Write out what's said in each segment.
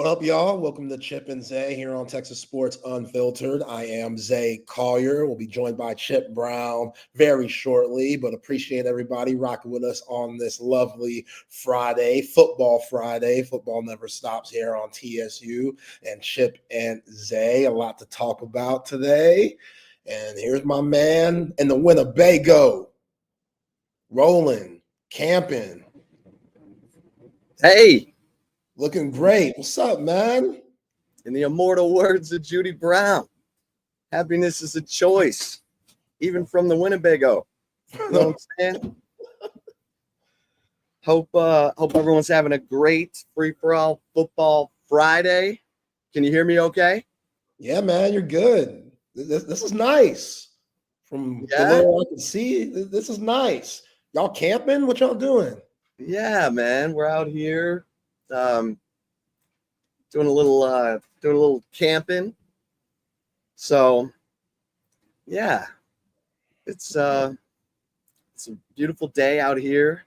What up, y'all? Welcome to Chip and Zay here on Texas Sports Unfiltered. I am Zay Collier. We'll be joined by Chip Brown very shortly, but appreciate everybody rocking with us on this lovely Friday, Football Friday. Football never stops here on TSU and Chip and Zay. A lot to talk about today. And here's my man in the Winnebago, rolling, camping. Hey. Looking great. What's up, man? In the immortal words of Judy Brown, happiness is a choice, even from the Winnebago. You know what I'm saying? Hope everyone's having a great free-for-all football Friday. Can you hear me okay? Yeah, man, you're good. This is nice. From the little I can see, this is nice. Y'all camping? What y'all doing? Yeah, man, we're out here. Doing a little camping. So yeah, it's a beautiful day out here.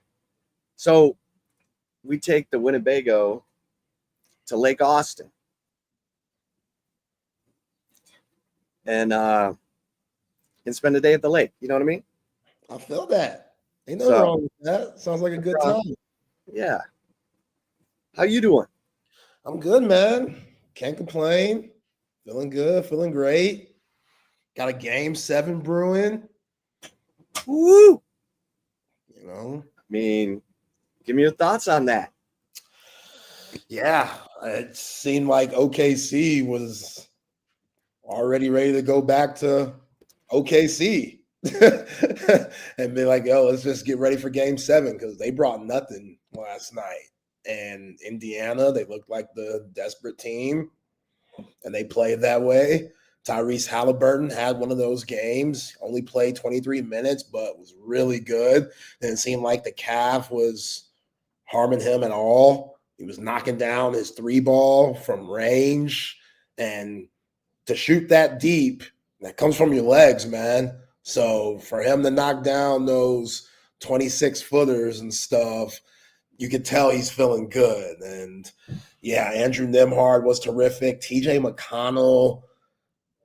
So we take the Winnebago to Lake Austin and spend a day at the lake. You know what I mean? I feel that. Ain't nothing wrong with that. Sounds like a good time. Yeah. How you doing? I'm good, man. Can't complain. Feeling good, feeling great. Got a game 7 brewing. Woo! You know? I mean, give me your thoughts on that. Yeah, it seemed like OKC was already ready to go back to OKC and be like, yo, let's just get ready for game 7 because they brought nothing last night. And Indiana, they looked like the desperate team, and they played that way. Tyrese Halliburton had one of those games, only played 23 minutes, but was really good. And it seemed like the calf was harming him at all. He was knocking down his 3-ball from range. And to shoot that deep, that comes from your legs, man. So for him to knock down those 26-footers and stuff, you could tell he's feeling good. And, yeah, Andrew Nembhard was terrific. TJ McConnell,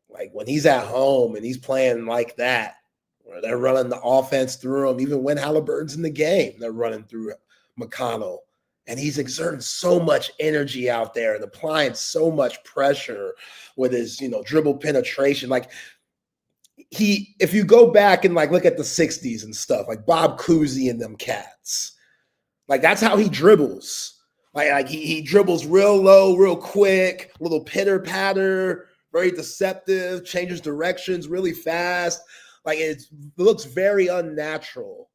like when he's at home and he's playing like that, where they're running the offense through him, even when Halliburton's in the game, they're running through McConnell. And he's exerting so much energy out there and applying so much pressure with his, dribble penetration. Like if you go back and look at the 60s and stuff, like Bob Cousy and them cats, like that's how he dribbles. Like he dribbles real low, real quick, little pitter patter, very deceptive, changes directions really fast. Like it looks very unnatural,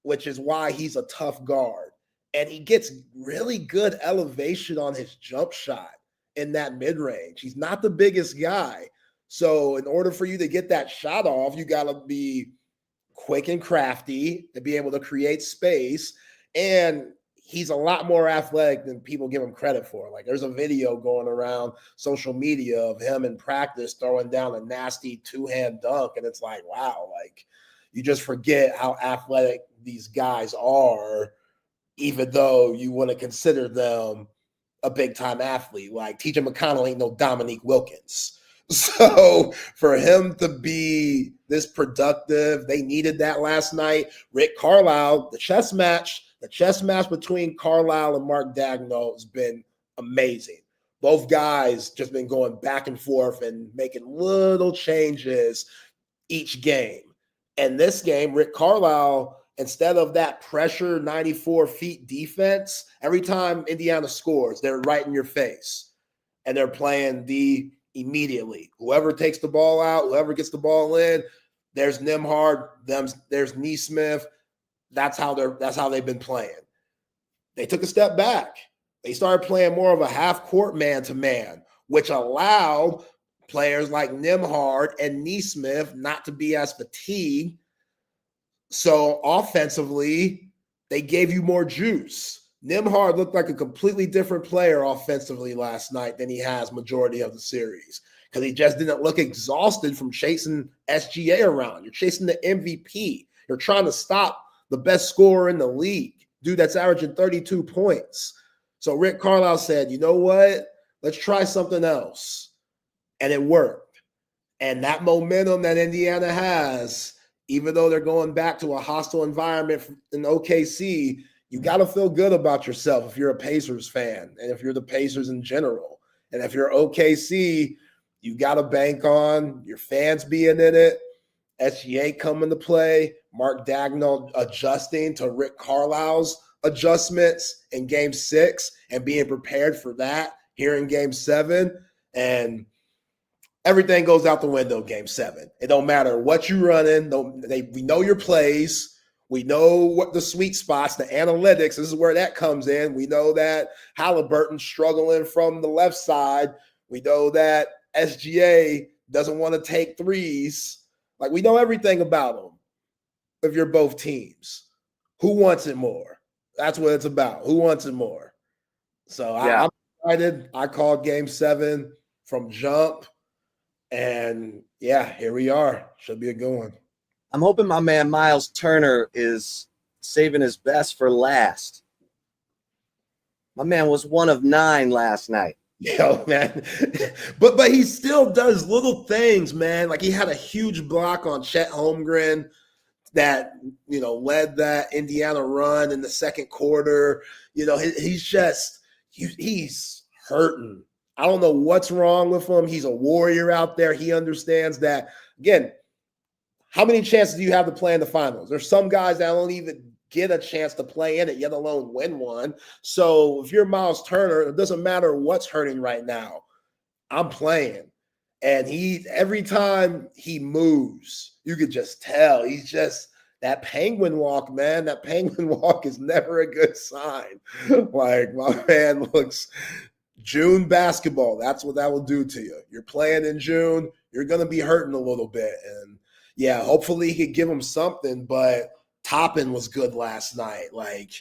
which is why he's a tough guard. And he gets really good elevation on his jump shot in that mid-range. He's not the biggest guy. So in order for you to get that shot off, you got to be quick and crafty to be able to create space. And he's a lot more athletic than people give him credit for. Like there's a video going around social media of him in practice throwing down a nasty 2-hand dunk. And it's like, wow, like you just forget how athletic these guys are, even though you want to consider them a big-time athlete. Like TJ McConnell ain't no Dominique Wilkins. So for him to be this productive, they needed that last night. Rick Carlisle, the chess match between Carlisle and Mark Daigneault has been amazing. Both guys just been going back and forth and making little changes each game. And this game, Rick Carlisle, instead of that pressure 94 feet defense, every time Indiana scores, they're right in your face. And they're playing D immediately. Whoever takes the ball out, whoever gets the ball in, there's Nembhard, there's Nesmith. That's how they've been playing. They took a step back. They started playing more of a half-court man-to-man, which allowed players like Nembhard and Nesmith not to be as fatigued. So offensively, they gave you more juice. Nembhard looked like a completely different player offensively last night than he has majority of the series because he just didn't look exhausted from chasing SGA around. You're chasing the MVP. You're trying to stop the best scorer in the league, dude that's averaging 32 points. So Rick Carlisle said, you know what? Let's try something else. And it worked. And that momentum that Indiana has, even though they're going back to a hostile environment in OKC, you got to feel good about yourself if you're a Pacers fan and if you're the Pacers in general. And if you're OKC, you got to bank on your fans being in it, SGA coming to play, Mark Dagnall adjusting to Rick Carlisle's adjustments in Game 6 and being prepared for that here in Game 7. And everything goes out the window Game 7. It don't matter what you're running. We know your plays. We know what the sweet spots, the analytics, this is where that comes in. We know that Halliburton's struggling from the left side. We know that SGA doesn't want to take threes. Like, we know everything about them if you're both teams. Who wants it more? That's what it's about. Who wants it more? So yeah. I'm excited. I called Game 7 from jump. And, yeah, here we are. Should be a good one. I'm hoping my man Miles Turner is saving his best for last. My man was 1 of 9 last night. Yo, man. but he still does little things, man. Like, he had a huge block on Chet Holmgren that, led that Indiana run in the second quarter. He's hurting. I don't know what's wrong with him. He's a warrior out there. He understands that. Again, how many chances do you have to play in the finals? There's some guys that don't even get a chance to play in it, yet alone win one. So if you're Miles Turner, it doesn't matter what's hurting right now. I'm playing. And every time he moves, you could just tell. He's just that penguin walk, man. That penguin walk is never a good sign. Like, my man looks June basketball. That's what that will do to you. You're playing in June. You're going to be hurting a little bit. And, yeah, hopefully he could give him something. But Toppin was good last night. Like,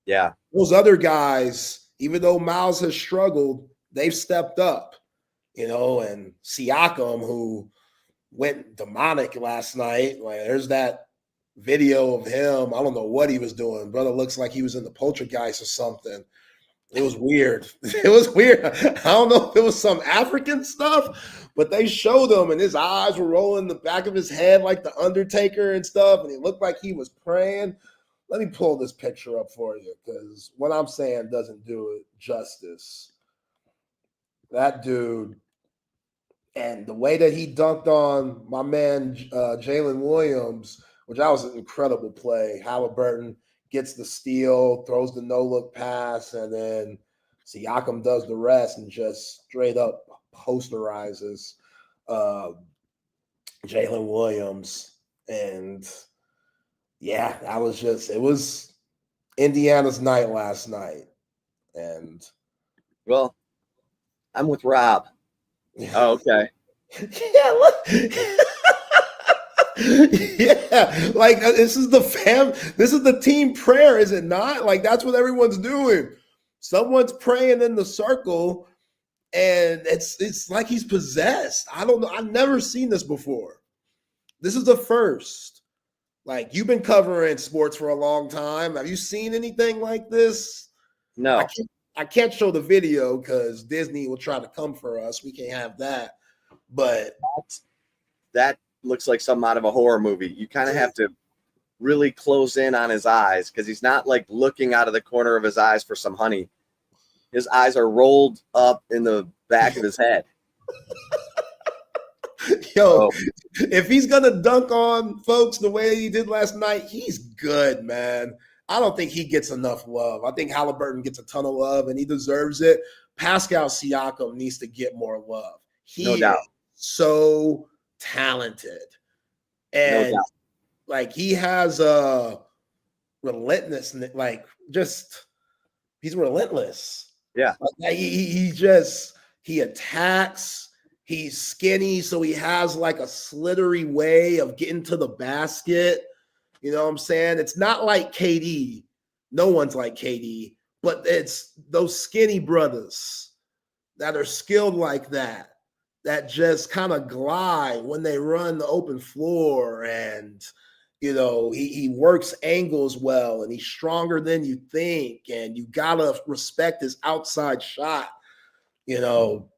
yeah, those other guys, even though Miles has struggled, they've stepped up, and Siakam, who went demonic last night. Like, there's that video of him. I don't know what he was doing. Brother looks like he was in the poltergeist or something. It was weird. It was weird. I don't know if it was some African stuff, but they showed him and his eyes were rolling in the back of his head like the Undertaker and stuff, and he looked like he was praying. Let me pull this picture up for you because what I'm saying doesn't do it justice. That dude, and the way that he dunked on my man Jalen Williams, which that was an incredible play. Halliburton gets the steal, throws the no-look pass, and then Siakam does the rest and just straight up posterizes Jalen Williams. And, yeah, it was Indiana's night last night. And, well, I'm with Rob. Oh, okay. Yeah, look. Yeah, like this is the team prayer, is it not? Like, that's what everyone's doing. Someone's praying in the circle, and it's like he's possessed. I don't know. I've never seen this before. This is the first. Like, you've been covering sports for a long time. Have you seen anything like this? No. I can't show the video because Disney will try to come for us. We can't have that. But that looks like something out of a horror movie. You kind of have to really close in on his eyes because he's not like looking out of the corner of his eyes for some honey. His eyes are rolled up in the back of his head. Yo, if he's going to dunk on folks the way he did last night, he's good, man. I don't think he gets enough love. I think Halliburton gets a ton of love, and he deserves it. Pascal Siakam needs to get more love. No doubt. Is so talented. And, like, he has a relentless, like, just he's relentless. Yeah. Like, he attacks. He's skinny, so he has like a slithery way of getting to the basket. You know what I'm saying? It's not like KD. No one's like KD, but it's those skinny brothers that are skilled like that just kind of glide when they run the open floor. And, he works angles well, and he's stronger than you think. And you got to respect his outside shot. You know,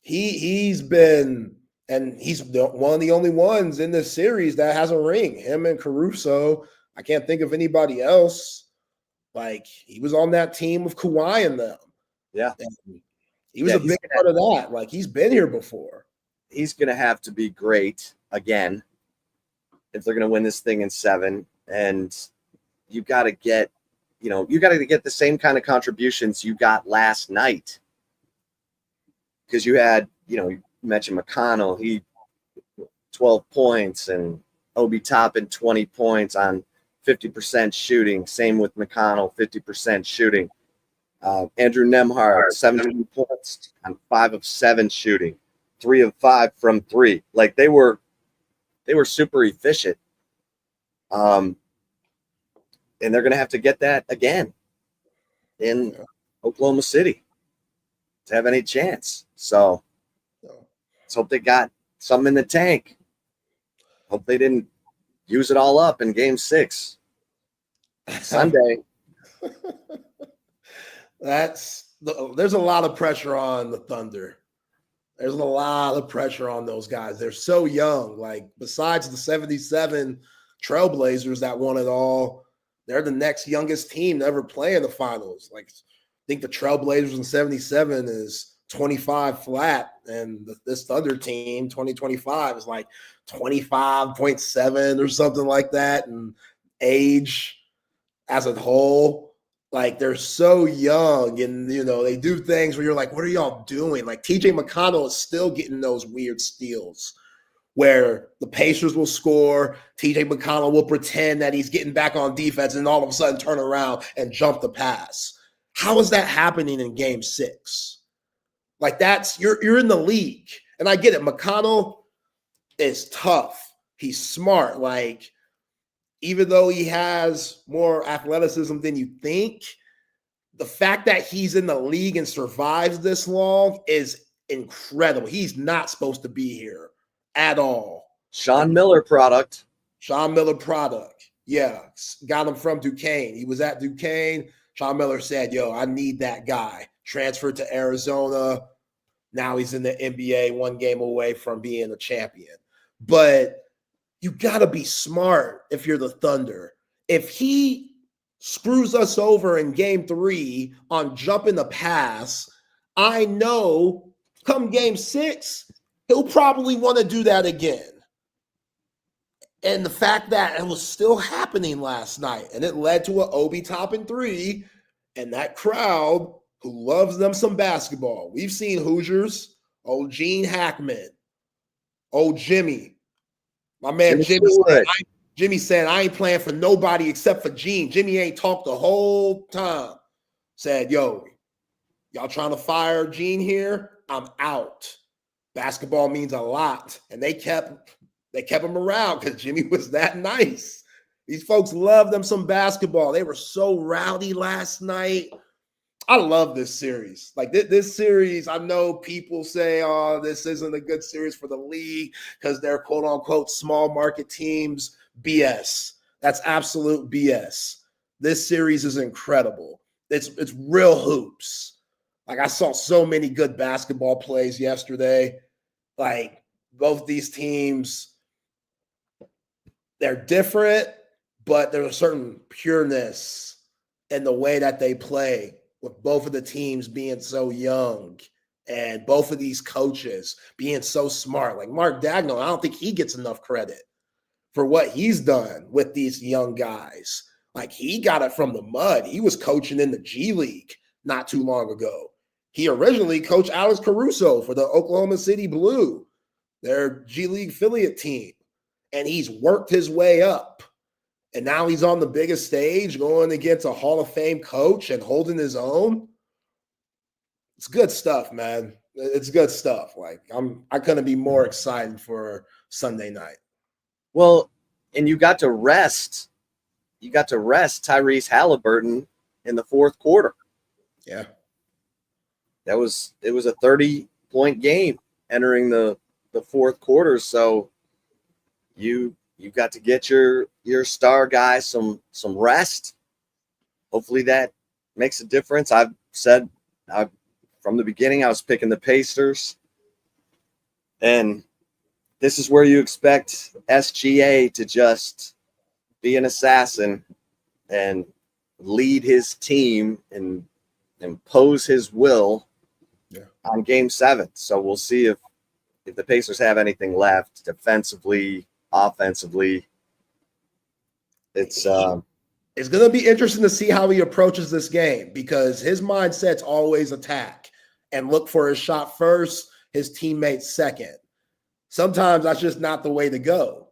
he's been, and he's one of the only ones in this series that has a ring. Him and Caruso. I can't think of anybody else. Like, he was on that team with Kawhi and them. Yeah. And he was a big part of that. Like, he's been here before. He's going to have to be great again if they're going to win this thing in 7. And you got to get, the same kind of contributions you got last night. Because you had, you mentioned McConnell, he 12 points, and OLIPOP in 20 points on 50% shooting. Same with McConnell, 50% shooting. Andrew Nembhard, 17 points on 5 of 7 shooting, 3 of 5 from 3. Like, they were super efficient. And they're going to have to get that again in Oklahoma City to have any chance. So let's hope they got something in the tank. Hope they didn't use it all up in game 6 Sunday. There's a lot of pressure on the Thunder. There's a lot of pressure on those guys. They're so young. Like, besides the 77 Trailblazers that won it all, they're the next youngest team to ever play in the finals. Like, I think the Trailblazers in 77 is 25 flat, and this Thunder team, 2025, is like 25.7 or something like that. And age as a whole, like, they're so young, and they do things where you're like, what are y'all doing? Like, TJ McConnell is still getting those weird steals where the Pacers will score, TJ McConnell will pretend that he's getting back on defense, and all of a sudden turn around and jump the pass. How is that happening in game 6? Like, you're in the league. And I get it. McConnell is tough. He's smart. Like, even though he has more athleticism than you think, the fact that he's in the league and survives this long is incredible. He's not supposed to be here at all. Sean Miller product. Yeah. Got him from Duquesne. He was at Duquesne. Sean Miller said, yo, I need that guy. Transferred to Arizona. Now he's in the NBA, 1 game away from being a champion. But you got to be smart if you're the Thunder. If he screws us over in game 3 on jumping the pass, I know come game 6, he'll probably want to do that again. And the fact that it was still happening last night, and it led to an OLIPOP in 3, and that crowd who loves them some basketball. We've seen Hoosiers, old Gene Hackman, old Jimmy. My man Jimmy said, I ain't playing for nobody except for Gene. Jimmy ain't talked the whole time. Said, yo, y'all trying to fire Gene here? I'm out. Basketball means a lot. And they kept him around because Jimmy was that nice. These folks love them some basketball. They were so rowdy last night. I love this series. Like, this series, I know people say, oh, this isn't a good series for the league because they're quote unquote small market teams. BS. That's absolute BS. This series is incredible. It's real hoops. Like, I saw so many good basketball plays yesterday. Like, both these teams, they're different, but there's a certain pureness in the way that they play, with both of the teams being so young and both of these coaches being so smart. Like, Mark Dagnall, I don't think he gets enough credit for what he's done with these young guys. Like, he got it from the mud. He was coaching in the G League not too long ago. He originally coached Alex Caruso for the Oklahoma City Blue, their G League affiliate team. And he's worked his way up. And now he's on the biggest stage going against a Hall of Fame coach and holding his own. It's good stuff, man. It's good stuff. Like, I couldn't be more excited for Sunday night. Well, and you got to rest Tyrese Halliburton in the 4th quarter. Yeah. It was a 30-point game entering the 4th quarter. So you got to get your star guys some rest. Hopefully that makes a difference. I've said from the beginning, I was picking the Pacers. And this is where you expect SGA to just be an assassin and lead his team and impose his will on Game 7. So we'll see if the Pacers have anything left defensively, offensively. It's going to be interesting to see how he approaches this game, because his mindset's always attack and look for his shot first, his teammates second. Sometimes that's just not the way to go.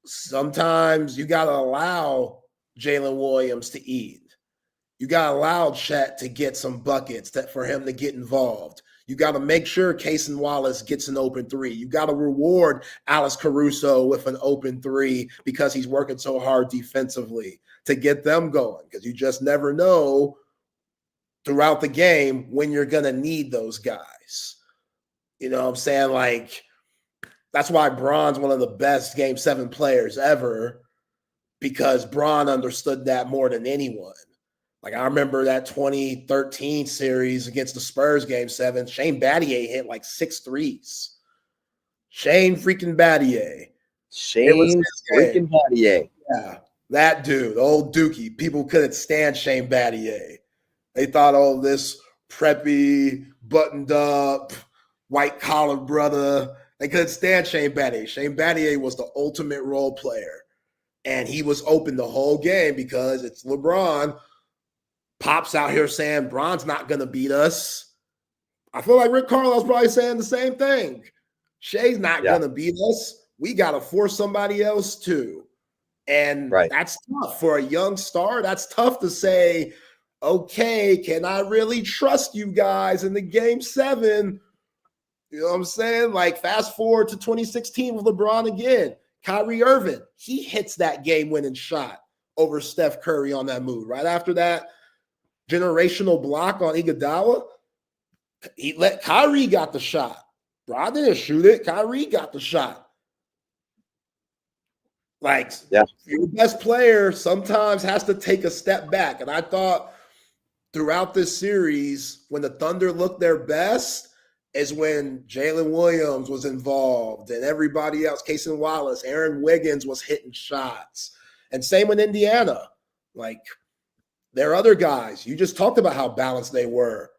Sometimes you got to allow Jalen Williams to eat. You got to allow Chet to get some buckets for him to get involved. You got to make sure Cason Wallace gets an open three. You got to reward Alex Caruso with an open three because he's working so hard defensively to get them going, because you just never know throughout the game when you're going to need those guys. You know what I'm saying? Like, that's why Bron's one of the best Game 7 players ever, because Bron understood that more than anyone. Like, I remember that 2013 series against the Spurs Game 7. Shane Battier hit like 6 threes. Shane freaking Battier. Shane freaking Battier. Yeah, that dude, old Dookie. People couldn't stand Shane Battier. They thought, oh, this preppy, buttoned up, white collar brother. They couldn't stand Shane Battier. Shane Battier was the ultimate role player. And he was open the whole game because it's LeBron. Pop's out here saying Bron's not going to beat us. I feel like Rick Carlisle's probably saying the same thing. Shay's not going to beat us. We got to force somebody else too. And that's tough for a young star. That's tough to say, okay, can I really trust you guys in the Game 7? You know what I'm saying? Like, fast forward to 2016 with LeBron again. Kyrie Irving, he hits that game-winning shot over Steph Curry on that move. Right after that generational block on Iguodala, Kyrie got the shot. Bro, didn't shoot it. Kyrie got the shot. Like, your best player sometimes has to take a step back. And I thought throughout this series, when the Thunder looked their best, is when Jalen Williams was involved and everybody else, Cason Wallace, Aaron Wiggins was hitting shots. And same with Indiana. Like, there are other guys. You just talked about how balanced they were.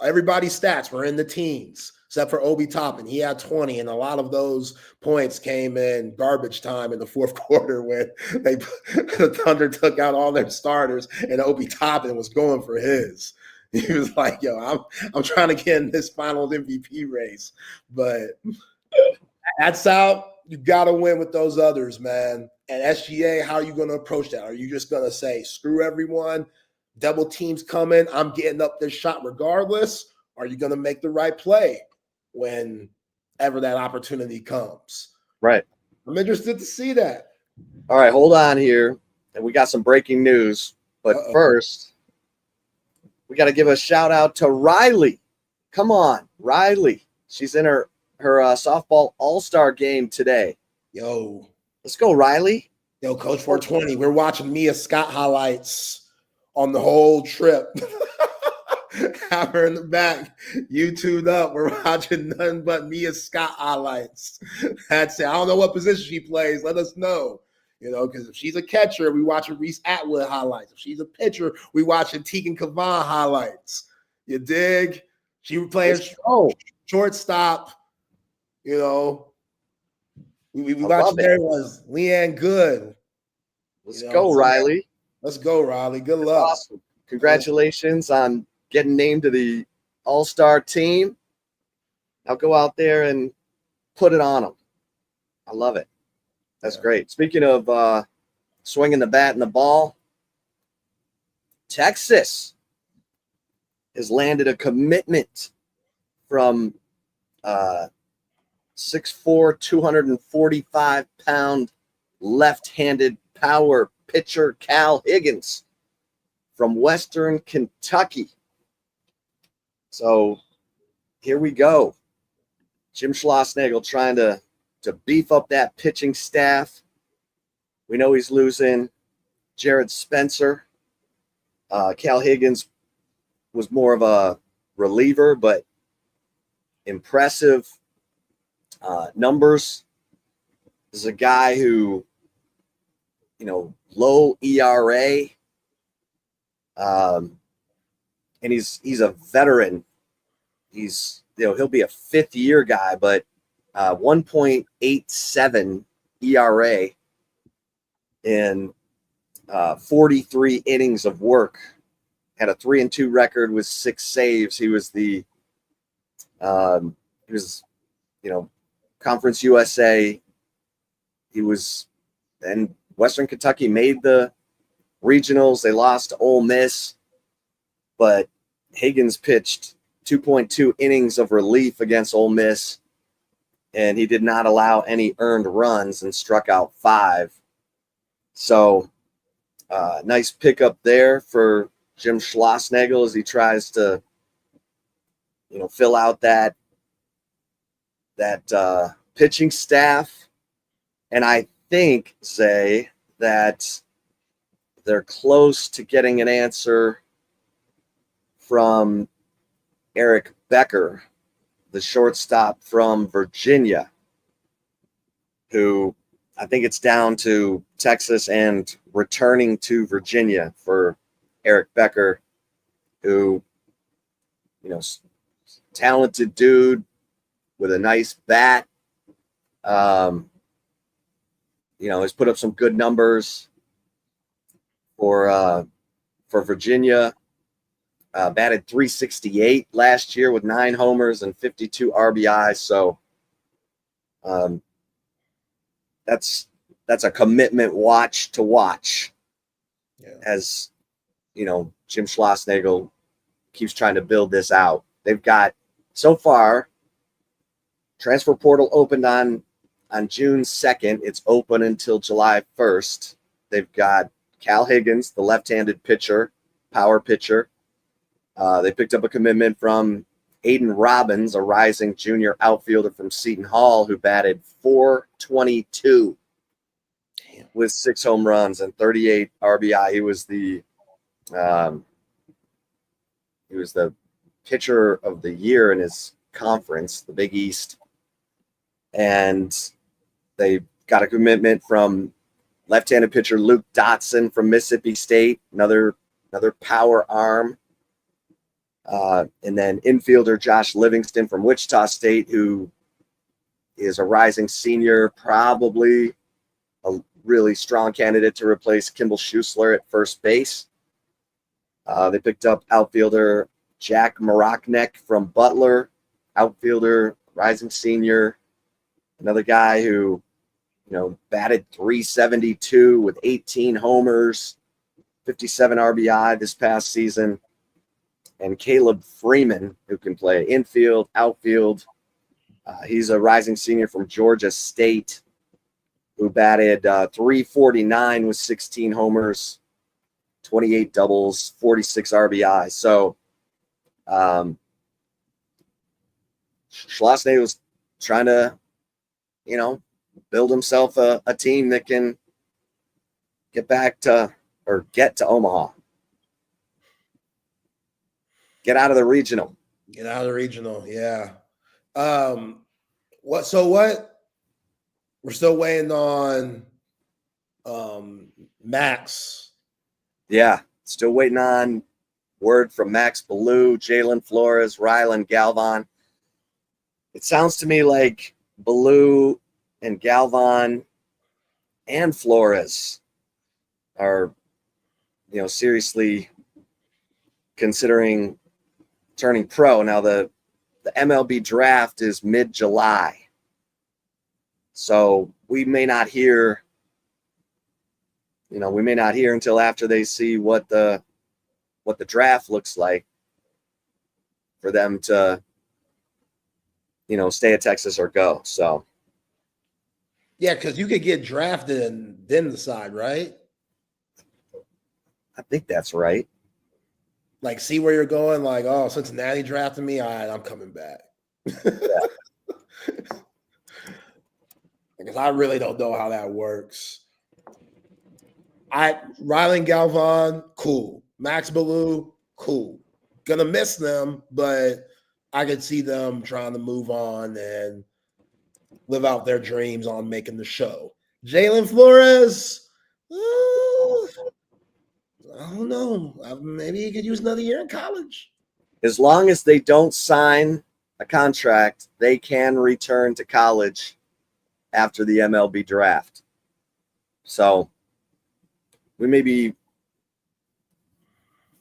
Everybody's stats were in the teens, except for Obi Toppin. He had 20, and a lot of those points came in garbage time in the fourth quarter when the Thunder took out all their starters, and Obi Toppin was going for his. He was like, yo, I'm trying to get in this finals MVP race. But that's out. You got to win with those others, man. And SGA, how are you going to approach that? Are you just going to say, screw everyone, double teams coming, I'm getting up this shot regardless? Or are you going to make the right play whenever that opportunity comes? Right. I'm interested to see that. All right, hold on here. And we got some breaking news. But first, we got to give a shout out to Riley. Come on, Riley. She's in her softball all-star game today. Yo. Let's go, Riley. Yo, Coach 420. We're watching Mia Scott highlights on the whole trip. Have her in the back. YouTube'd up. We're watching nothing but Mia Scott highlights. That's it. I don't know what position she plays. Let us know. You know, because if she's a catcher, we watching Reese Atwood highlights. If she's a pitcher, we watching Tegan Kavan highlights. You dig? She was playing shortstop. You know, we watching there was Leanne Good. Let's go, Riley. Let's go, Riley. Good luck. Awesome. Congratulations on getting named to the All-Star team. Now go out there and put it on them. I love it. That's great. Speaking of swinging the bat and the ball, Texas has landed a commitment from 6'4", 245-pound left-handed power pitcher Cal Higgins from Western Kentucky. So here we go. Jim Schlossnagle trying to beef up that pitching staff. We know he's losing Jared Spencer. Cal Higgins was more of a reliever, but impressive numbers. This is a guy who, low ERA, and he's a veteran. He'll be a fifth year guy, but 1.87 ERA in 43 innings of work. Had a 3-2 record with 6 saves. He was Conference USA. And Western Kentucky made the regionals. They lost to Ole Miss, but Higgins pitched 2.2 innings of relief against Ole Miss, and he did not allow any earned runs and struck out 5. So nice pickup there for Jim Schlossnagle as he tries to, fill out that pitching staff. And I think, Zay, that they're close to getting an answer from Eric Becker, the shortstop from Virginia, who I think it's down to Texas and returning to Virginia for Eric Becker, who, talented dude with a nice bat. Has put up some good numbers for Virginia. Batted .368 last year with 9 homers and 52 RBIs. So that's a commitment watch. Yeah. As Jim Schlossnagle keeps trying to build this out. They've got, so far, transfer portal opened on June 2nd. It's open until July 1st. They've got Cal Higgins, the left-handed pitcher, power pitcher. They picked up a commitment from Aiden Robbins, a rising junior outfielder from Seton Hall, who batted .422 with 6 home runs and 38 RBI. He was the pitcher of the year in his conference, the Big East. And they got a commitment from left-handed pitcher Luke Dotson from Mississippi State, another power arm. And then infielder Josh Livingston from Wichita State, who is a rising senior, probably a really strong candidate to replace Kimball Schuessler at first base. They picked up outfielder Jack Maroknek from Butler, outfielder, rising senior, another guy who, batted .372 with 18 homers, 57 RBI this past season. And Caleb Freeman, who can play infield, outfield. He's a rising senior from Georgia State, who batted .349 with 16 homers, 28 doubles, 46 RBI. So Schlossnagle was trying to, build himself a team that can get to Omaha. Get out of the regional. Yeah. What? We're still waiting on Max. Yeah, still waiting on word from Max Ballou, Jalen Flores, Rylan Galvan. It sounds to me like Ballou and Galvan and Flores are, seriously considering turning pro. Now the MLB draft is mid-July. So we may not hear until after they see what the draft looks like for them to, stay at Texas or go. So yeah, because you could get drafted and then decide, right? I think that's right. Like, see where you're going. Like, oh, Cincinnati drafted me. All right, I'm coming back. Because I really don't know how that works. Rylan Galvan, cool. Max Ballou, cool. gonna miss them, but I could see them trying to move on and live out their dreams on making the show. Jalen Flores, I don't know. Maybe he could use another year in college. As long as they don't sign a contract, they can return to college after the MLB draft. So we may be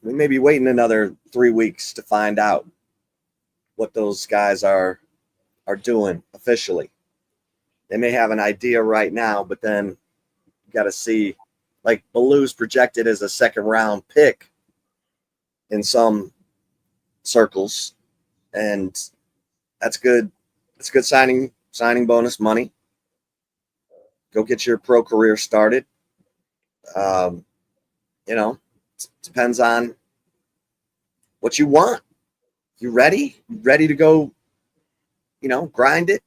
waiting another 3 weeks to find out what those guys are doing officially. They may have an idea right now, but then you got to see. Like Baloo's projected as a second round pick in some circles, and that's good. It's good signing bonus money. Go get your pro career started. Depends on what you want. You ready? You ready to go, grind it?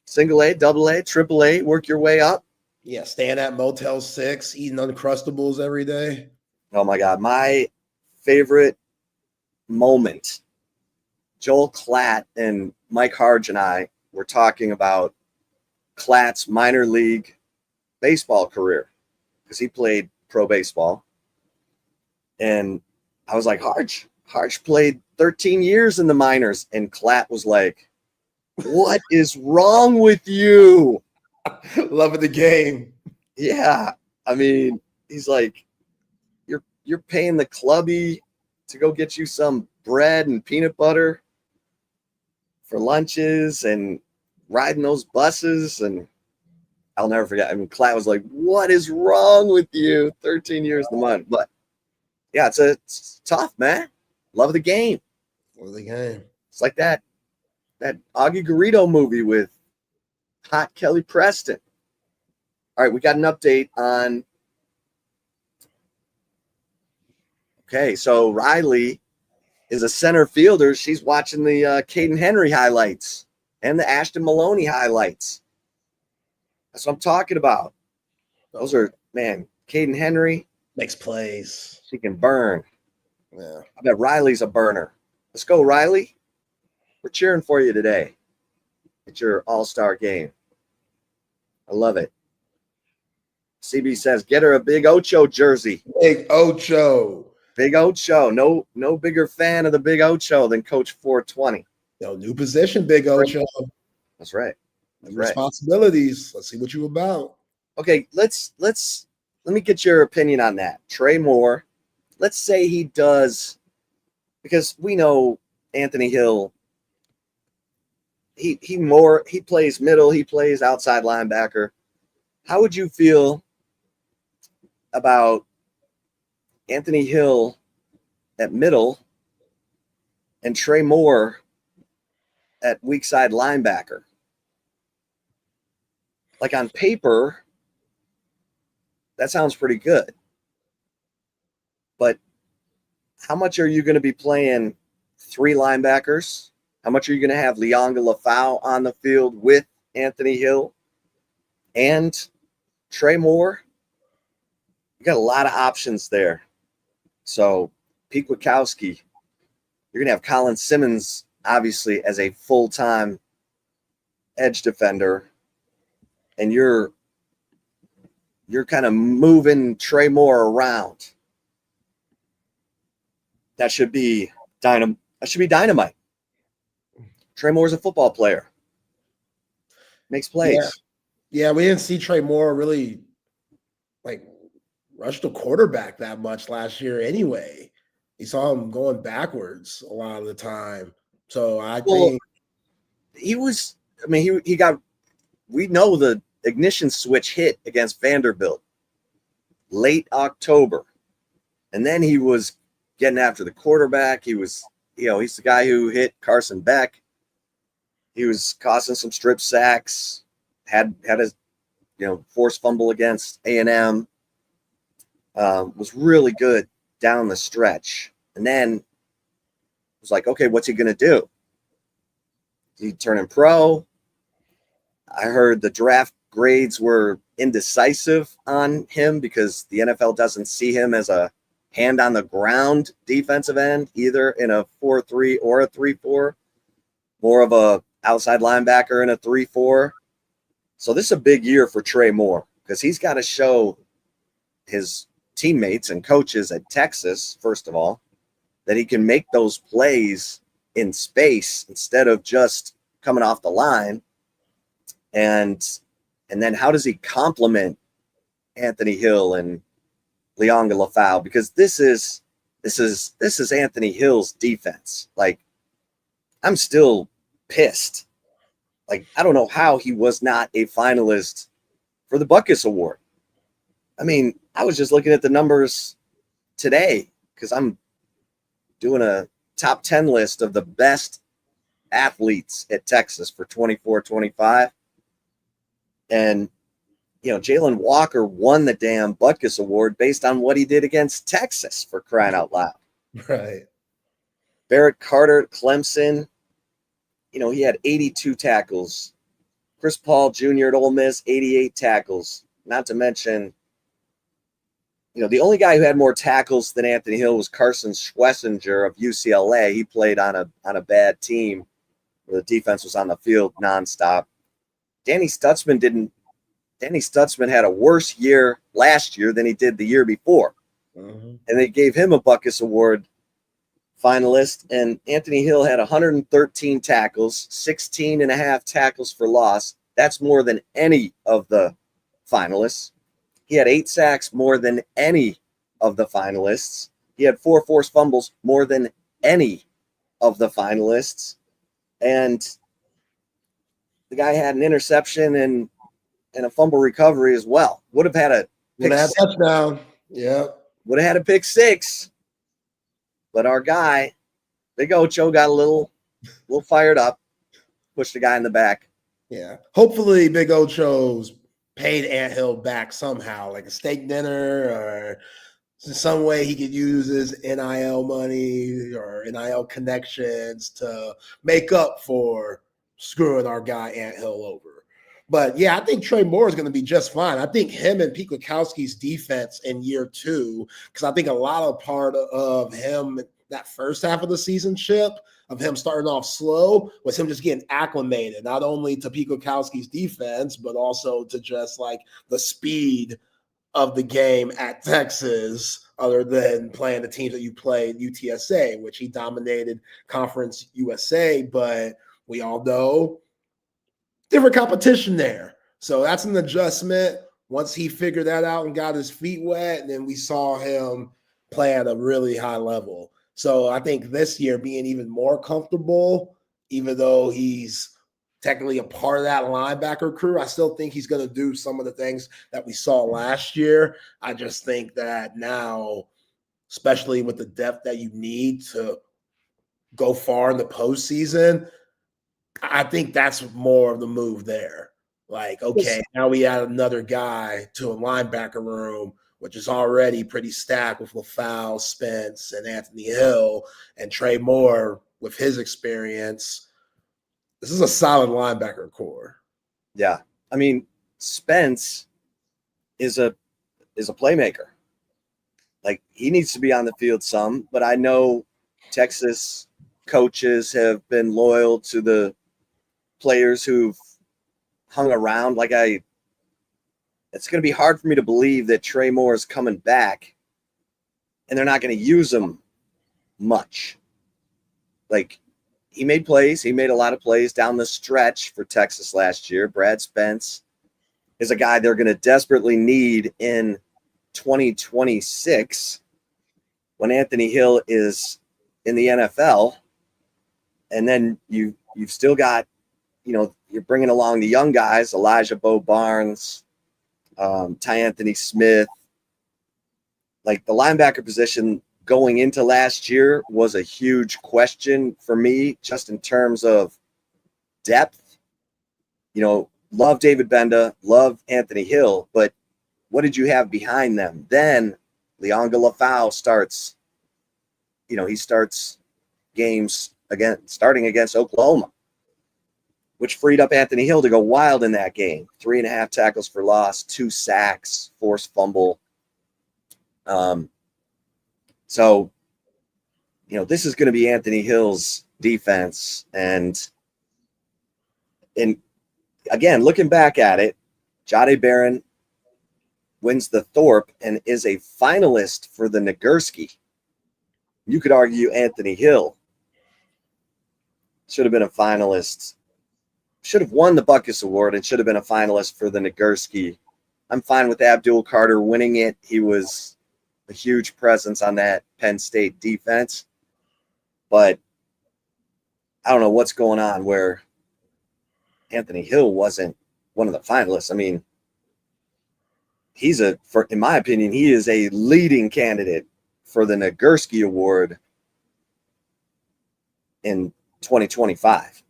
Single A, double A, triple A, work your way up. Yeah, staying at Motel 6, eating Uncrustables every day. Oh, my God. My favorite moment, Joel Klatt and Mike Harge and I were talking about Klatt's minor league baseball career because he played pro baseball. And I was like, Harge played 13 years in the minors. And Klatt was like, what is wrong with you? Loving the game. Yeah. I mean, he's like, you're paying the clubby to go get you some bread and peanut butter for lunches and riding those buses. And I'll never forget. I mean, Klatt was like, what is wrong with you? 13 years in the month. But yeah, it's tough, man. Love the game. Love the game. It's like that Augie Garrido movie with hot Kelly Preston. All right, we got an update on. Okay, so Riley is a center fielder. She's watching the Caden Henry highlights and the Ashton Maloney highlights. That's what I'm talking about. Those are, man, Caden Henry makes plays. She can burn. Yeah. I bet Riley's a burner. Let's go, Riley. We're cheering for you today. It's your all-star game. I love it. CB says, get her a Big Ocho jersey. Big Ocho. Big Ocho. No bigger fan of the Big Ocho than Coach 420. No, new position, Big Ocho. That's right. That's responsibilities. Let's see what you about. Okay, let me get your opinion on that. Trey Moore, let's say he does, because we know Anthony Hill, he plays middle, he plays outside linebacker. How would you feel about Anthony Hill at middle and Trey Moore at weak side linebacker? Like on paper, that sounds pretty good. But how much are you going to be playing three linebackers? How much are you going to have Leonga Lafau on the field with Anthony Hill and Trey Moore? You got a lot of options there. So Pete Kwiatkowski, you're going to have Colin Simmons, obviously, as a full-time edge defender. And you're kind of moving Trey Moore around. That should be dynamite. Trey Moore's a football player. Makes plays. Yeah, we didn't see Trey Moore really rush the quarterback that much last year anyway. You saw him going backwards a lot of the time. So I think he was, he got, we know the ignition switch hit against Vanderbilt late October. And then he was getting after the quarterback. He was, he's the guy who hit Carson Beck. He was causing some strip sacks, had a forced fumble against A&M. Was really good down the stretch. And then it was like, okay, what's he going to do? Did he turn in pro? I heard the draft grades were indecisive on him because the NFL doesn't see him as a hand on the ground defensive end, either in a 4-3 or a 3-4, more of a outside linebacker in a 3-4. So this is a big year for Trey Moore because he's got to show his teammates and coaches at Texas, first of all, that he can make those plays in space instead of just coming off the line. And then how does he complement Anthony Hill and Lianga Lafau? Because this is Anthony Hill's defense. Like, I'm still pissed. Like, I don't know how he was not a finalist for the Butkus Award. I mean, I was just looking at the numbers today because I'm doing a top 10 list of the best athletes at Texas for 24-25. And, you know, Jalen Walker won the damn Butkus Award based on what he did against Texas, for crying out loud. Right. Barrett Carter at Clemson, you know, he had 82 tackles. Chris Paul Jr. at Ole Miss, 88 tackles. Not to mention, you know, the only guy who had more tackles than Anthony Hill was Carson Schwessinger of UCLA. He played on a bad team where the defense was on the field nonstop. Danny Stutzman had a worse year last year than he did the year before. Mm-hmm. And they gave him a Butkus Award finalist. And Anthony Hill had 113 tackles, 16 and a half tackles for loss. That's more than any of the finalists. He had 8 sacks, more than any of the finalists. He had 4 forced fumbles, more than any of the finalists. And the guy had an interception and a fumble recovery as well. Would have had a touchdown. Yeah. Would have had a pick 6. But our guy, Big Ocho, got a little fired up, pushed the guy in the back. Yeah. Hopefully Big Ocho's paid Ant Hill back somehow, like a steak dinner or some way he could use his NIL money or NIL connections to make up for screwing our guy Ant Hill over. But yeah, I think Trey Moore is going to be just fine. I think him and Pete Kwiatkowski's defense in year 2, because I think a lot of part of him that first half of the season, Chip, of him starting off slow, was him just getting acclimated, not only to Pete Kwiatkowski's defense, but also to just like the speed of the game at Texas, other than playing the teams that you played UTSA, which he dominated Conference USA, but we all know different competition there. So that's an adjustment. Once he figured that out and got his feet wet, and then we saw him play at a really high level. So I think this year being even more comfortable, even though he's technically a part of that linebacker crew, I still think he's going to do some of the things that we saw last year. I just think that now, especially with the depth that you need to go far in the postseason, I think that's more of the move there. Like, okay, now we add another guy to a linebacker room, which is already pretty stacked with LaFau, Spence, and Anthony Hill, and Trey Moore with his experience. This is a solid linebacker core. Yeah. I mean, Spence is a playmaker. Like, he needs to be on the field some, but I know Texas coaches have been loyal to the players who've hung around. It's going to be hard for me to believe that Trey Moore is coming back and they're not going to use him much. Like, he made plays. He made a lot of plays down the stretch for Texas last year. Brad Spence is a guy they're going to desperately need in 2026 when Anthony Hill is in the NFL. And then you've still got, you know, you're bringing along the young guys, Elijah Bo Barnes, Ty Anthony Smith. Like, the linebacker position going into last year was a huge question for me, just in terms of depth. You know, love David Benda, love Anthony Hill, but what did you have behind them? Then Lianga Lafau starts, you know, he starts games again, starting against Oklahoma, which freed up Anthony Hill to go wild in that game. 3.5 tackles for loss, 2 sacks, forced fumble. So, this is going to be Anthony Hill's defense. And again, looking back at it, Jahdae Barron wins the Thorpe and is a finalist for the Nagurski. You could argue Anthony Hill should have been a finalist, should have won the Buckus Award and should have been a finalist for the Nagurski. I'm fine with Abdul Carter winning it. He was a huge presence on that Penn State defense. But I don't know what's going on where Anthony Hill wasn't one of the finalists. I mean, in my opinion, he is a leading candidate for the Nagurski Award in 2025.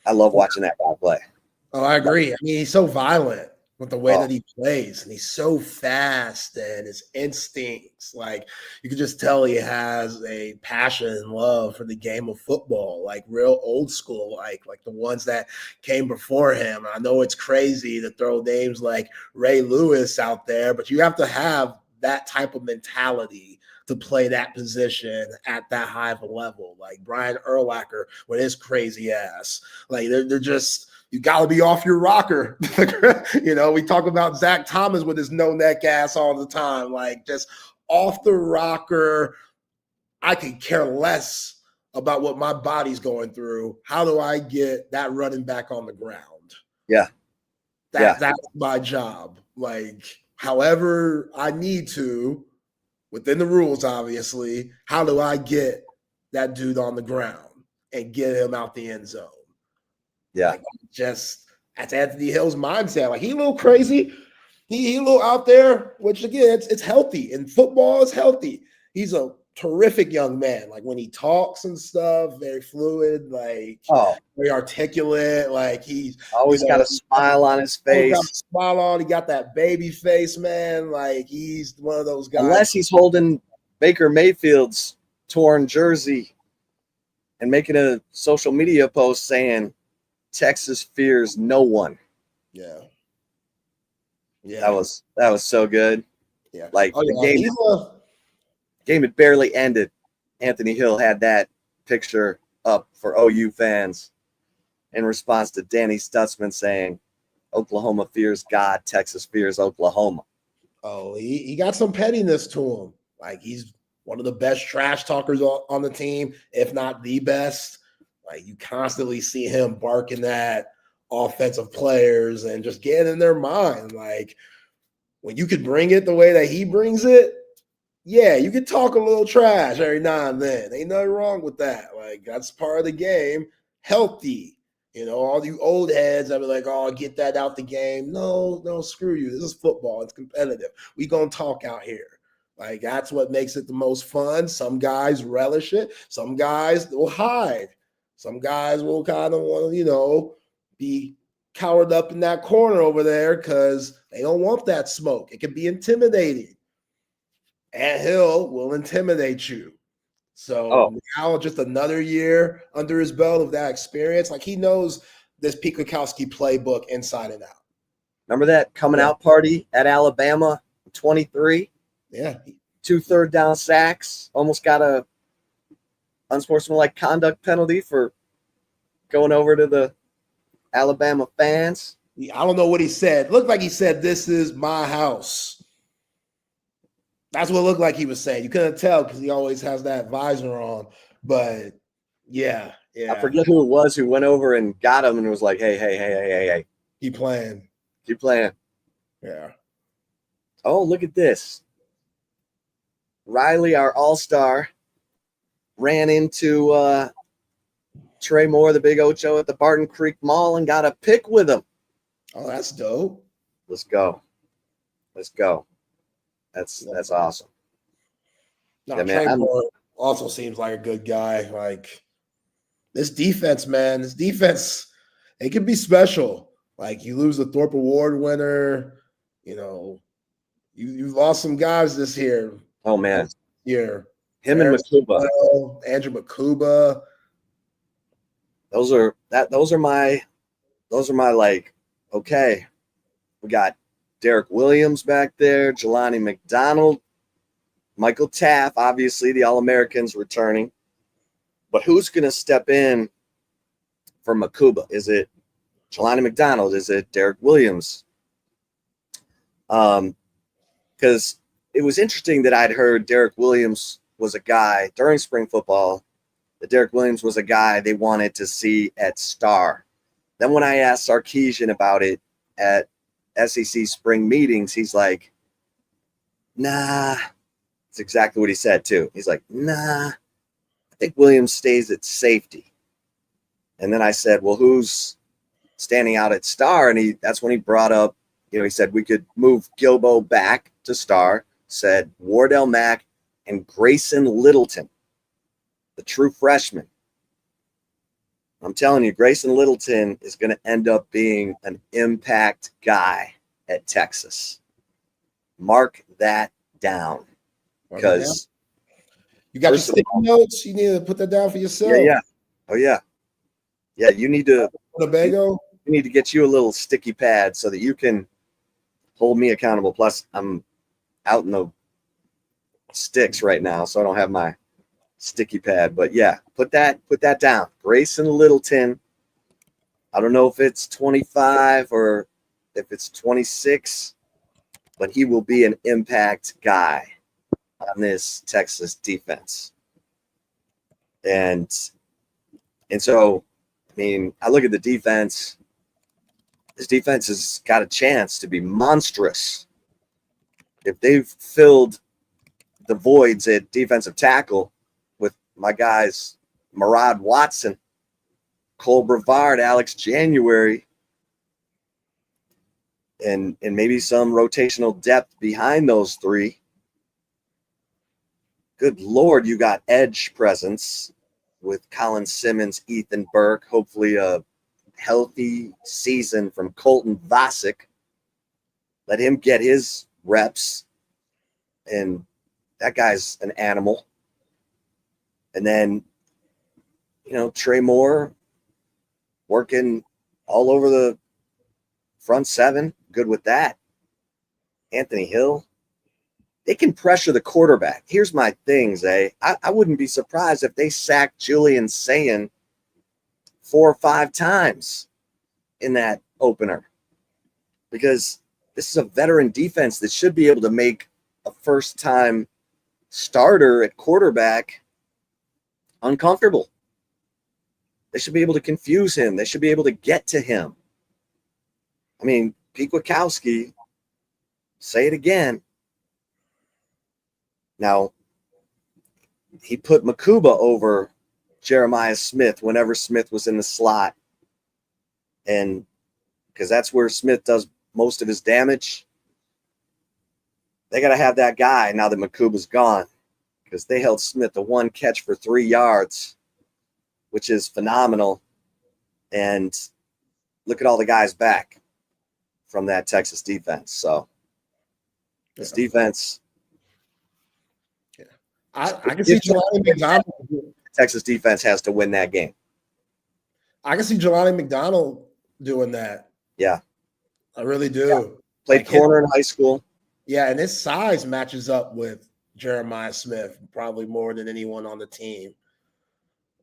I love watching that guy play. Oh, I agree. I mean, he's so violent with the way that he plays, and he's so fast, and his instincts, like, you can just tell he has a passion and love for the game of football, like real old school, like the ones that came before him. I know it's crazy to throw names like Ray Lewis out there, but you have to have that type of mentality to play that position at that high of a level. Like Brian Urlacher with his crazy ass, like they're just, you got to be off your rocker. We talk about Zach Thomas with his no-neck ass all the time, like just off the rocker. I could care less about what my body's going through. How do I get that running back on the ground? Yeah. That's my job. Like, however I need to, within the rules, obviously, how do I get that dude on the ground and get him out the end zone? Yeah. Like, just that's Anthony Hill's mindset. Like, he a little crazy. He a little out there, which again, it's healthy. And football is healthy. He's a terrific young man. Like when he talks and stuff, very fluid, like very articulate. Like he's always got a smile on his face. Got a smile on. He got that baby face, man. Like he's one of those guys. Unless he's holding Baker Mayfield's torn jersey and making a social media post saying Texas fears no one. Yeah. That was so good. Yeah. Like the game had barely ended. Anthony Hill had that picture up for OU fans in response to Danny Stutzman saying, Oklahoma fears God, Texas fears Oklahoma. Oh, he got some pettiness to him. Like he's one of the best trash talkers on the team, if not the best. Like you constantly see him barking at offensive players and just getting in their mind. Like when you could bring it the way that he brings it, yeah, you can talk a little trash every now and then. Ain't nothing wrong with that. Like that's part of the game. Healthy. All you old heads that be like, oh, get that out the game. No, screw you. This is football. It's competitive. We gonna talk out here. Like that's what makes it the most fun. Some guys relish it. Some guys will hide. Some guys will kind of want to, be cowered up in that corner over there because they don't want that smoke. It can be intimidating. And Hill will intimidate you. So now just another year under his belt of that experience. Like he knows this Pete Kwiatkowski playbook inside and out. Remember that coming out party at Alabama, 23? Yeah. 2 third-down sacks. Almost got a unsportsmanlike conduct penalty for going over to the Alabama fans. I don't know what he said. Looked like he said, "This is my house." That's what it looked like he was saying. You couldn't tell because he always has that visor on. But yeah. I forget who it was who went over and got him and was like, hey. Keep playing. Yeah. Oh, look at this. Riley, our all-star, ran into Trey Moore, the big Ocho, at the Barton Creek Mall and got a pic with him. Oh, that's dope. Let's go. That's awesome. No, yeah, Trey Moore also seems like a good guy. Like this defense, man, it can be special. Like you lose the Thorpe Award winner, you lost some guys this year. Oh man, year. Him and Makuba, Andrew Makuba. Those are my like, okay, we got Derek Williams back there, Jelani McDonald, Michael Taft, obviously the All-Americans returning. But who's going to step in for Makuba? Is it Jelani McDonald? Is it Derek Williams? Because it was interesting that I'd heard Derek Williams was a guy during spring football, that Derek Williams was a guy they wanted to see at Star. Then when I asked Sarkisian about it at SEC spring meetings, he's like, nah. That's exactly what he said too. He's like, nah, I think Williams stays at safety. And then I said, well, who's standing out at Star? And that's when he brought up, he said we could move Gilbo back to Star, said Wardell Mack and Grayson Littleton, the true freshman. I'm telling you, Grayson Littleton is going to end up being an impact guy at Texas. Mark that down. Because you got your sticky notes. You need to put that down for yourself. Yeah. Oh, yeah. Yeah, you need to. Winnebago. You need to get you a little sticky pad so that you can hold me accountable. Plus, I'm out in the sticks right now, so I don't have my sticky pad. But yeah, put that down. Grayson Littleton. I don't know if it's 25 or if it's 26, but he will be an impact guy on this Texas defense. And so, I mean, I look at the defense. This defense has got a chance to be monstrous. If they've filled the voids at defensive tackle with my guys, Murad Watson, Cole Brevard, Alex January, and maybe some rotational depth behind those three. Good Lord, you got edge presence with Colin Simmons, Ethan Burke, hopefully a healthy season from Colton Vasek. Let him get his reps, and that guy's an animal. And then, Trey Moore working all over the front seven, good with that. Anthony Hill. They can pressure the quarterback. Here's my thing, Zay. I wouldn't be surprised if they sacked Julian Sayin 4 or 5 times in that opener, because this is a veteran defense that should be able to make a first-time starter at quarterback uncomfortable. They should be able to confuse him. They should be able to get to him. I mean, Pete Kwiatkowski, say it again. Now, he put Makuba over Jeremiah Smith whenever Smith was in the slot. And because that's where Smith does most of his damage. They got to have that guy now that Makuba's gone, because they held Smith to 1 catch for 3 yards, which is phenomenal. And look at all the guys back from that Texas defense. So this defense. I can see Jelani McDonald. Texas defense has to win that game. I can see Jelani McDonald doing that. Yeah. I really do. Yeah. Played corner in high school. Yeah, and his size matches up with Jeremiah Smith probably more than anyone on the team.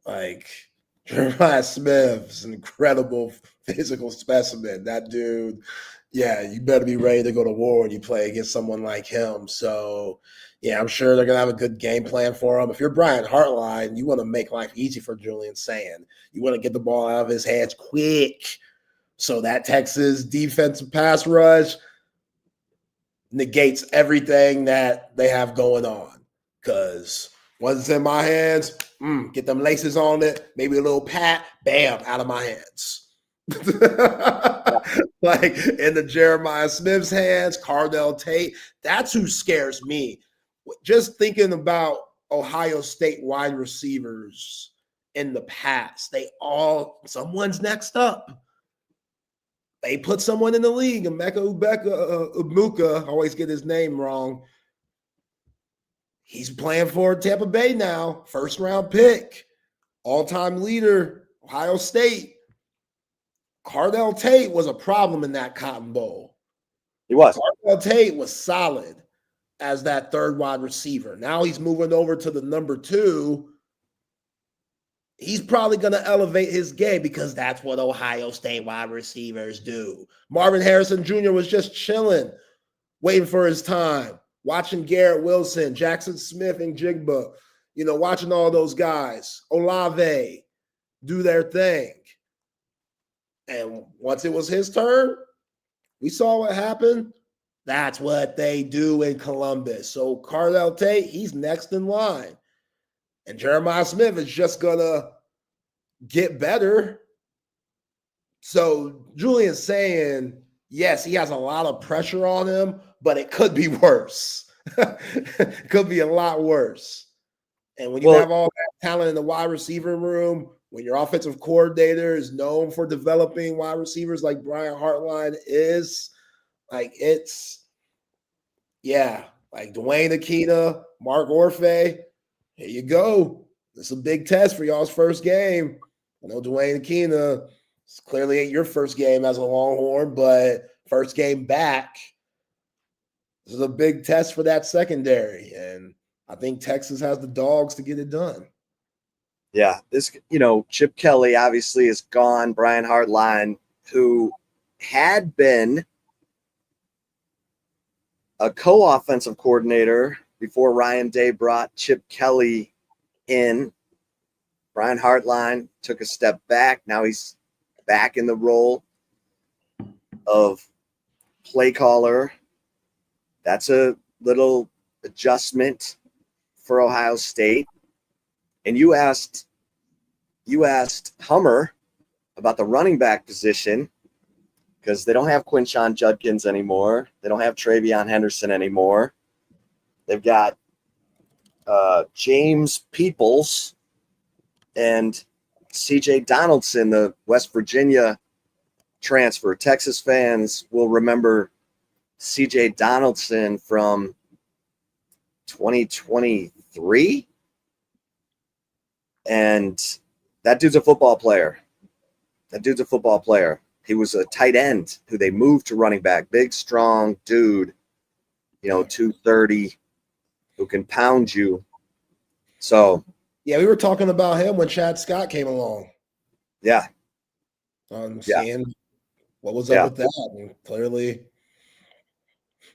Like, Jeremiah Smith's an incredible physical specimen. That dude, yeah, you better be ready to go to war when you play against someone like him. So, yeah, I'm sure they're going to have a good game plan for him. If you're Brian Hartline, you want to make life easy for Julian Sayin. You want to get the ball out of his hands quick so that Texas defensive pass rush negates everything that they have going on. Because once it's in my hands, get them laces on it, maybe a little pat, bam, out of my hands. Like in the Jeremiah Smith's hands, Cardell Tate, that's who scares me. Just thinking about Ohio State wide receivers in the past, someone's next up. They put someone in the league, Emeka Egbuka, I always get his name wrong. He's playing for Tampa Bay now, first-round pick, all-time leader, Ohio State. Cardell Tate was a problem in that Cotton Bowl. He was. Cardell Tate was solid. as that third wide receiver. Now he's moving over to the number 2. He's probably going to elevate his game because that's what Ohio State wide receivers do. Marvin Harrison Jr. was just chilling, waiting for his time, watching Garrett Wilson, Jackson Smith, and Jigba, watching all those guys, Olave, do their thing. And once it was his turn, we saw what happened. That's what they do in Columbus. So Cardell Tate, he's next in line. And Jeremiah Smith is just going to get better. So Julian's saying, yes, he has a lot of pressure on him, but it could be worse. It could be a lot worse. And when you have all that talent in the wide receiver room, when your offensive coordinator is known for developing wide receivers like Brian Hartline is, like like Dwayne Akina, Mark Orfe, here you go. This is a big test for y'all's first game. I know Dwayne Akina clearly ain't your first game as a Longhorn, but first game back, this is a big test for that secondary. And I think Texas has the dogs to get it done. Yeah, Chip Kelly obviously is gone. Brian Hartline, who had been a co-offensive coordinator before Ryan Day brought Chip Kelly in. Brian Hartline took a step back. Now he's back in the role of play caller. That's a little adjustment for Ohio State. And you asked Hummer about the running back position because they don't have Quinshon Judkins anymore. They don't have Travion Henderson anymore. They've got James Peoples and C.J. Donaldson, the West Virginia transfer. Texas fans will remember C.J. Donaldson from 2023. And that dude's a football player. He was a tight end who they moved to running back. Big, strong dude, 230, who can pound you. So, yeah, we were talking about him when Chad Scott came along. Yeah. Seeing what was up with that. And clearly,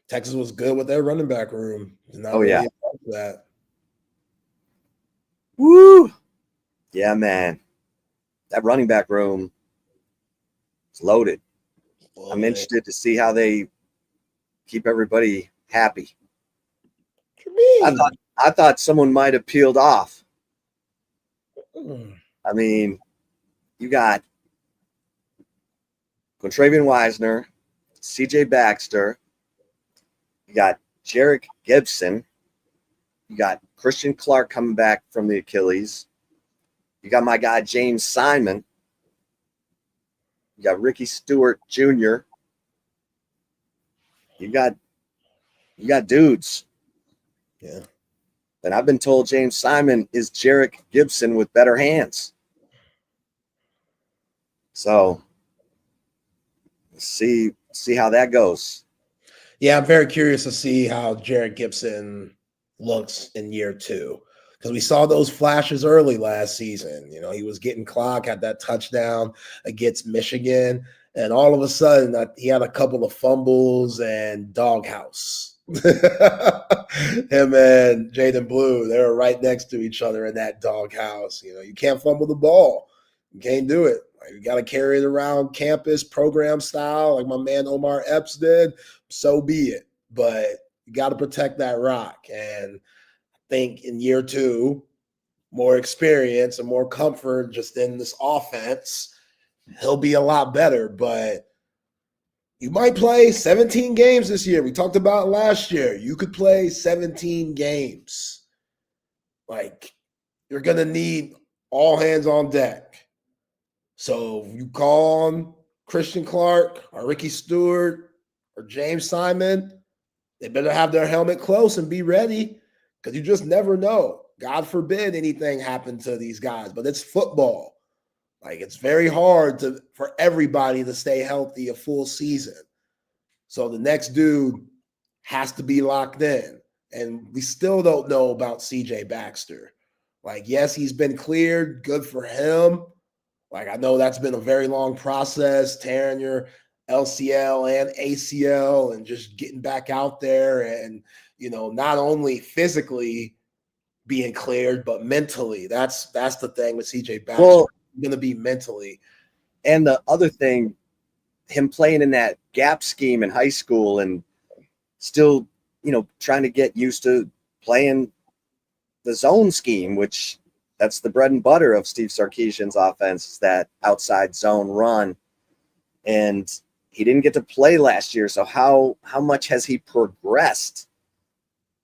Texas was good with their running back room. That. Woo! Yeah, man. That running back room is loaded. I'm interested to see how they keep everybody happy. I thought someone might have peeled off. I mean, you got Contravian Wisner, C.J. Baxter, you got Jarek Gibson, you got Christian Clark coming back from the Achilles, you got my guy James Simon, you got Ricky Stewart Jr., you got dudes. Yeah. And I've been told James Simon is Jarek Gibson with better hands. So see how that goes. Yeah, I'm very curious to see how Jarek Gibson looks in year 2 because we saw those flashes early last season. He was getting clock, had that touchdown against Michigan, and all of a sudden he had a couple of fumbles and doghouse. Him and Jaden Blue, they were right next to each other in that doghouse. You can't fumble the ball. You can't do it. You got to carry it around campus program style like my man Omar Epps did. So be it. But you got to protect that rock. And I think in year 2, more experience and more comfort just in this offense, he'll be a lot better. But you might play 17 games this year. We talked about it last year. You could play 17 games. Like, you're going to need all hands on deck. So you call on Christian Clark or Ricky Stewart or James Simon, they better have their helmet close and be ready because you just never know. God forbid anything happened to these guys, but it's football. Like, it's very hard for everybody to stay healthy a full season. So the next dude has to be locked in. And we still don't know about CJ Baxter. Like, yes, he's been cleared. Good for him. Like, I know that's been a very long process, tearing your LCL and ACL and just getting back out there and, not only physically being cleared, but mentally. That's the thing with CJ Baxter. Well, going to be mentally. And the other thing, him playing in that gap scheme in high school and still, trying to get used to playing the zone scheme, which that's the bread and butter of Steve Sarkisian's offense, that outside zone run. And he didn't get to play last year. So how much has he progressed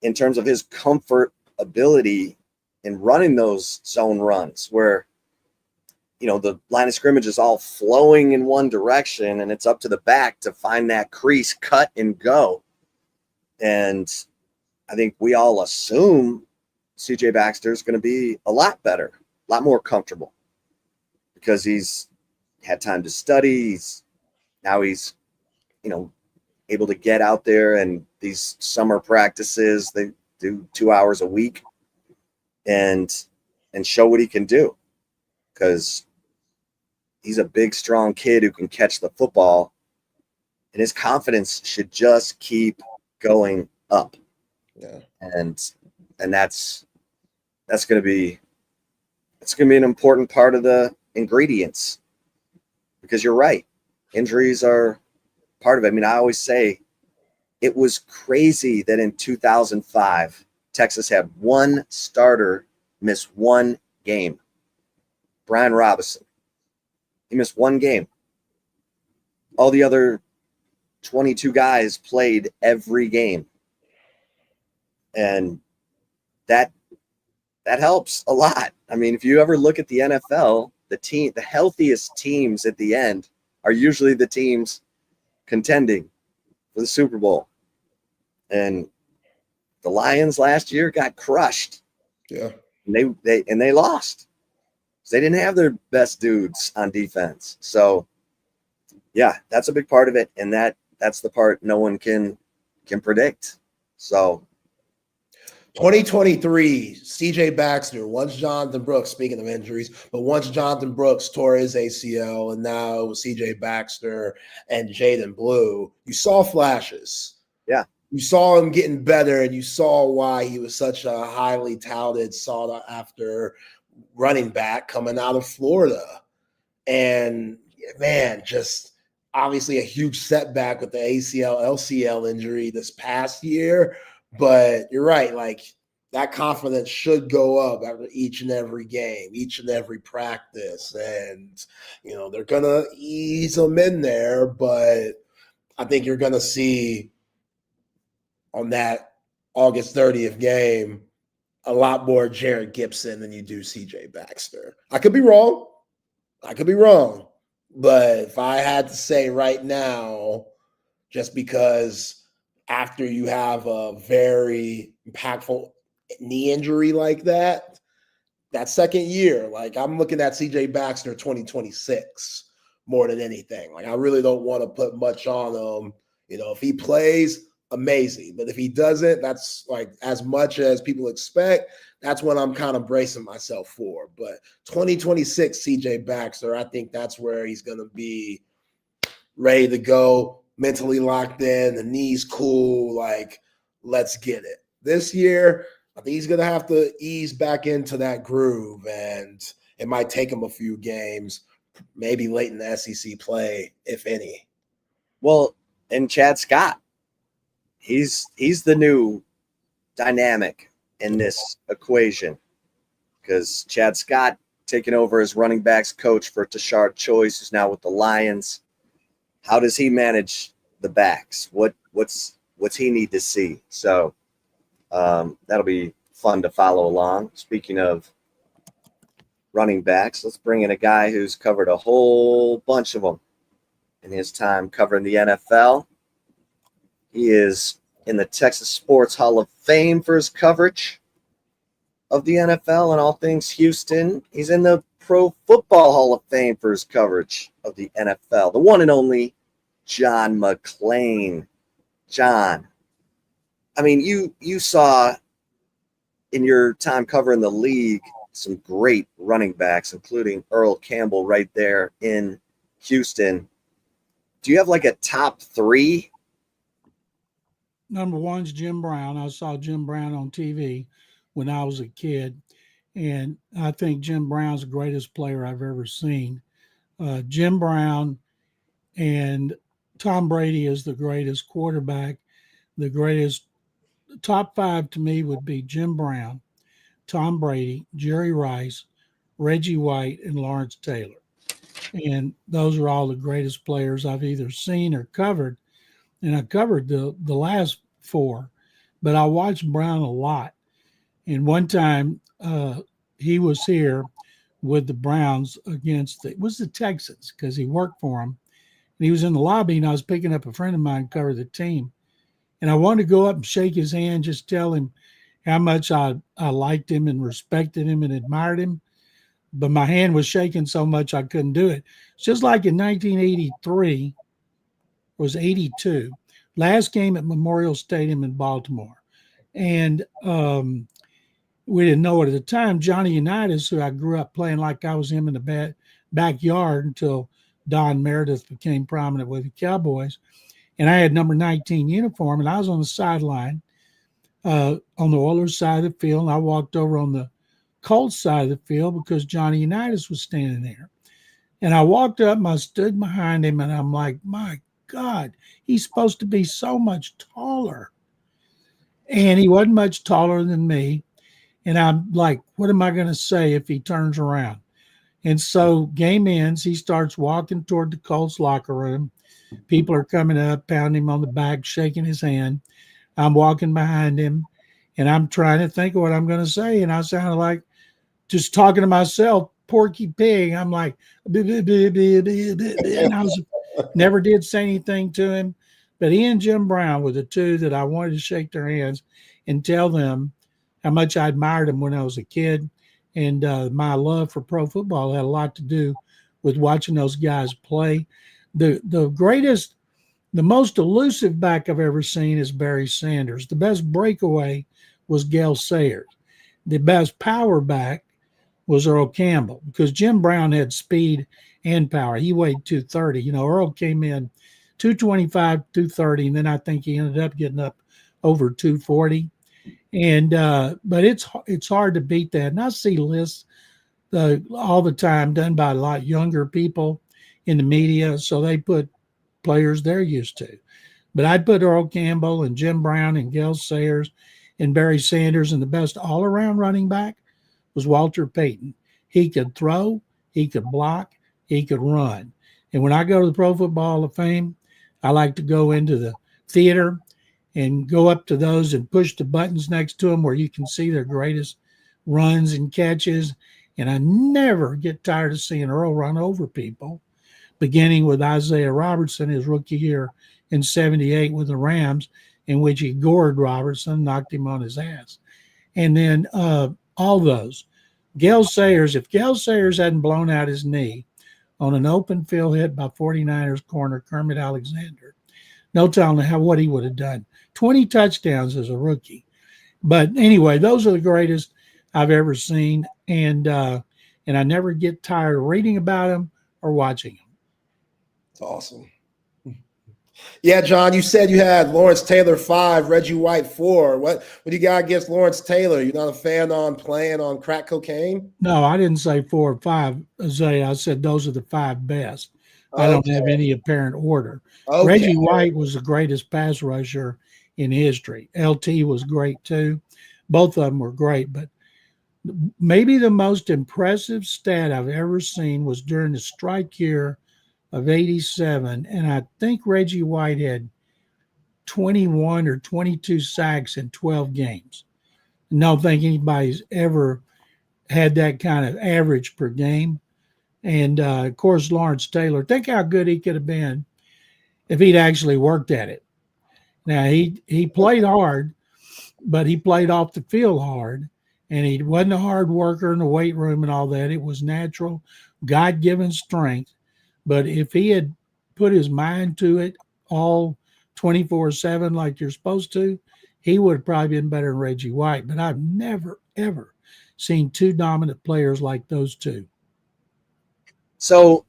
in terms of his comfort ability in running those zone runs where, the line of scrimmage is all flowing in one direction and it's up to the back to find that crease, cut and go. And I think we all assume CJ Baxter is going to be a lot better, a lot more comfortable because he's had time to study. He's able to get out there and these summer practices, they do 2 hours a week and show what he can do because he's a big, strong kid who can catch the football and his confidence should just keep going up. Yeah. And that's going to be an important part of the ingredients because you're right. Injuries are part of it. I mean, I always say it was crazy that in 2005, Texas had one starter miss one game. Brian Robinson. He missed one game. All the other 22 guys played every game. And that helps a lot. I mean, if you ever look at the NFL, the healthiest teams at the end are usually the teams contending for the Super Bowl. And the Lions last year got crushed. Yeah. And they lost. They didn't have their best dudes on defense. So yeah, that's a big part of it. And that's the part no one can predict. So 2023, CJ Baxter, once Jonathan Brooks, speaking of injuries, but once Jonathan Brooks tore his ACL and now it was CJ Baxter and Jaden Blue, you saw flashes. Yeah. You saw him getting better and you saw why he was such a highly touted, sought after running back coming out of Florida. And man, just obviously a huge setback with the ACL, LCL injury this past year. But you're right, like that confidence should go up after each and every game, each and every practice. And, they're going to ease them in there. But I think you're going to see on that August 30th game a lot more Jared Gibson than you do CJ Baxter. I could be wrong. But if I had to say right now, just because after you have a very impactful knee injury like that second year, like I'm looking at CJ Baxter 2026 more than anything. Like I really don't want to put much on him. If he plays, amazing. But if he doesn't, that's like as much as people expect. That's what I'm kind of bracing myself for. But 2026 CJ Baxter, I think that's where he's going to be ready to go, mentally locked in, the knee's cool, like, let's get it. This year, I think he's going to have to ease back into that groove, and it might take him a few games, maybe late in the SEC play, if any. Well, and Chad Scott, he's the new dynamic in this equation because Chad Scott taking over as running backs coach for Tashard Choice, who's now with the Lions. How does he manage the backs? What's he need to see? So that'll be fun to follow along. Speaking of running backs, let's bring in a guy who's covered a whole bunch of them in his time covering the NFL. He is in the Texas Sports Hall of Fame for his coverage of the NFL and all things Houston. He's in the Pro Football Hall of Fame for his coverage of the NFL. The one and only John McClain. John, I mean, you saw in your time covering the league some great running backs, including Earl Campbell right there in Houston. Do you have like a top three? Number one's Jim Brown. I saw Jim Brown on TV when I was a kid, and I think Jim Brown's the greatest player I've ever seen. Jim Brown and Tom Brady is the greatest quarterback. The greatest top five to me would be Jim Brown, Tom Brady, Jerry Rice, Reggie White, and Lawrence Taylor. And those are all the greatest players I've either seen or covered. And I covered the last four, but I watched Brown a lot. And one time he was here with the Browns against it was the Texans because he worked for them. And he was in the lobby, and I was picking up a friend of mine cover the team. And I wanted to go up and shake his hand, just tell him how much I liked him and respected him and admired him. But my hand was shaking so much I couldn't do it. It's just like in 1983, was 82, last game at Memorial Stadium in Baltimore. And we didn't know it at the time. Johnny Unitas, who I grew up playing like I was him in the backyard until Don Meredith became prominent with the Cowboys. And I had number 19 uniform, and I was on the sideline on the Oilers side of the field. And I walked over on the Colts side of the field because Johnny Unitas was standing there. And I walked up and I stood behind him, and I'm like, my God, he's supposed to be so much taller. And he wasn't much taller than me. And I'm like, what am I going to say if he turns around? And so game ends, he starts walking toward the Colts locker room. People are coming up, pounding him on the back, shaking his hand. I'm walking behind him, and I'm trying to think of what I'm going to say. And I sounded like just talking to myself, Porky Pig. I'm like, and I never did say anything to him. But he and Jim Brown were the two that I wanted to shake their hands and tell them how much I admired them when I was a kid. And my love for pro football had a lot to do with watching those guys play. The greatest, the most elusive back I've ever seen is Barry Sanders. The best breakaway was Gale Sayers. The best power back was Earl Campbell because Jim Brown had speed and power. He weighed 230. You know, Earl came in 225, 230, and then I think he ended up getting up over 240. And but it's hard to beat that. And I see lists all the time done by a lot younger people in the media, so they put players they're used to. But I'd put Earl Campbell and Jim Brown and Gale Sayers and Barry Sanders, and the best all-around running back was Walter Payton. He could throw, he could block, he could run. And when I go to the Pro Football Hall of Fame, I like to go into the theater and go up to those and push the buttons next to them where you can see their greatest runs and catches. And I never get tired of seeing Earl run over people, beginning with Isaiah Robertson, his rookie year in 78 with the Rams, in which he gored Robertson, knocked him on his ass. And then all those. Gale Sayers, if Gale Sayers hadn't blown out his knee on an open field hit by 49ers corner Kermit Alexander, no telling what he would have done. 20 touchdowns as a rookie. But anyway, those are the greatest I've ever seen. And I never get tired of reading about them or watching them. It's awesome. Yeah, John, you said you had Lawrence Taylor 5, Reggie White 4. What do you got against Lawrence Taylor? You're not a fan on playing on crack cocaine? No, I didn't say 4 or 5, Isaiah. I said those are the 5 best. Okay. I don't have any apparent order. Okay. Reggie White was the greatest pass rusher in history. LT was great too. Both of them were great, but maybe the most impressive stat I've ever seen was during the strike year of 87. And I think Reggie White had 21 or 22 sacks in 12 games. I don't think anybody's ever had that kind of average per game. And of course, Lawrence Taylor, think how good he could have been if he'd actually worked at it. Now, he played hard, but he played off the field hard, and he wasn't a hard worker in the weight room and all that. It was natural, God-given strength. But if he had put his mind to it all 24/7 like you're supposed to, he would have probably been better than Reggie White. But I've never, ever seen two dominant players like those two. So,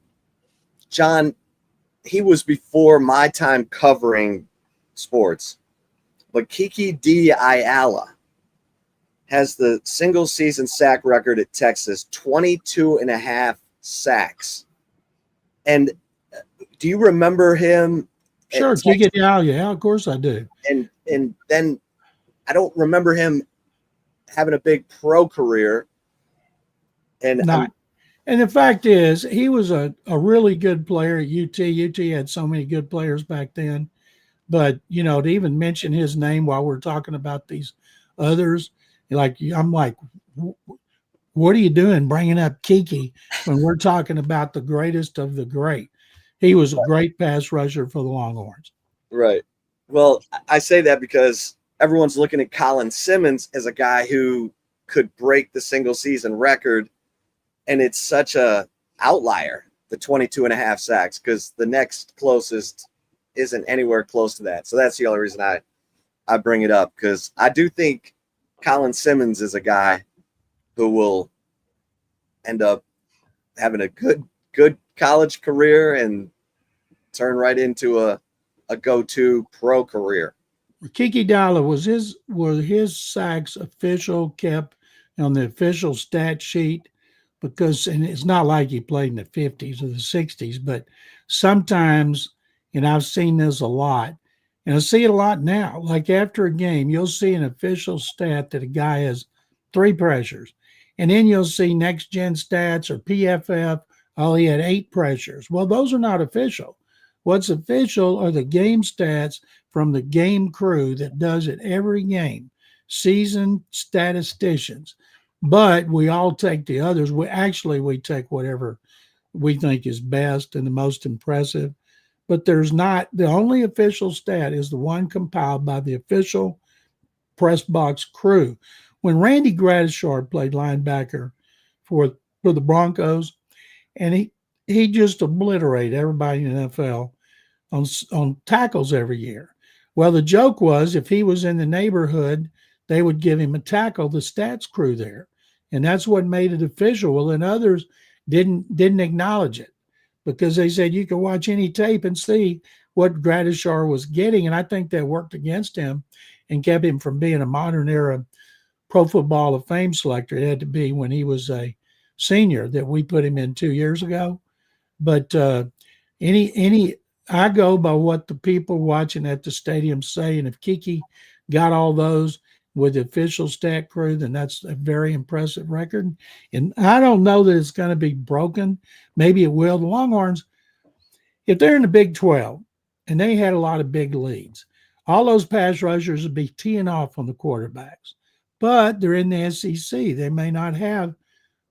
John, he was before my time covering sports, but Kiki D. Ayala has the single season sack record at Texas, 22 and a half sacks. And do you remember him? Sure, Kiki D. Ayala, yeah, of course I do. And then I don't remember him having a big pro career. And and the fact is, he was a really good player at UT. UT had so many good players back then. But, you know, to even mention his name while we're talking about these others, I'm like, what are you doing bringing up Kiki when we're talking about the greatest of the great? He was a great pass rusher for the Longhorns. Right. Well, I say that because everyone's looking at Colin Simmons as a guy who could break the single season record. And it's such a outlier, the 22 and a half sacks, because the next closest isn't anywhere close to that. So that's the only reason I bring it up, because I do think Colin Simmons is a guy who will end up having a good college career and turn right into a go-to pro career. Kiki Dalla was his sacks official, kept on the official stat sheet, because, and it's not like he played in the 50s or the 60s, but sometimes, and I've seen this a lot, and I see it a lot now, like after a game, you'll see an official stat that a guy has 3 pressures. And then you'll see next gen stats or PFF, oh, he had 8 pressures. Well, those are not official. What's official are the game stats from the game crew that does it every game, seasoned statisticians. But we all take the others. We take whatever we think is best and the most impressive. But there's not, the only official stat is the one compiled by the official press box crew. When Randy Gradishar played linebacker for the Broncos, and he just obliterated everybody in the NFL on tackles every year. Well, the joke was if he was in the neighborhood, they would give him a tackle, the stats crew there. And that's what made it official. Well, and others didn't acknowledge it, because they said you can watch any tape and see what Gradishar was getting. And I think that worked against him and kept him from being a modern era Pro Football Hall of Fame selector. It had to be when he was a senior that we put him in 2 years ago. But I go by what the people watching at the stadium say. And if Kiki got all those with the official stat crew, then that's a very impressive record. And I don't know that it's going to be broken. Maybe it will. The Longhorns, if they're in the Big 12 and they had a lot of big leads, all those pass rushers would be teeing off on the quarterbacks. But they're in the SEC. They may not have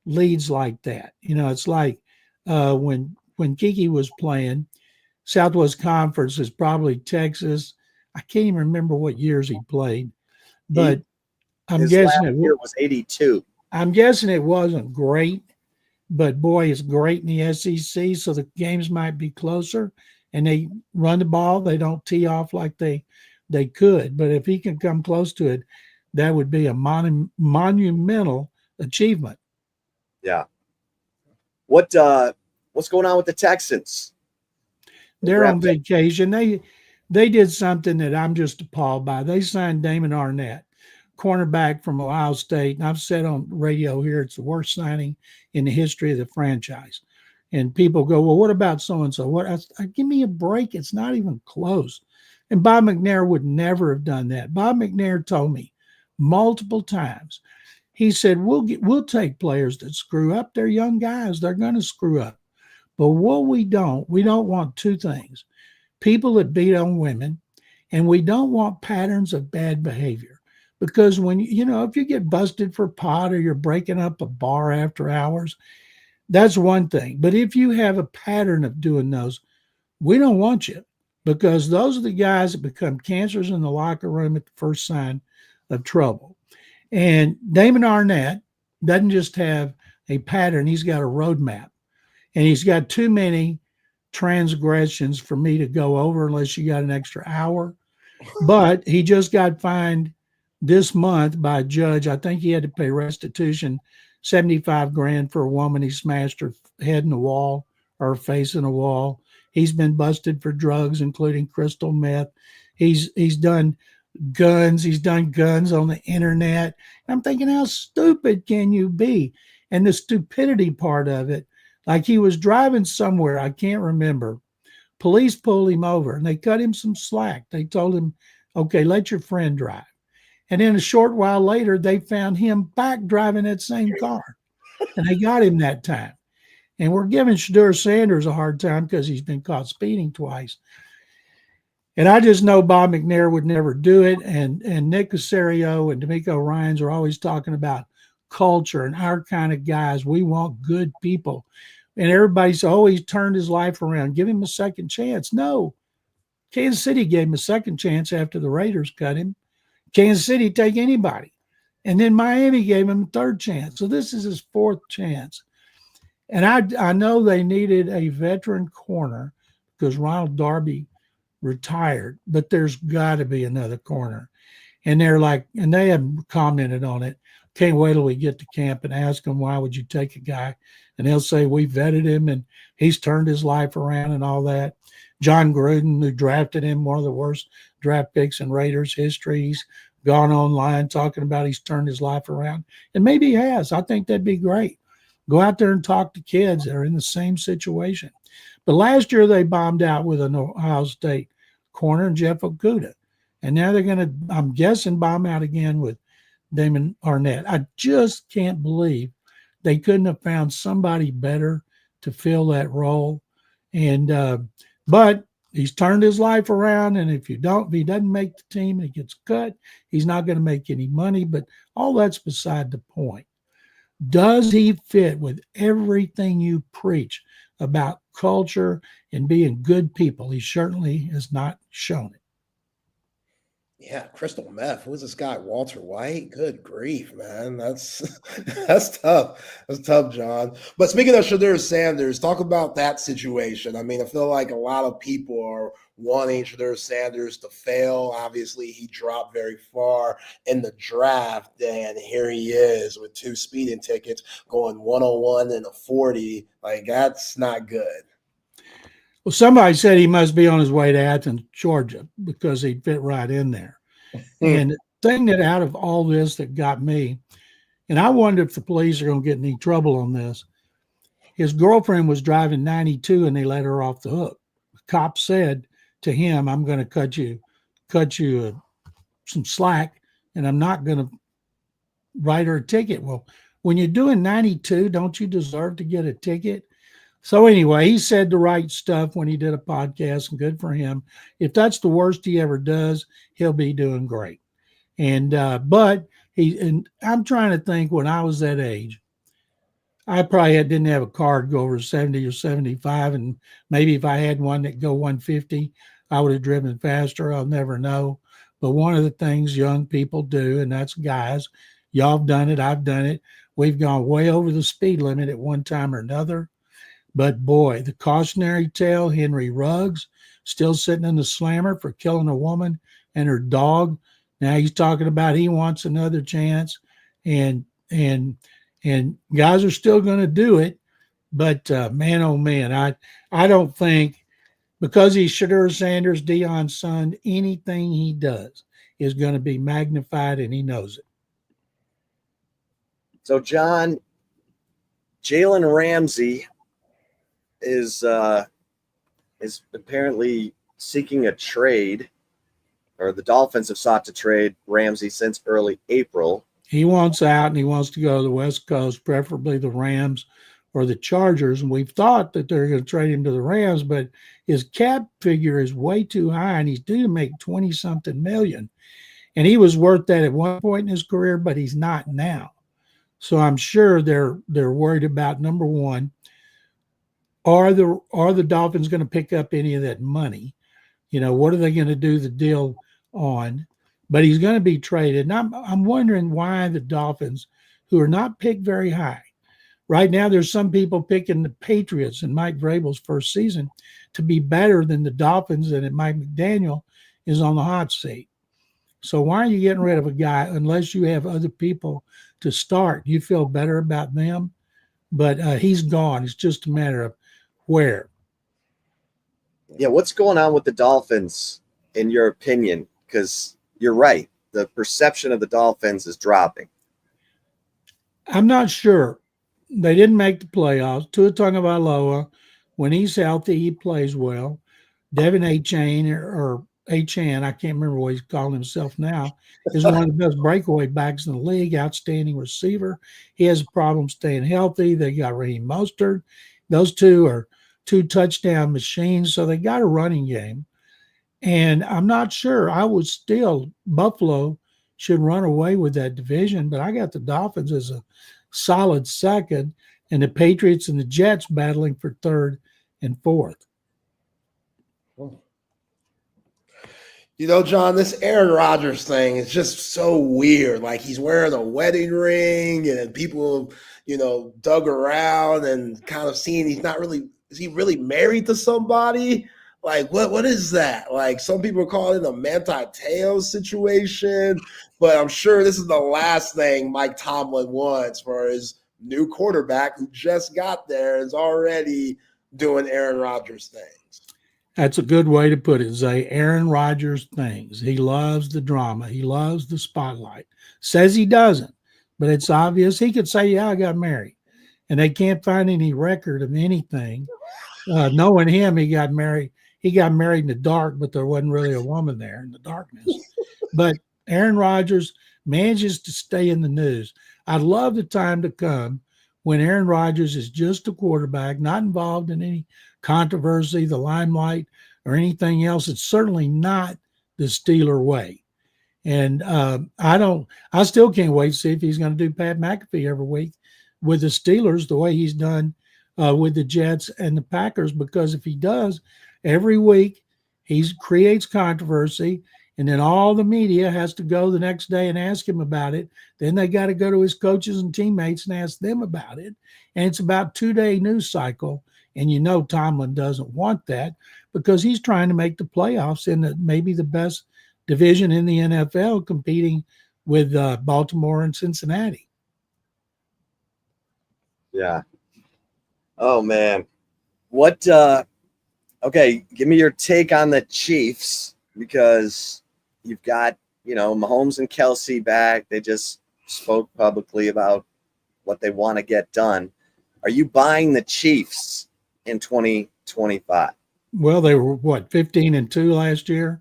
leads like that. You know, it's like when Kiki was playing, Southwest Conference is probably Texas. I can't even remember what years he played, but I'm guessing it was 82. I'm guessing it wasn't great, but boy, it's great in the SEC. So the games might be closer, and they run the ball. They don't tee off like they could. But if he can come close to it, that would be a monumental achievement. Yeah. What's going on with the Texans? They're on vacation. They did something that I'm just appalled by. They signed Damon Arnett, cornerback from Ohio State. And I've said on radio here, it's the worst signing in the history of the franchise. And people go, well, what about so-and-so? What? Give me a break. It's not even close. And Bob McNair would never have done that. Bob McNair told me multiple times, he said, we'll take players that screw up. They're young guys. They're going to screw up. But what we don't want 2 things: people that beat on women, and we don't want patterns of bad behavior. Because when, if you get busted for pot or you're breaking up a bar after hours, that's one thing. But if you have a pattern of doing those, we don't want you, because those are the guys that become cancers in the locker room at the first sign of trouble. And Damon Arnett doesn't just have a pattern, he's got a roadmap. And he's got too many transgressions for me to go over unless you got an extra hour. But he just got fined this month by a judge. I think he had to pay restitution, 75 grand for a woman he smashed her head in the wall or face in a wall. He's been busted for drugs, including crystal meth. He's done guns. He's done guns on the internet. I'm thinking, how stupid can you be? And the stupidity part of it, like he was driving somewhere, I can't remember. Police pulled him over and they cut him some slack. They told him, okay, let your friend drive. And then a short while later, they found him back driving that same car. And they got him that time. And we're giving Shadur Sanders a hard time because he's been caught speeding twice. And I just know Bob McNair would never do it. And Nick Casario and D'Amico Ryans are always talking about culture and our kind of guys. We want good people. And everybody's always turned his life around. Give him a second chance. No. Kansas City gave him a second chance after the Raiders cut him. Kansas City take anybody. And then Miami gave him a third chance. So this is his fourth chance. And I know they needed a veteran corner because Ronald Darby retired, but there's got to be another corner. And they're like, and they have commented on it. Can't wait till we get to camp and ask them, why would you take a guy? And they'll say, we vetted him and he's turned his life around and all that. John Gruden, who drafted him, one of the worst draft picks in Raiders history, he's gone online talking about he's turned his life around. And maybe he has. I think that'd be great. Go out there and talk to kids that are in the same situation. But last year they bombed out with an Ohio State corner and Jeff Okuda. And now they're going to, I'm guessing, bomb out again with Damon Arnett. I just can't believe they couldn't have found somebody better to fill that role. And but he's turned his life around. And if he doesn't make the team and he gets cut, he's not going to make any money. But all that's beside the point. Does he fit with everything you preach about culture and being good people? He certainly has not shown it. Yeah, crystal meth. Who's this guy? Walter White? Good grief, man. That's tough. That's tough, John. But speaking of Shadur Sanders, talk about that situation. I mean, I feel like a lot of people are wanting Shadur Sanders to fail. Obviously, he dropped very far in the draft, and here he is with 2 speeding tickets going 101 and a 40. Like, that's not good. Well, somebody said he must be on his way to Athens, Georgia, because he'd fit right in there. And the thing that out of all this that got me, and I wonder if the police are going to get in any trouble on this, his girlfriend was driving 92 and they let her off the hook. The cop said to him, I'm going to cut you some slack and I'm not going to write her a ticket. Well, when you're doing 92, don't you deserve to get a ticket? So anyway, he said the right stuff when he did a podcast, and good for him. If that's the worst he ever does, he'll be doing great. And but I'm trying to think, when I was that age, I probably didn't have a car to go over 70 or 75, and maybe if I had one that go 150, I would have driven faster. I'll never know. But one of the things young people do, and that's guys, y'all have done it, I've done it. We've gone way over the speed limit at one time or another. But boy, the cautionary tale, Henry Ruggs, still sitting in the slammer for killing a woman and her dog. Now he's talking about he wants another chance, and guys are still going to do it. But man, oh man, I don't think, because he's Shadur Sanders, Deion's son, anything he does is going to be magnified, and he knows it. So, John, Jalen Ramsey is apparently seeking a trade, or the Dolphins have sought to trade Ramsey since early April. He wants out, and he wants to go to the West Coast, preferably the Rams or the Chargers. And we've thought that they're going to trade him to the Rams, but his cap figure is way too high, and he's due to make 20-something million. And he was worth that at one point in his career, but he's not now. So I'm sure they're worried about, number one, are the Dolphins going to pick up any of that money? You know, what are they going to do the deal on? But he's going to be traded. And I'm wondering why the Dolphins, who are not picked very high, right now there's some people picking the Patriots in Mike Vrabel's first season to be better than the Dolphins and Mike McDaniel is on the hot seat. So why are you getting rid of a guy unless you have other people to start? You feel better about them, but he's gone. It's just a matter of where. Yeah, what's going on with the Dolphins, in your opinion? Because you're right. The perception of the Dolphins is dropping. I'm not sure. They didn't make the playoffs. Tua Tagovailoa, when he's healthy, he plays well. Devin Achane or Achan, I can't remember what he's calling himself now, is one of the best breakaway backs in the league, outstanding receiver. He has a problem staying healthy. They got Raheem Mostert. Those two are 2 touchdown machines, so they got a running game. And I'm not sure. I would still, Buffalo should run away with that division, but I got the Dolphins as a solid second, and the Patriots and the Jets battling for third and fourth. You know, John, this Aaron Rodgers thing is just so weird. Like, he's wearing a wedding ring, and people, dug around and kind of seeing is he really married to somebody? Like, what is that? Like, some people are calling it a Manti Te'o situation, but I'm sure this is the last thing Mike Tomlin wants for his new quarterback who just got there, is already doing Aaron Rodgers things. That's a good way to put it, Zay. Aaron Rodgers things. He loves the drama. He loves the spotlight. Says he doesn't, but it's obvious. He could say, yeah, I got married. And they can't find any record of anything. Knowing him, he got married. He got married in the dark, but there wasn't really a woman there in the darkness. But Aaron Rodgers manages to stay in the news. I'd love the time to come when Aaron Rodgers is just a quarterback, not involved in any controversy, the limelight, or anything else. It's certainly not the Steeler way. And I still can't wait to see if he's going to do Pat McAfee every week with the Steelers the way he's done with the Jets and the Packers, because if he does, every week he creates controversy, and then all the media has to go the next day and ask him about it. Then they got to go to his coaches and teammates and ask them about it. And it's about 2-day news cycle. And Tomlin doesn't want that because he's trying to make the playoffs in maybe the best division in the NFL, competing with Baltimore and Cincinnati. Yeah. Oh, man. Okay, give me your take on the Chiefs, because you've got, Mahomes and Kelsey back. They just spoke publicly about what they want to get done. Are you buying the Chiefs in 2025? Well, they were 15-2 last year,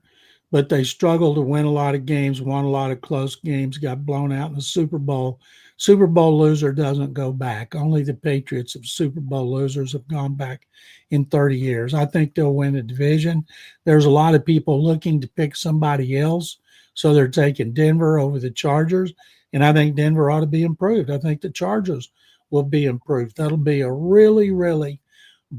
but they struggled to win a lot of games, won a lot of close games, got blown out in the Super Bowl. Super Bowl loser doesn't go back. Only the Patriots of Super Bowl losers have gone back in 30 years. I think they'll win the division. There's a lot of people looking to pick somebody else, so they're taking Denver over the Chargers, and I think Denver ought to be improved. I think the Chargers will be improved. That'll be a really, really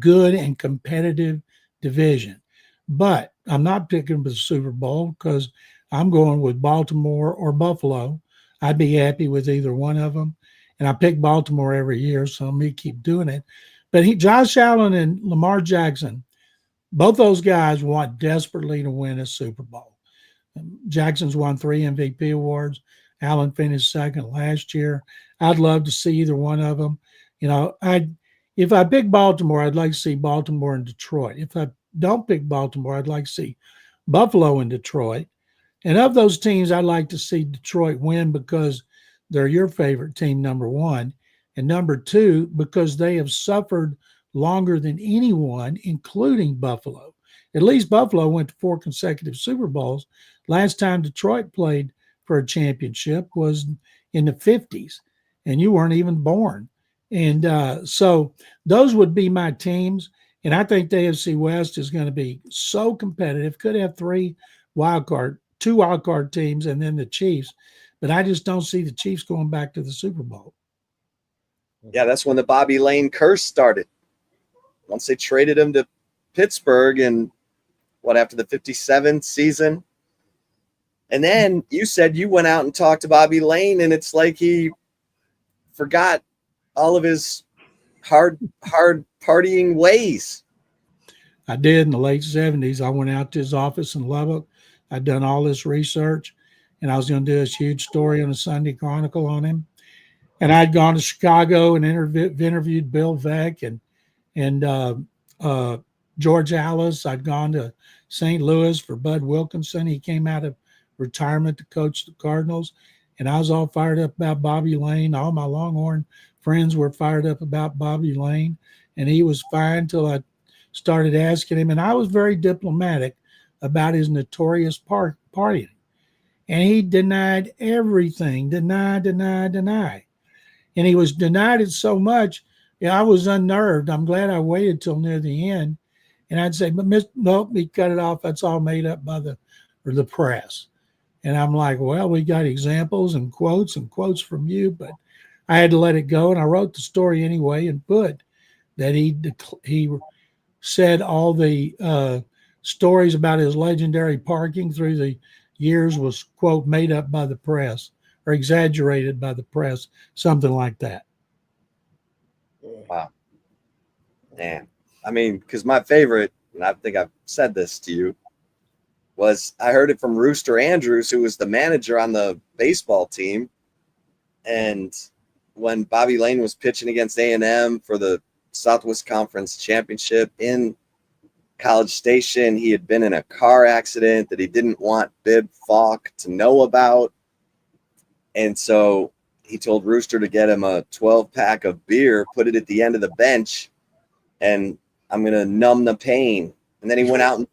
good and competitive division. But I'm not picking the Super Bowl because I'm going with Baltimore or Buffalo. I'd be happy with either one of them. And I pick Baltimore every year, so let me keep doing it. But Josh Allen and Lamar Jackson, both those guys want desperately to win a Super Bowl. Jackson's won 3 MVP awards. Allen finished second last year. I'd love to see either one of them. If I pick Baltimore, I'd like to see Baltimore and Detroit. If I don't pick Baltimore, I'd like to see Buffalo and Detroit. And of those teams, I'd like to see Detroit win because they're your favorite team, number one. And number two, because they have suffered longer than anyone, including Buffalo. At least Buffalo went to 4 consecutive Super Bowls. Last time Detroit played for a championship was in the 50s, and you weren't even born. And so those would be my teams. And I think the AFC West is going to be so competitive. Could have 2 wildcard teams and then the Chiefs. But I just don't see the Chiefs going back to the Super Bowl. Yeah, that's when the Bobby Lane curse started. Once they traded him to Pittsburgh and after the 57th season. And then you said you went out and talked to Bobby Lane, and it's like he forgot all of his hard partying ways. I did in the late 70s. I went out to his office in Lubbock, I'd done all this research, and I was going to do this huge story on the Sunday Chronicle on him. And I'd gone to Chicago and interviewed Bill Veeck and George Alice. I'd gone to St. Louis for Bud Wilkinson. He came out of retirement to coach the Cardinals. And I was all fired up about Bobby Lane. All my Longhorn friends were fired up about Bobby Lane. And he was fine until I started asking him. And I was very diplomatic about his notorious partying. And he denied everything, denied. And he was denied it so much, I was unnerved. I'm glad I waited till near the end. And I'd say, but nope, he cut it off. That's all made up by the press. And I'm like, well, we got examples and quotes from you, but I had to let it go. And I wrote the story anyway and put that he said all the stories about his legendary parking through the years was, quote, made up by the press or exaggerated by the press, something like that. Wow. Man. I mean, because my favorite, and I think I've said this to you, was I heard it from Rooster Andrews, who was the manager on the baseball team. And when Bobby Lane was pitching against A&M for the Southwest Conference Championship in College Station, he had been in a car accident that he didn't want Bib Falk to know about. And so he told Rooster to get him a 12-pack of beer, put it at the end of the bench, and I'm going to numb the pain. And then he went out and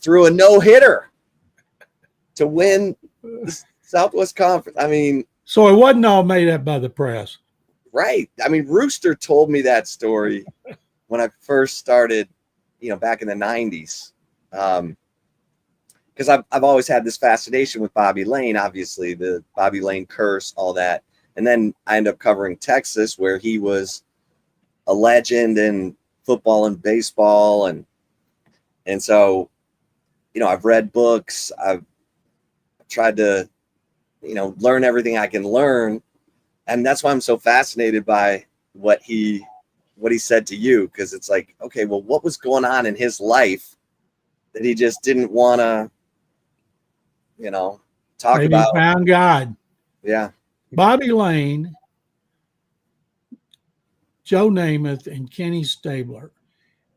threw a no-hitter to win the Southwest Conference. I mean, so it wasn't all made up by the press. Right. I mean, Rooster told me that story when I first started, back in the 90s. Because I've always had this fascination with Bobby Lane, obviously, the Bobby Lane curse, all that. And then I ended up covering Texas, where he was a legend in football and baseball. And so, I've read books. I've tried to, learn everything I can learn. And that's why I'm so fascinated by what he said to you, because it's like, okay, well, what was going on in his life that he just didn't want to, talk Maybe about? He found God. Yeah. Bobby Lane, Joe Namath, and Kenny Stabler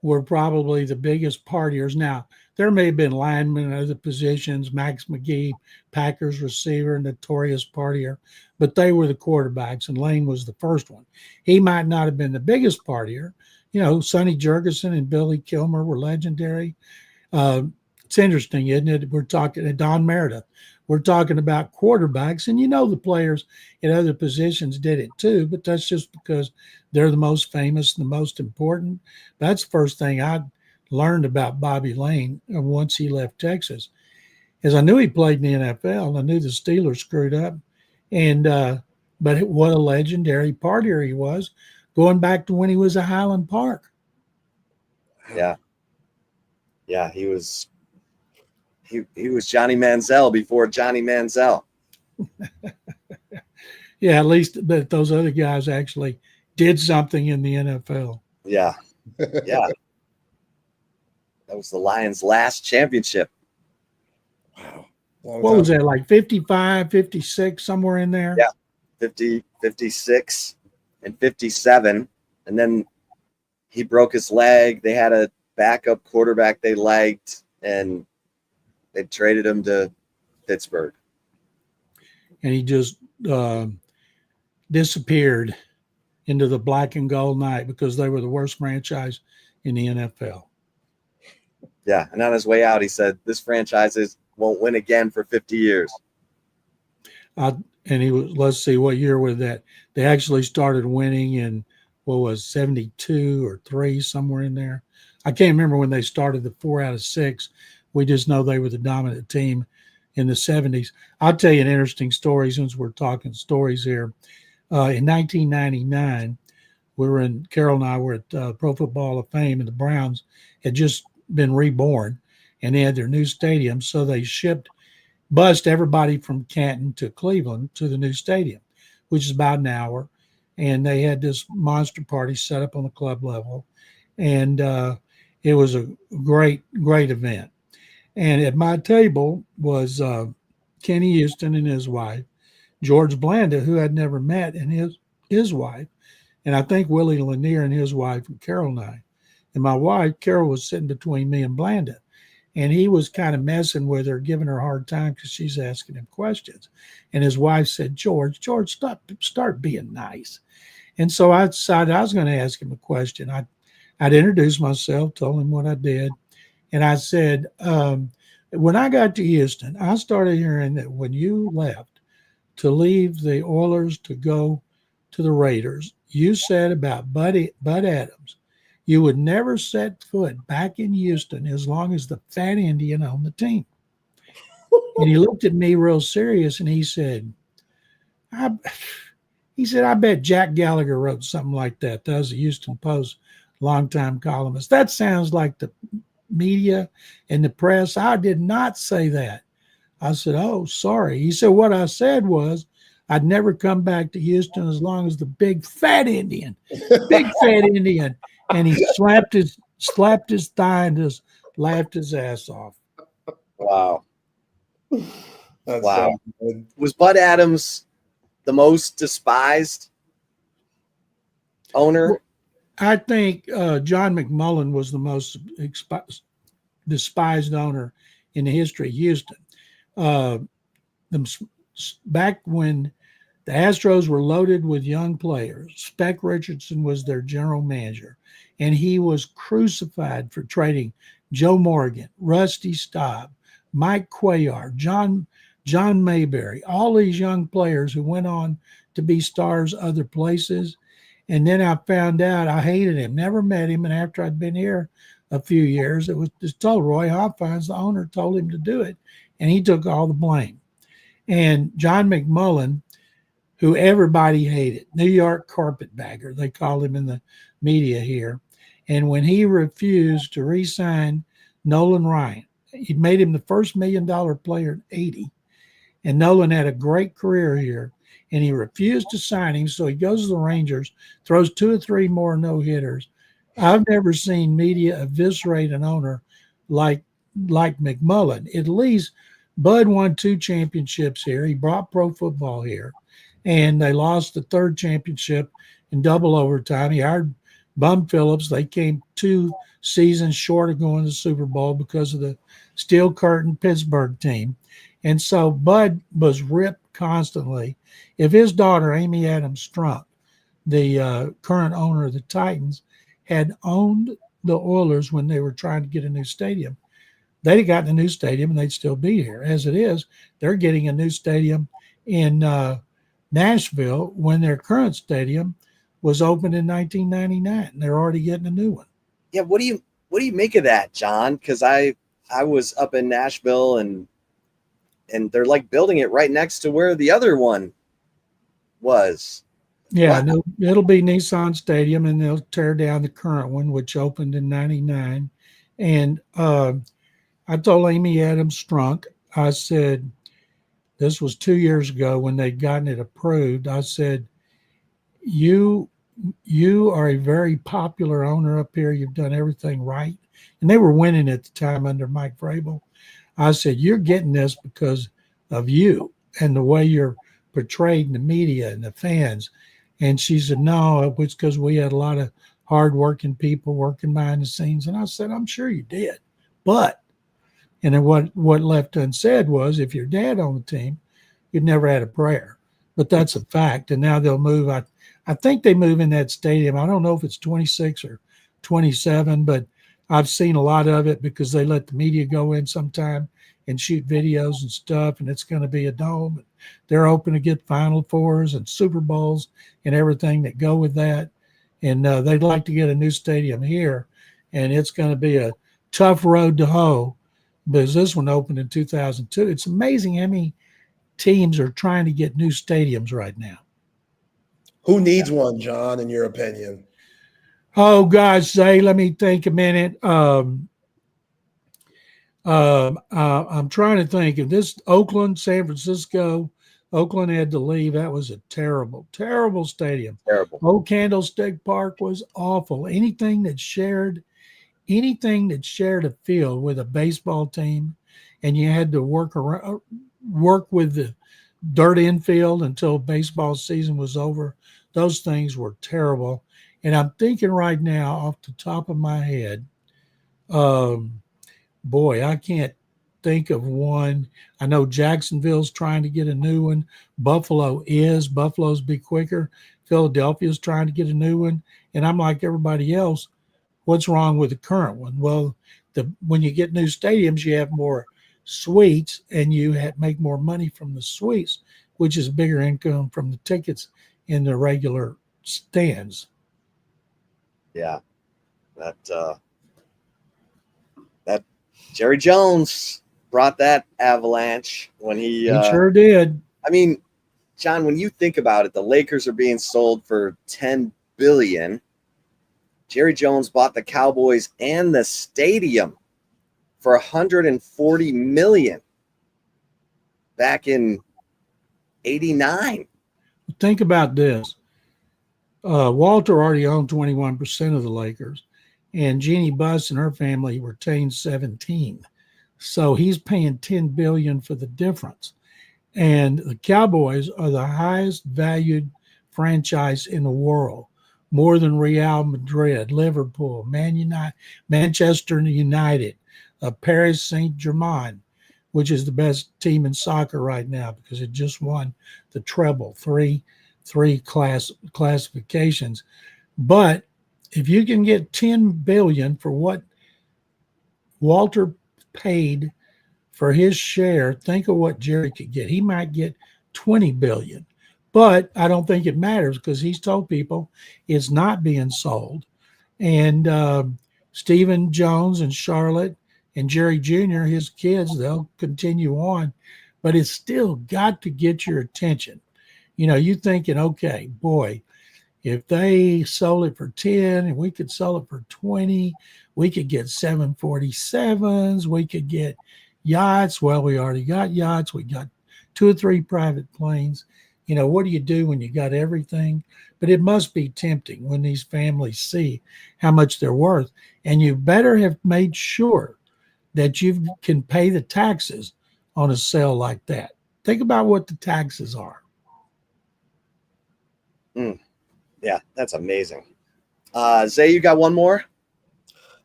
were probably the biggest partiers. Now, there may have been linemen in other positions, Max McGee, Packers receiver, notorious partier, but they were the quarterbacks, and Lane was the first one. He might not have been the biggest partier. Sonny Jurgensen and Billy Kilmer were legendary. It's interesting, isn't it? We're talking to Don Meredith. We're talking about quarterbacks, and the players in other positions did it too, but that's just because they're the most famous and the most important. That's the first thing I learned about Bobby Lane once he left Texas, is I knew he played in the NFL. I knew the Steelers screwed up, but what a legendary partier he was, going back to when he was at Highland Park. Yeah. Yeah, he was Johnny Manziel before Johnny Manziel. Yeah, at least that those other guys actually did something in the NFL. Yeah. Yeah. That was the Lions' last championship. Wow. What was that, like 55, 56, somewhere in there? Yeah, 50, 56, and 57. And then he broke his leg. They had a backup quarterback they liked, and they traded him to Pittsburgh. And he just disappeared into the black and gold night because they were the worst franchise in the NFL. Yeah, and on his way out, he said, this franchise won't win again for 50 years. And he was, let's see, what year was that? They actually started winning in, 72 or 3, somewhere in there. I can't remember when they started the 4 out of 6. We just know they were the dominant team in the 70s. I'll tell you an interesting story since we're talking stories here. In 1999, Carol and I were at Pro Football Hall of Fame, and the Browns had just been reborn, and they had their new stadium. So they bused everybody from Canton to Cleveland to the new stadium, which is about an hour. And they had this monster party set up on the club level. And it was a great, great event. And at my table was Kenny Houston and his wife, George Blanda, who I'd never met, and his wife, and I think Willie Lanier and his wife, and Carol and I. And my wife, Carol, was sitting between me and Blanda. And he was kind of messing with her, giving her a hard time because she's asking him questions. And his wife said, George, start being nice. And so I decided I was going to ask him a question. I'd introduced myself, told him what I did. And I said, when I got to Houston, I started hearing that when you left to leave the Oilers to go to the Raiders, you said about Bud Adams, you would never set foot back in Houston as long as the fat Indian owned the team. And he looked at me real serious and he said, I bet Jack Gallagher wrote something like that. That was a Houston Post longtime columnist. That sounds like the media and the press. I did not say that. I said, oh, sorry. He said, what I said was I'd never come back to Houston as long as the big fat Indian. And he slapped his thigh and just laughed his ass off. Wow. That's Wow. so good. Was Bud Adams the most despised owner? I think John McMullen was the most despised owner in the history of Houston. Back when the Astros were loaded with young players, Speck Richardson was their general manager, and he was crucified for trading Joe Morgan, Rusty Staub, Mike Cuellar, John Mayberry, all these young players who went on to be stars other places. And then I found out I hated him, never met him. And after I'd been here a few years, it was just told Roy Hopkins, the owner, told him to do it. And he took all the blame. And John McMullen, who everybody hated, New York carpetbagger, they called him in the media here. And when he refused to re-sign Nolan Ryan, he made him the first $1 million player in '80. And Nolan had a great career here. And he refused to sign him, so he goes to the Rangers, throws 2 or 3 more no-hitters. I've never seen media eviscerate an owner like McMullen. At least Bud won 2 championships here. He brought pro football here, and they lost the 3rd championship in double overtime. He hired Bum Phillips. They came 2 seasons short of going to the Super Bowl because of the Steel Curtain Pittsburgh team. And so Bud was ripped constantly. If his daughter, Amy Adams Strunk, the current owner of the Titans, had owned the Oilers when they were trying to get a new stadium, they'd have gotten a new stadium and they'd still be here. As it is, they're getting a new stadium in Nashville when their current stadium was opened in 1999. They're already getting a new one. Yeah, what do you make of that, John? Because I was up in Nashville and they're like building it right next to where the other one was. Yeah, Wow. it'll be Nissan Stadium, and they'll tear down the current one, which opened in '99. And I told Amy Adams Strunk, I said, this was 2 years ago when they'd gotten it approved. I said, you are a very popular owner up here. You've done everything right. And they were winning at the time under Mike Vrabel. I said, you're getting this because of you and the way you're portrayed in the media and the fans. And she said, no, it's because we had a lot of hardworking people working behind the scenes. And I said, I'm sure you did. But, and then what left unsaid was, if your dad on the team, you'd never had a prayer. But that's a fact. And now they'll move. I think they move in that stadium. I don't know if it's 26 or 27, but I've seen a lot of it because they let the media go in sometime and shoot videos and stuff, and it's going to be a dome. And they're hoping to get Final Fours and Super Bowls and everything that go with that. And they'd like to get a new stadium here, and it's going to be a tough road to hoe because this one opened in 2002. It's amazing how many teams are trying to get new stadiums right now. Who needs one, John, in your opinion? Oh, gosh, say, let me think a minute. I'm trying to think of this. Oakland, San Francisco. Oakland had to leave. That was a terrible, terrible stadium. Terrible. Old Candlestick Park was awful. Anything that shared a field with a baseball team and you had to work with the dirt infield until baseball season was over. Those things were terrible. And I'm thinking right now off the top of my head, boy, I can't think of one. I know Jacksonville's trying to get a new one. Buffalo's be quicker. Philadelphia's trying to get a new one. And I'm like everybody else, what's wrong with the current one? Well, when you get new stadiums, you have more suites and you make more money from the suites, which is bigger income from the tickets in the regular stands. Yeah. That Jerry Jones brought that avalanche when he sure did. I mean, John, when you think about it, the Lakers are being sold for $10 billion. Jerry Jones bought the Cowboys and the stadium for $140 million back in '89. Think about this. Walter already owned 21% of the Lakers, and Jeannie Buss and her family retained 17%. So he's paying $10 billion for the difference. And the Cowboys are the highest valued franchise in the world, more than Real Madrid, Liverpool, Manchester United, Paris Saint-Germain, which is the best team in soccer right now because it just won the treble, three classifications. But if you can get $10 billion for what Walter paid for his share, think of what Jerry could get. He might get $20 billion. But I don't think it matters because he's told people it's not being sold. And Stephen Jones and Charlotte and Jerry Jr., his kids, they'll continue on. But it's still got to get your attention. You know, you thinking, okay, boy, if they sold it for 10 and we could sell it for 20, we could get 747s, we could get yachts. Well, we already got yachts. We got 2 or 3 private planes. You know, what do you do when you got everything? But it must be tempting when these families see how much they're worth. And you better have made sure that you can pay the taxes on a sale like that. Think about what the taxes are. Yeah, that's amazing. Zay, you got one more?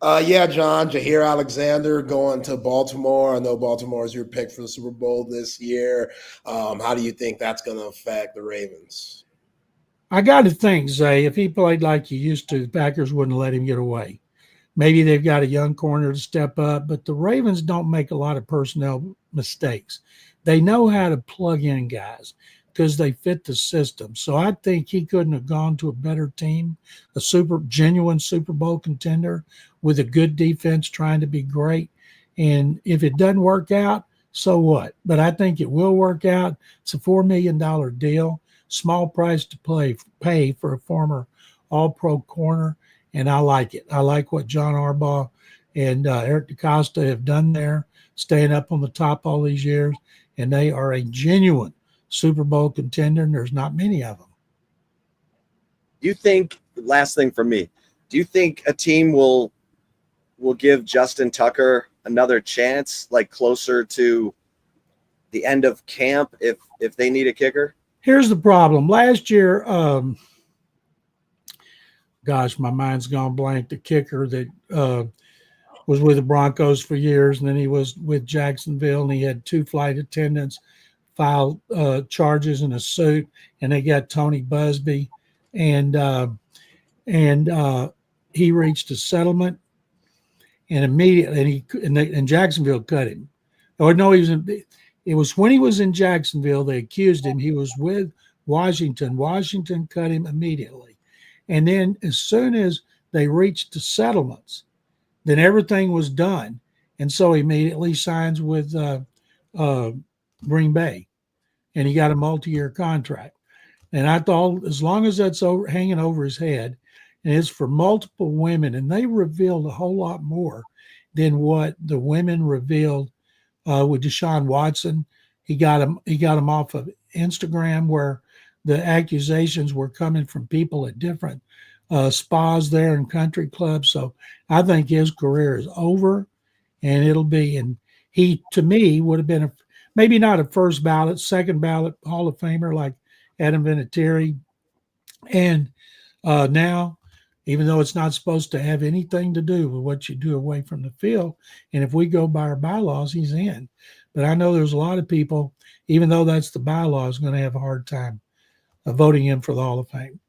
Yeah, John, Jair Alexander going to Baltimore. I know Baltimore is your pick for the Super Bowl this year. How do you think that's going to affect the Ravens? I got to think, Zay, if he played like he used to, the Packers wouldn't let him get away. Maybe they've got a young corner to step up, but the Ravens don't make a lot of personnel mistakes. They know how to plug in guys because they fit the system. So I think he couldn't have gone to a better team, a genuine Super Bowl contender with a good defense trying to be great. And if it doesn't work out, so what? But I think it will work out. It's a $4 million deal, small price to pay for a former All-Pro corner, and I like it. I like what John Harbaugh and Eric DaCosta have done there, staying up on the top all these years, and they are a genuine Super Bowl contender, and there's not many of them. Do you think, last thing for me, do you think a team will give Justin Tucker another chance, like closer to the end of camp if they need a kicker? Here's the problem. Last year, gosh, my mind's gone blank. The kicker that was with the Broncos for years, and then he was with Jacksonville, and he had 2 flight attendants file charges in a suit, and they got Tony Busby, and he reached a settlement, and immediately, and Jacksonville cut him. Oh no, it was when he was in Jacksonville they accused him. He was with Washington. Washington cut him immediately, and then as soon as they reached the settlements, then everything was done, and so he immediately signs with Green Bay. And he got a multi-year contract. And I thought as long as that's hanging over his head, and it's for multiple women, and they revealed a whole lot more than what the women revealed with Deshaun Watson. He got him off of Instagram where the accusations were coming from people at different spas there and country clubs. So I think his career is over, and it'll be, and he, to me, would have been maybe not a first ballot, second ballot Hall of Famer like Adam Vinatieri. And now, even though it's not supposed to have anything to do with what you do away from the field, and if we go by our bylaws, he's in. But I know there's a lot of people, even though that's the bylaws, going to have a hard time voting him for the Hall of Fame.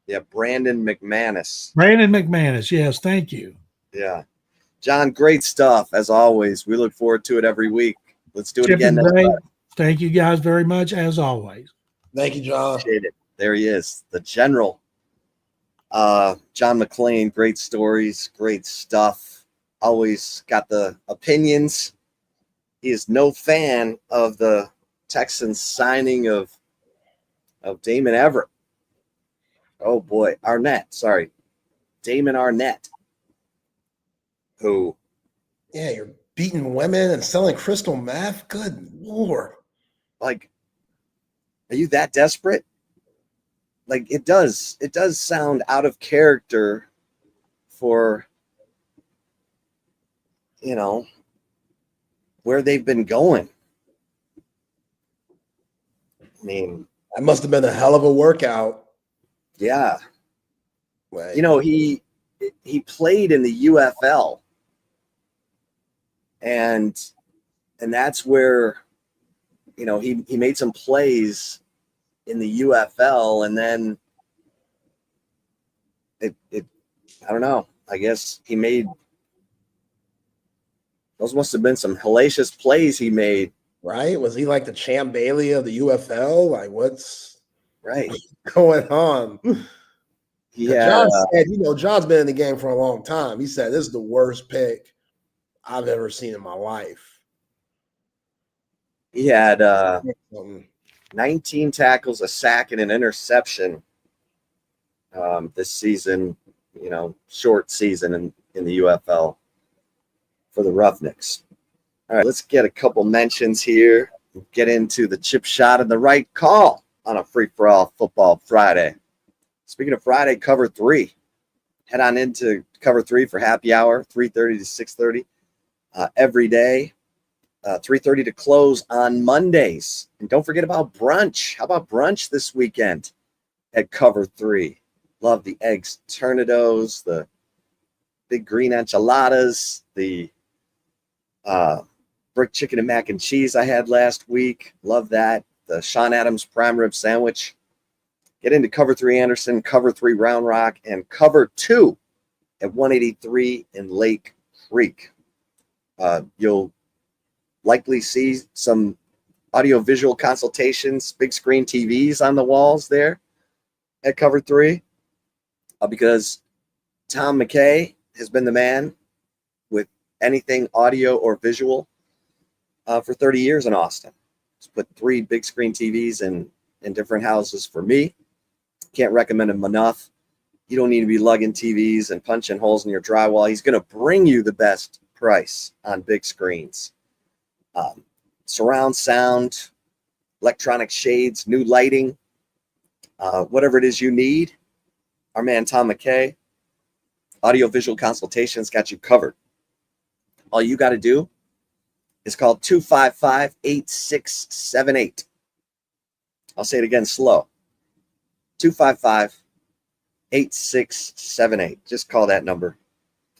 Yeah, Brandon McManus. Brandon McManus, yes, thank you. Yeah. John, great stuff, as always. We look forward to it every week. Let's do it Chip again. and Dave, thank you guys very much, as always. Thank you, John. Appreciate it. There he is, the general. John McClain, great stories, great stuff. Always got the opinions. He is no fan of the Texans signing of Damon Everett. Oh boy, Damon Arnett. Who? Yeah, you're beating women and selling crystal meth. Good Lord. Like, are you that desperate? Like, it does sound out of character for, where they've been going. I mean, that must have been a hell of a workout. Yeah. Like, He played in the UFL. And that's where, he made some plays in the UFL, and then it I don't know. I guess he made those must have been some hellacious plays he made. Right? Was he like the Champ Bailey of the UFL? Like, what's right going on? Yeah. John said, John's been in the game for a long time. He said, this is the worst pick I've ever seen in my life. He had 19 tackles, a sack, and an interception this season, short season in the UFL for the Roughnecks. All right, let's get a couple mentions here. Get into the chip shot and the right call on a free-for-all football Friday. Speaking of Friday, cover 3. Head on into cover 3 for happy hour, 3:30 to 6:30 every day. 3:30 to close on Mondays. And don't forget about brunch. How about brunch this weekend at Cover 3? Love the eggs tornadoes, the big green enchiladas, the brick chicken and mac and cheese I had last week. Love that. The Sean Adams prime rib sandwich. Get into Cover 3 Anderson, Cover 3 Round Rock, and Cover 2 at 183 in Lake Creek. You'll likely see some audio-visual consultations, big screen TVs on the walls there at Cover 3 because Tom McKay has been the man with anything audio or visual for 30 years in Austin. He's put 3 big screen TVs in different houses for me. Can't recommend him enough. You don't need to be lugging TVs and punching holes in your drywall. He's going to bring you the best price on big screens. Surround sound, electronic shades, new lighting, whatever it is you need. Our man Tom McKay, audio-visual consultations got you covered. All you got to do is call 255-8678. I'll say it again slow. 255-8678. Just call that number.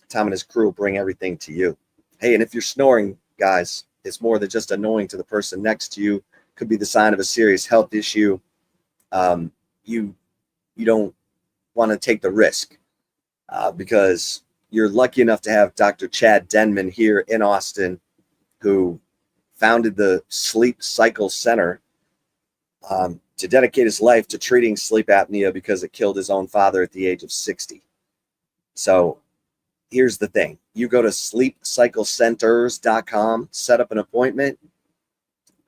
Tom and his crew will bring everything to you. Hey, and if you're snoring, guys, it's more than just annoying to the person next to you. Could be the sign of a serious health issue. You don't want to take the risk because you're lucky enough to have Dr. Chad Denman here in Austin, who founded the Sleep Cycle Center to dedicate his life to treating sleep apnea because it killed his own father at the age of 60. So here's the thing. You go to sleepcyclecenters.com, set up an appointment.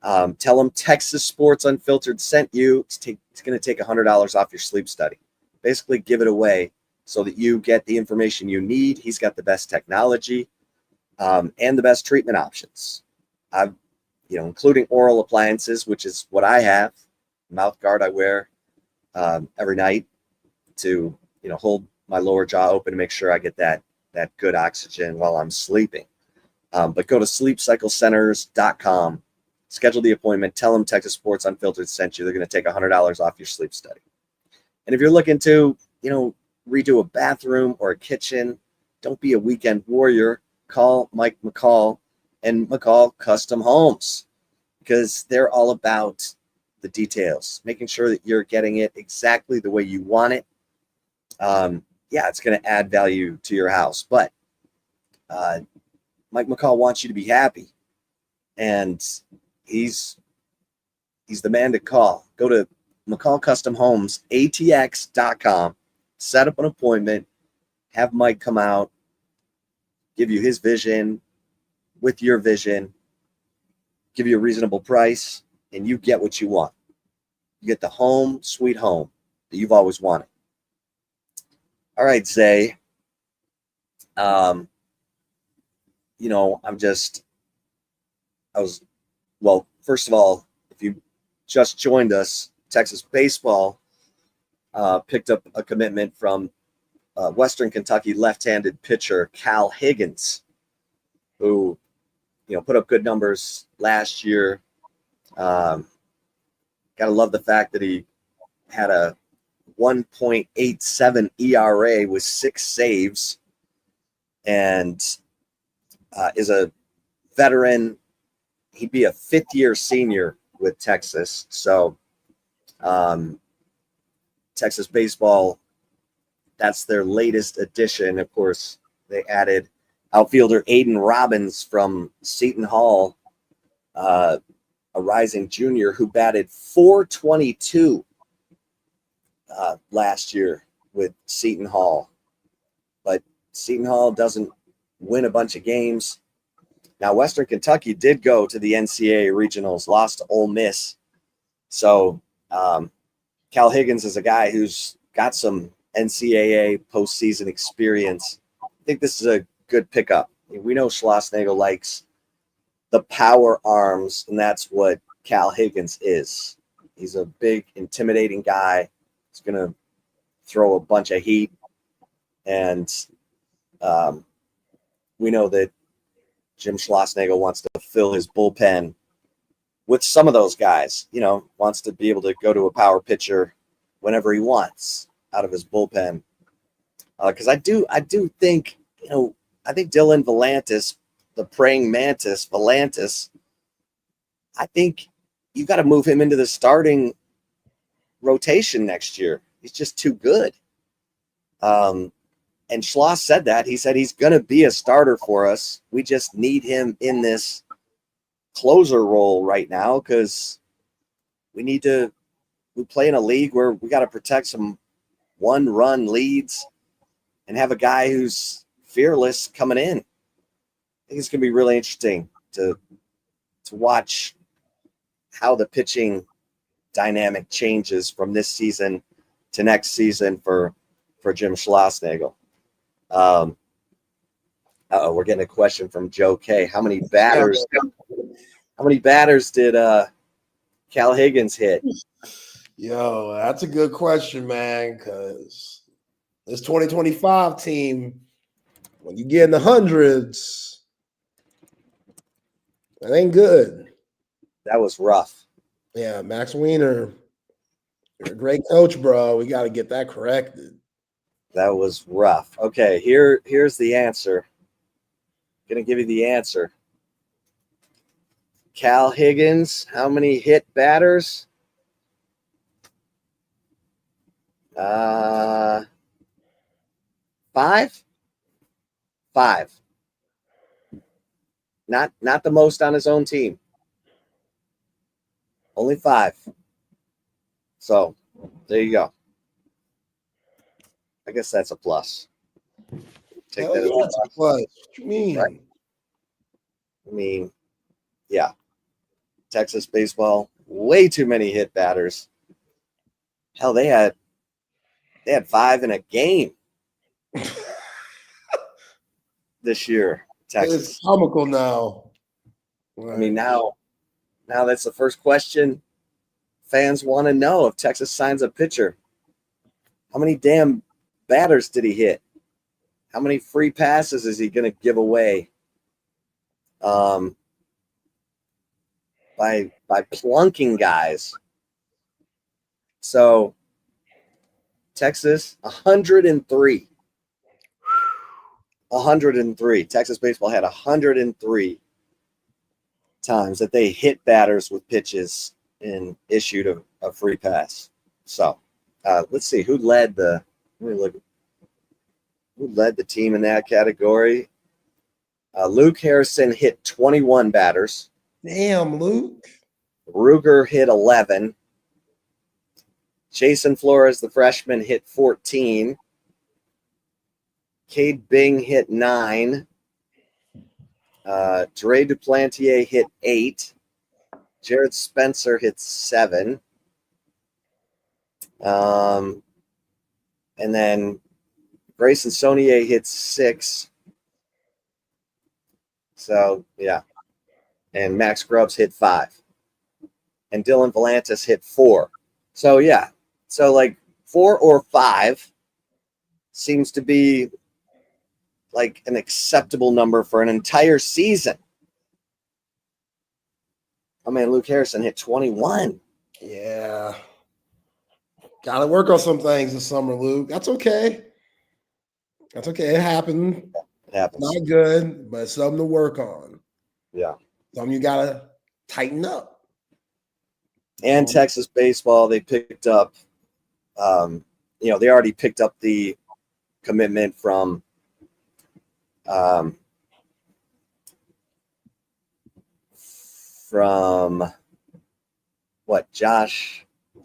Tell them Texas Sports Unfiltered sent you. It's going to take $100 off your sleep study. Basically give it away so that you get the information you need. He's got the best technology and the best treatment options. Including oral appliances, which is what I have. Mouth guard I wear every night to hold my lower jaw open to make sure I get that good oxygen while I'm sleeping. But go to sleepcyclecenters.com, schedule the appointment, tell them Texas Sports Unfiltered sent you. They're going to take $100 off your sleep study. And if you're looking to, redo a bathroom or a kitchen, don't be a weekend warrior. Call Mike McCall and McCall Custom Homes, because they're all about the details, making sure that you're getting it exactly the way you want it. It's going to add value to your house, but Mike McCall wants you to be happy, and he's the man to call. Go to McCall Custom Homes, ATX.com, set up an appointment, have Mike come out, give you his vision with your vision, give you a reasonable price, and you get what you want. You get the home, sweet home that you've always wanted. All right, Zay. First of all, if you just joined us, Texas baseball picked up a commitment from Western Kentucky left-handed pitcher Cal Higgins, who, put up good numbers last year. Got to love the fact that he had a 1.87 ERA with 6 saves, and is a veteran. He'd be a 5th-year senior with Texas. So Texas baseball, that's their latest addition. Of course, they added outfielder Aiden Robbins from Seton Hall, a rising junior who batted .422 last year with Seton Hall. But Seton Hall doesn't win a bunch of games. Now, Western Kentucky did go to the NCAA regionals, lost to Ole Miss. So Cal Higgins is a guy who's got some NCAA postseason experience. I think this is a good pickup. We know Schlossnagle likes the power arms, and that's what Cal Higgins is. He's a big, intimidating guy. He's going to throw a bunch of heat. And we know that Jim Schlossnagle wants to fill his bullpen with some of those guys, wants to be able to go to a power pitcher whenever he wants out of his bullpen. Because I do think, I think Dylan Volantis, the praying mantis, Volantis, I think you got to move him into the starting rotation next year. He's just too good. And Schloss said that. He said he's going to be a starter for us. We just need him in this closer role right now because we play in a league where we got to protect some one-run leads and have a guy who's fearless coming in. I think it's going to be really interesting to watch how the pitching dynamic changes from this season to next season for Jim Schlossnagle. We're getting a question from Joe K. How many batters did Cal Higgins hit? Yo, that's a good question, man, because this 2025 team, when you get in the hundreds, that ain't good. That was rough. Yeah, Max Wiener, you're a great coach, bro. We got to get that corrected. That was rough. Okay, here's the answer. Gonna give you the answer. Cal Higgins, how many hit batters? 5. 5. Not the most on his own team. Only 5. So there you go. I guess that's a plus. Take that as a plus. What you mean? Right. I mean, yeah. Texas baseball, way too many hit batters. Hell, they had 5 in a game this year. Texas. It's comical now. I mean, now that's the first question fans want to know if Texas signs a pitcher. How many damn batters did he hit? How many free passes is he going to give away? by plunking guys. So Texas 103. 103. Texas baseball had 103 times that they hit batters with pitches and issued a free pass. So let's see who led the team in that category. Luke Harrison hit 21 batters. Damn, Luke. Ruger hit 11. Jason Flores, the freshman, hit 14. Cade Bing hit 9. Dre Duplantier hit 8. Jared Spencer hit 7. And then Grayson Saunier hit 6. So, yeah. And Max Grubbs hit 5. And Dylan Volantis hit 4. So, yeah. So, like, 4 or 5 seems to be like an acceptable number for an entire season. I mean, Luke Harrison hit 21. Yeah. Got to work on some things this summer, Luke. That's okay. That's okay. It happened. It happens. Not good, but something to work on. Yeah. Something you got to tighten up. And Texas baseball, they picked up, they already picked up the commitment from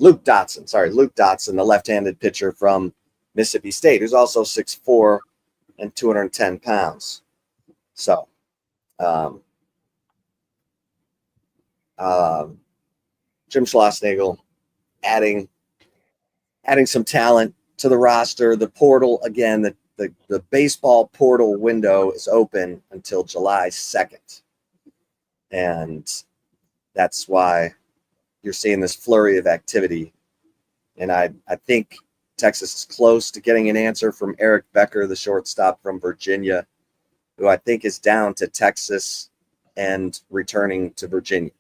Luke Dotson, the left-handed pitcher from Mississippi State, who's also 6'4" and 210 pounds. So, Jim Schlossnagle adding some talent to the roster. The portal, again, the baseball portal window is open until July 2nd. And that's why you're seeing this flurry of activity. And I think Texas is close to getting an answer from Eric Becker, the shortstop from Virginia, who I think is down to Texas and returning to Virginia.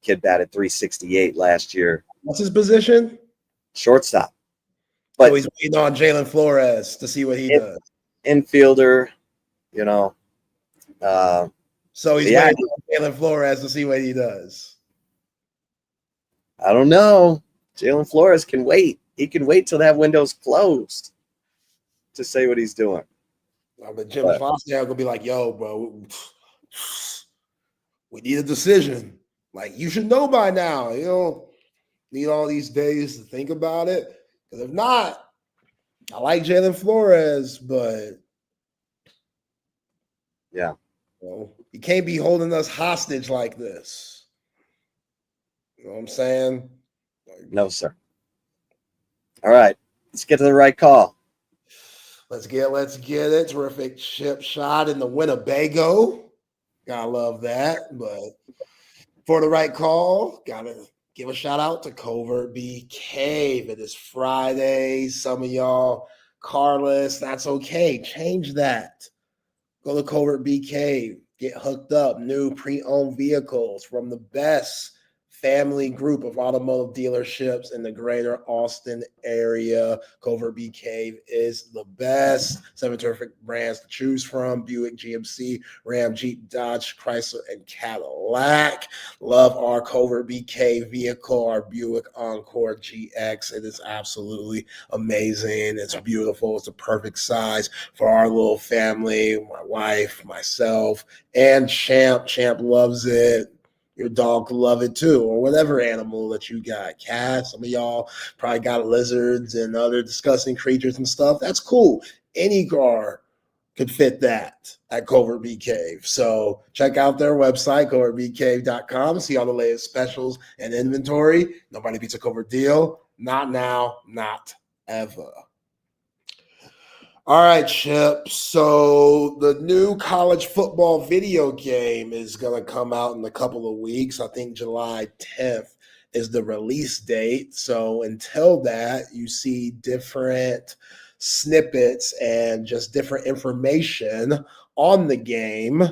Kid batted .368 last year. What's his position? Shortstop. But so he's waiting on Jalen Flores to see what he does. Infielder, so he's waiting on Jalen Flores to see what he does. I don't know. Jalen Flores can wait. He can wait till that window's closed to say what he's doing. But Jim Schlossnagle will be like, yo, bro, we need a decision. Like, you should know by now. You don't need all these days to think about it. Because if not, I like Jalen Flores, but yeah, you can't be holding us hostage like this. You know what I'm saying? No, sir. All right, let's get to the right call. Let's get it. Terrific chip shot in the Winnebago. Gotta love that. But for the right call, gotta give a shout out to Covert Bee Cave. It is Friday. Some of y'all carless. That's okay. Change that. Go to Covert Bee Cave. Get hooked up. New pre-owned vehicles from the best family group of automotive dealerships in the greater Austin area. Covert Bee Cave is the best. 7 terrific brands to choose from: Buick, GMC, Ram, Jeep, Dodge, Chrysler, and Cadillac. Love our Covert Bee Cave vehicle, our Buick Encore GX. It is absolutely amazing. It's beautiful. It's a perfect size for our little family, my wife, myself, and Champ. Champ loves it. Your dog could love it too, or whatever animal that you got. Cats, some of y'all probably got lizards and other disgusting creatures and stuff. That's cool. Any car could fit that at Covert Bee Cave. So check out their website, covertbeecave.com. See all the latest specials and inventory. Nobody beats a Covert deal. Not now, not ever. All right, Chip. So the new college football video game is going to come out in a couple of weeks. I think July 10th is the release date. So until that, you see different snippets and just different information on the game.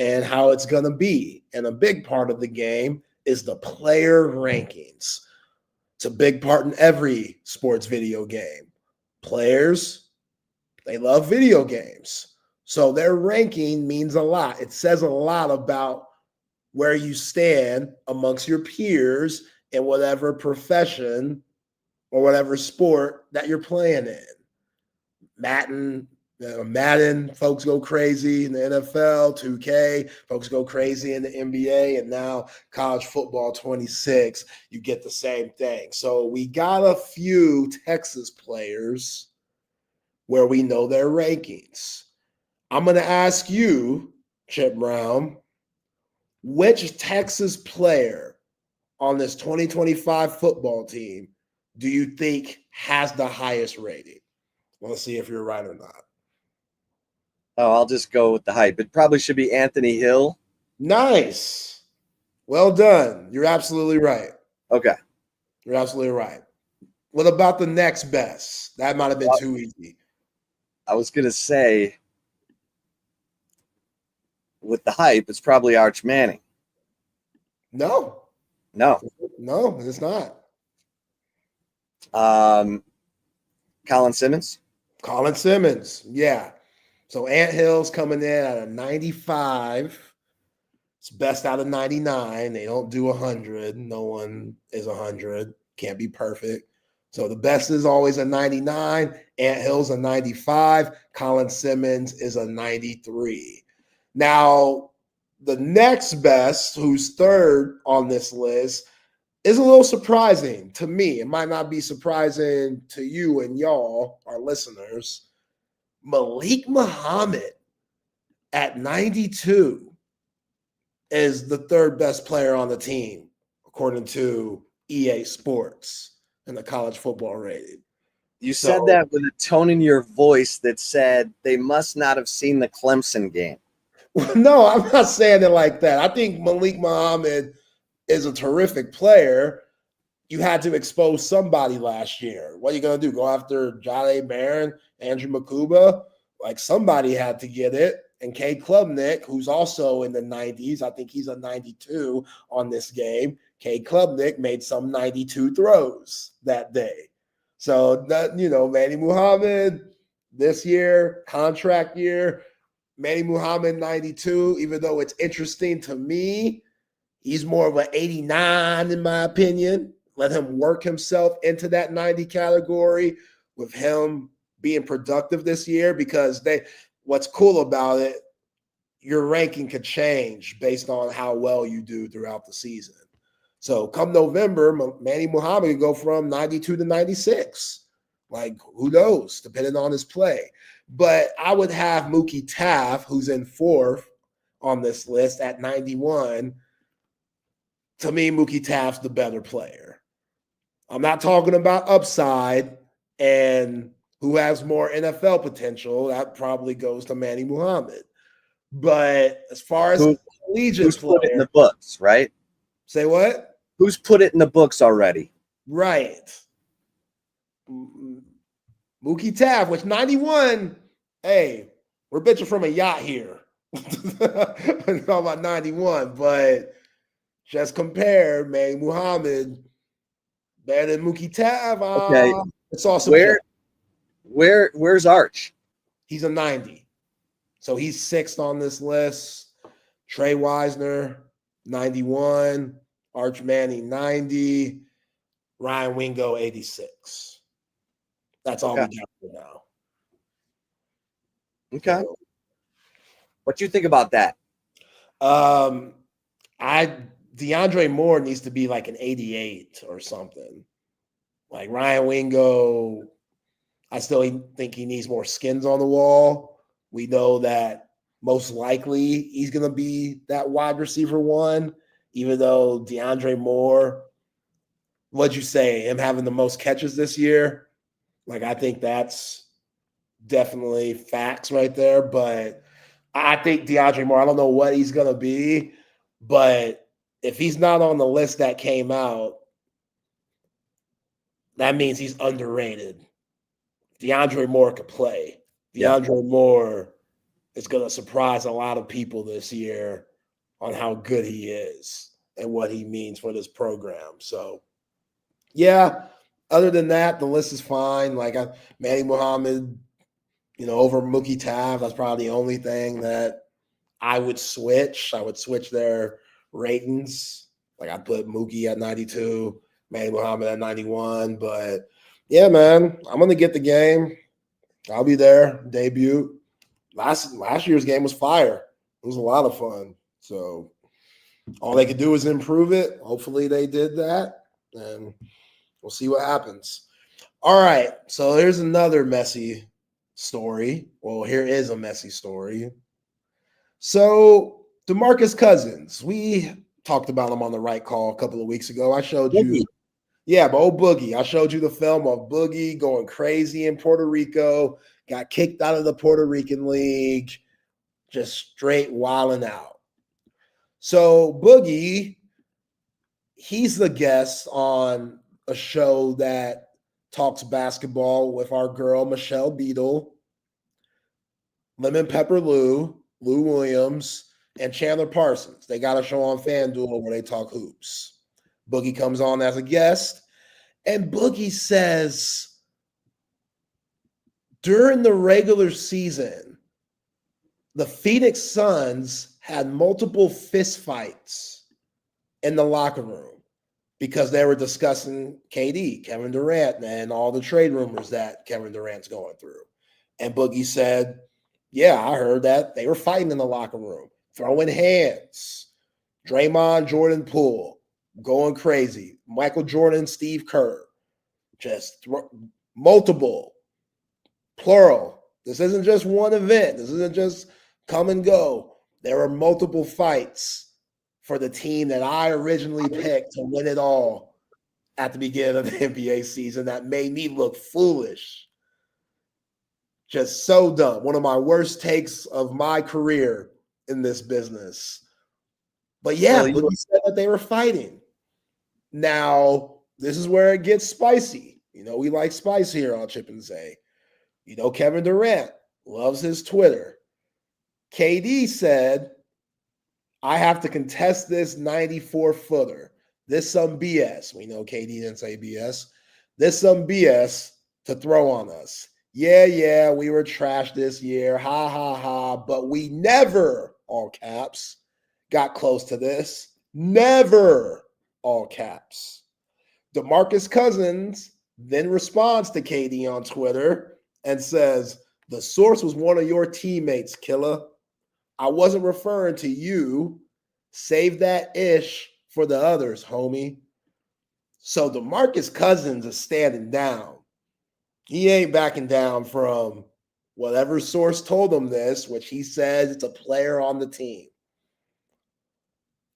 and how it's going to be. And a big part of the game is the player rankings. It's a big part in every sports video game. Players, they love video games. So their ranking means a lot. It says a lot about where you stand amongst your peers in whatever profession or whatever sport that you're playing in. Madden, folks go crazy in the NFL, 2K, folks go crazy in the NBA, and now college football 26, you get the same thing. So we got a few Texas players where we know their rankings. I'm going to ask you, Chip Brown, which Texas player on this 2025 football team do you think has the highest rating? Let's see if you're right or not. Oh, I'll just go with the hype. It probably should be Anthony Hill. Nice. Well done. You're absolutely right. Okay. You're absolutely right. What about the next best? That might have been too easy. I was going to say, with the hype, it's probably Arch Manning. No, it's not. Colin Simmons. Colin Simmons, yeah. So Ant Hill's coming in at a 95. It's best out of 99. They don't do 100. No one is 100. Can't be perfect. So the best is always a 99. Ant Hill's a 95. Colin Simmons is a 93. Now, the next best, who's third on this list, is a little surprising to me. It might not be surprising to you and y'all, our listeners. Malik Muhammad at 92 is the third best player on the team, according to EA Sports and the college football rating. You said that with a tone in your voice that said they must not have seen the Clemson game. No, I'm not saying it like that. I think Malik Muhammad is a terrific player. You had to expose somebody last year. What are you going to do? Go after Jade Barron, Andrew Makuba? Like, somebody had to get it. And K. Klubnik, who's also in the 90s, I think he's a 92 on this game. K. Klubnik made some 92 throws that day. So, Manny Muhammad this year, contract year, Manny Muhammad 92, even though it's interesting to me, he's more of an 89 in my opinion. Let him work himself into that 90 category with him being productive this year, because what's cool about it, your ranking could change based on how well you do throughout the season. So come November, Manny Muhammad could go from 92 to 96. Like, who knows, depending on his play. But I would have Mookie Taft, who's in fourth on this list at 91. To me, Mookie Taft's the better player. I'm not talking about upside and who has more NFL potential. That probably goes to Manny Muhammad. But as far as collegiate who's player, put it in the books, right? Say what? Who's put it in the books already? Right. Mookie Taft, which 91, hey, we're bitching from a yacht here. I'm talking about 91, but just compare Manny Muhammad better than Mookie Taft. Okay. It's also where's Arch? He's a 90. So he's sixth on this list. Trey Wisner, 91. Arch Manning, 90. Ryan Wingo, 86. That's all we got for now. Okay. So, what do you think about that? DeAndre Moore needs to be like an 88 or something. Like Ryan Wingo, I still think he needs more skins on the wall. We know that most likely he's going to be that wide receiver one, even though DeAndre Moore, what'd you say, him having the most catches this year? Like, I think that's definitely facts right there. But I think DeAndre Moore, I don't know what he's going to be, but if he's not on the list that came out, that means he's underrated. DeAndre Moore could play. DeAndre Moore is going to surprise a lot of people this year on how good he is and what he means for this program. So, yeah, other than that, the list is fine. Like Manny Muhammad, over Mookie Tav, that's probably the only thing that I would switch. I would switch their ratings. Like I'd put Mookie at 92, Manny Muhammad at 91. But yeah, man, I'm going to get the game. I'll be there. Debut. Last year's game was fire. It was a lot of fun. So all they could do is improve it. Hopefully they did that, and we'll see what happens. All right. So here's another messy story. Well, here is a messy story. So DeMarcus Cousins, we talked about him on the right call a couple of weeks ago. I showed you. Yeah, but old Boogie. I showed you the film of Boogie going crazy in Puerto Rico, got kicked out of the Puerto Rican League, just straight wilding out. So Boogie, he's the guest on a show that talks basketball with our girl, Michelle Beadle, Lemon Pepper Lou Williams, and Chandler Parsons. They got a show on FanDuel where they talk hoops. Boogie comes on as a guest, and Boogie says during the regular season, the Phoenix Suns had multiple fistfights in the locker room because they were discussing KD, Kevin Durant, and all the trade rumors that Kevin Durant's going through. And Boogie said, yeah, I heard that. They were fighting in the locker room, throwing hands. Draymond, Jordan Poole, going crazy. Michael Jordan, Steve Kerr, just multiple, plural. This isn't just one event. This isn't just come and go. There were multiple fights for the team that I originally picked to win it all at the beginning of the NBA season that made me look foolish. Just so dumb. One of my worst takes of my career in this business. But yeah, well, Boogie said that they were fighting. Now, this is where it gets spicy. We like spice here on Chip and Say. Kevin Durant loves his Twitter. KD said, I have to contest this 94-footer. This some BS. We know KD didn't say BS. This some BS to throw on us. Yeah, we were trash this year. Ha, ha, ha. But we never, all caps, got close to this. Never, all caps. DeMarcus Cousins then responds to KD on Twitter and says, the source was one of your teammates, killer. I wasn't referring to you. Save that ish for the others, homie. So DeMarcus Cousins is standing down. He ain't backing down from whatever source told him this, which he says it's a player on the team.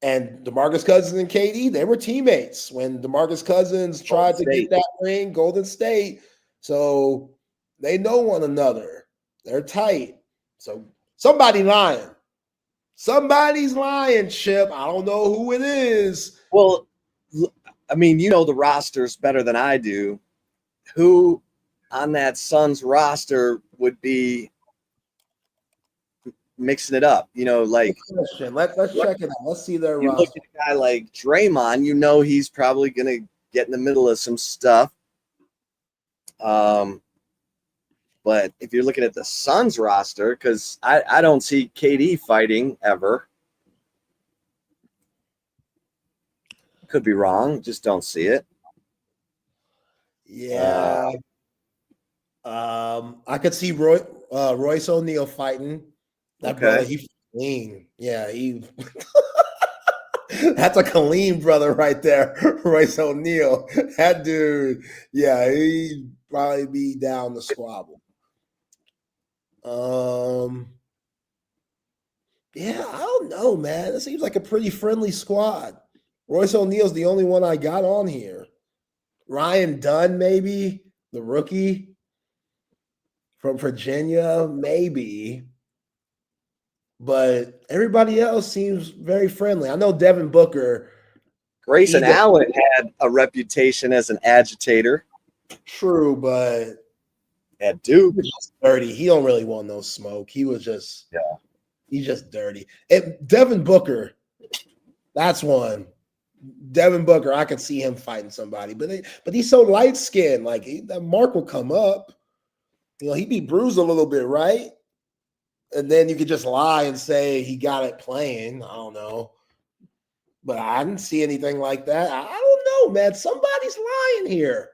And DeMarcus Cousins and KD, they were teammates when DeMarcus Cousins tried to get that ring, Golden State. So they know one another. They're tight. So somebody lying. Somebody's lying, Chip. I don't know who it is. Well, I mean, the rosters better than I do. Who on that Suns roster would be mixing it up? Like let's check it out. Let's see their roster. Look at a guy like Draymond, he's probably gonna get in the middle of some stuff. But if you're looking at the Suns roster, because I don't see KD fighting ever. Could be wrong, just don't see it. Yeah. I could see Royce O'Neal fighting. That brother, he's clean. Yeah, that's a clean brother right there, Royce O'Neal. That dude, yeah, he'd probably be down to squabble. Yeah, I don't know, man. It seems like a pretty friendly squad. Royce O'Neal's the only one I got on here. Ryan Dunn, maybe, the rookie from Virginia, maybe. But everybody else seems very friendly. I know Devin Booker. Grayson Allen had a reputation as an agitator. True, but At Duke. He was just dirty. He don't really want no smoke. He's just dirty. And Devin Booker, that's one. Devin Booker, I could see him fighting somebody, but he's so light skinned. Like that mark will come up. He'd be bruised a little bit, right? And then you could just lie and say he got it playing. I don't know. But I didn't see anything like that. I don't know, man. Somebody's lying here.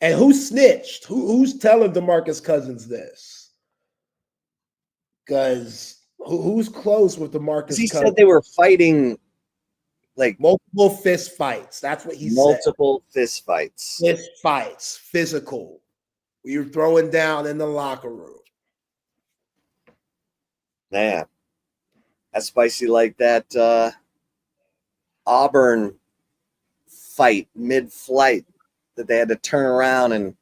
And who snitched? Who's telling DeMarcus Cousins this? Because who's close with DeMarcus Cousins? He said they were fighting like multiple fist fights. That's what he said. Multiple fist fights. Fist fights. Physical. We were throwing down in the locker room. Man, that's spicy like that Auburn fight mid-flight that they had to turn around and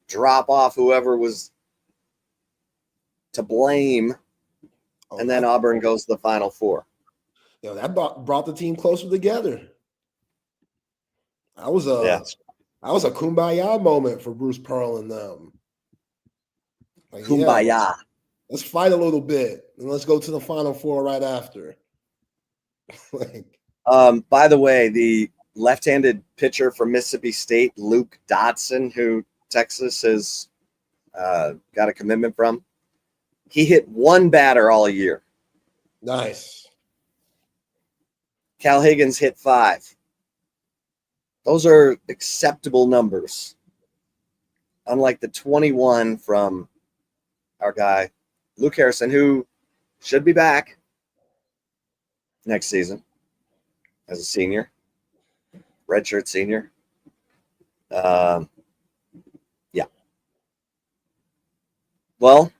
drop off whoever was to blame, and then Auburn goes to the Final Four. That brought the team closer together. That was a kumbaya moment for Bruce Pearl and them. Like, kumbaya. Let's fight a little bit and let's go to the Final Four right after. By the way, the left-handed pitcher from Mississippi State, Luke Dodson, who Texas has got a commitment from, he hit one batter all year. Nice. Cal Higgins hit 5. Those are acceptable numbers. Unlike the 21 from our guy, Luke Harrison, who should be back next season as a senior, redshirt senior. Yeah. Well,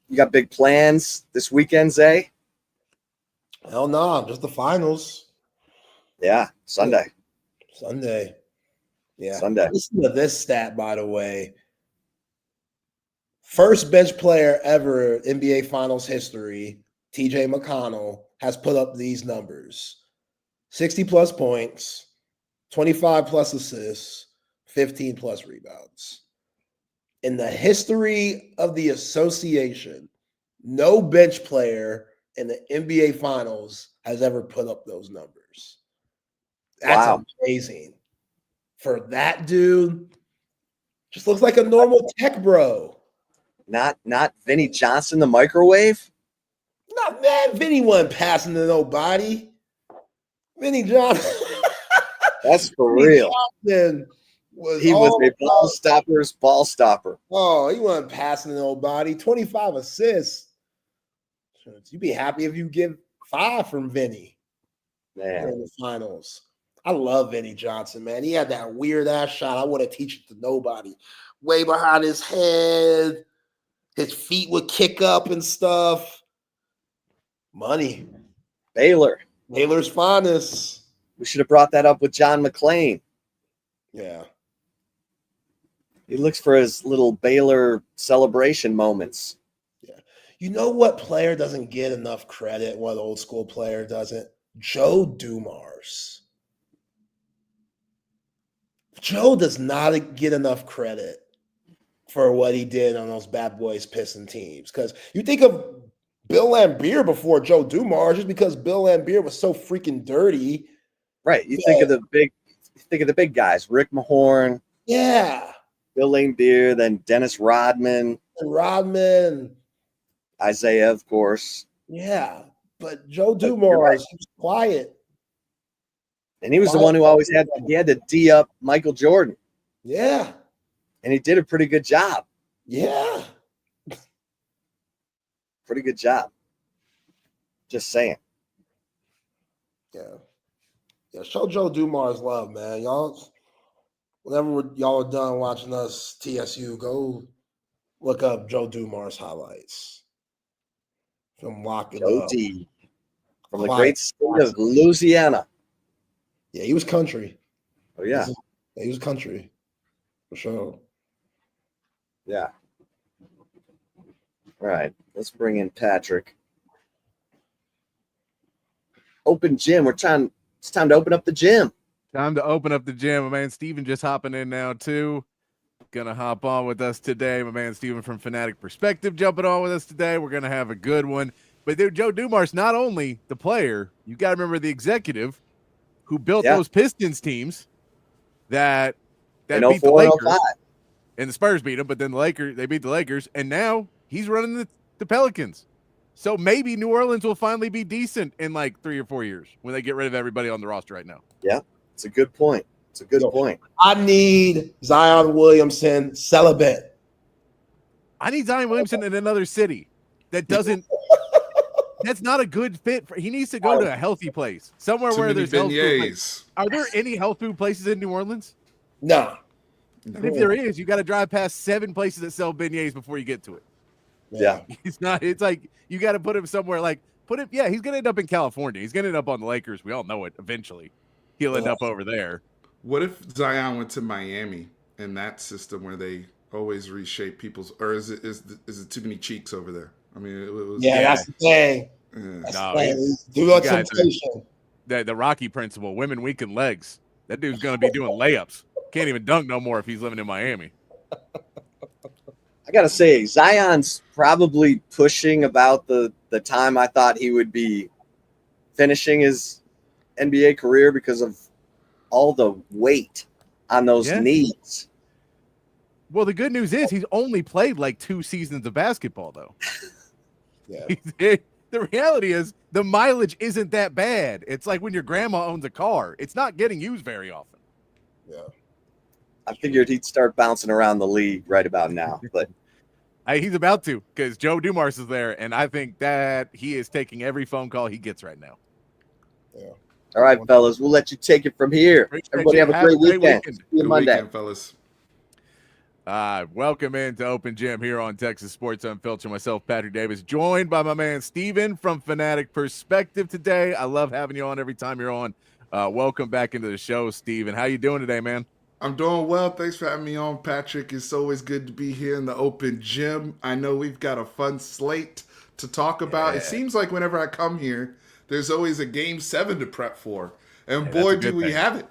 you got big plans this weekend, Zay? Hell no, just the finals. Yeah, Sunday. Yeah. Sunday. Listen to this stat, by the way. First bench player ever in NBA Finals history, TJ McConnell, has put up these numbers. 60-plus points, 25-plus assists, 15-plus rebounds. In the history of the association, no bench player in the NBA Finals has ever put up those numbers. That's amazing. For that dude, just looks like a normal tech bro. Not Vinny Johnson, the microwave? Not man, Vinny wasn't passing to nobody. Vinny Johnson. That's for real. Johnson he was a ball stopper's ball stopper. Oh, he wasn't passing to nobody. 25 assists. You'd be happy if you get 5 from Vinny. Man. In the finals. I love Vinny Johnson, man. He had that weird ass shot. I wouldn't teach it to nobody. Way behind his head. His feet would kick up and stuff. Money. Baylor's finest. We should have brought that up with John McClain. Yeah. He looks for his little Baylor celebration moments. Yeah. You know what player doesn't get enough credit? What old school player doesn't? Joe Dumars. Joe does not get enough credit for what he did on those bad boys Piston teams. Because you think of Bill Laimbeer before Joe Dumars just because Bill Laimbeer was so freaking dirty. Right. You think of the big guys, Rick Mahorn. Yeah. Bill Laimbeer, then Dennis Rodman. Isaiah, of course. Yeah. But Joe Dumars, he was quiet. And he was the one who always had to D up Michael Jordan. Yeah. And he did a pretty good job. Yeah. Pretty good job. Just saying. Yeah. Yeah. Show Joe Dumars love, man. Y'all, whenever y'all are done watching us TSU, go look up Joe Dumars highlights. From lock it Joe up. D. From the great state of Louisiana. Yeah, he was country. Oh, yeah. He was country. For sure. Yeah. All right. Let's bring in Patrick. Open gym. It's time to open up the gym. Time to open up the gym. Man, Steven just hopping in now, too. Gonna hop on with us today. My man Steven from Fanatic Perspective jumping on with us today. We're gonna have a good one. But dude, Joe Dumars, not only the player, you got to remember the executive who built those Pistons teams that beat the 04 and Lakers. 05. And the Spurs beat them, but then they beat the Lakers, and now he's running the Pelicans. So maybe New Orleans will finally be decent in like 3 or 4 years when they get rid of everybody on the roster right now. Yeah, it's a good point. It's a good point. I need Zion Williamson celibate. I need Zion Williamson in another city that doesn't. That's not a good fit. He needs to go to a healthy place, somewhere where there's health food. Are there any health food places in New Orleans? No. And if there is, you got to drive past 7 places that sell beignets before you get to it. Yeah. It's not. It's like you got to put him somewhere. Like Yeah, he's gonna end up in California. He's gonna end up on the Lakers. We all know it. Eventually, he'll end up over there. What if Zion went to Miami in that system where they always reshape people's? Or is it too many cheeks over there? I mean, it was. Yeah, that's the thing. The Rocky principle: women weaken legs. That dude's gonna be doing layups. Can't even dunk no more if he's living in Miami. I gotta say, Zion's probably pushing about the time I thought he would be finishing his NBA career because of all the weight on those knees. Well, the good news is he's only played like 2 seasons of basketball, though. The reality is the mileage isn't that bad. It's like when your grandma owns a car. It's not getting used very often. Yeah. I figured he'd start bouncing around the league right about now, but he's about to, because Joe Dumars is there, and I think that he is taking every phone call he gets right now. Yeah. All right, fellas, we'll let you take it from here. Everybody have a great weekend. See you Monday. Weekend, fellas. Welcome into Open Gym here on Texas Sports Unfiltered. Myself, Patrick Davis, joined by my man Steven from Fanatic Perspective today. I love having you on every time you're on. Welcome back into the show, Steven. How you doing today, man? I'm doing well. Thanks for having me on, Patrick. It's always good to be here in the Open Gym. I know we've got a fun slate to talk about. It seems like whenever I come here, there's always a Game 7 to prep for. And boy, do we have it.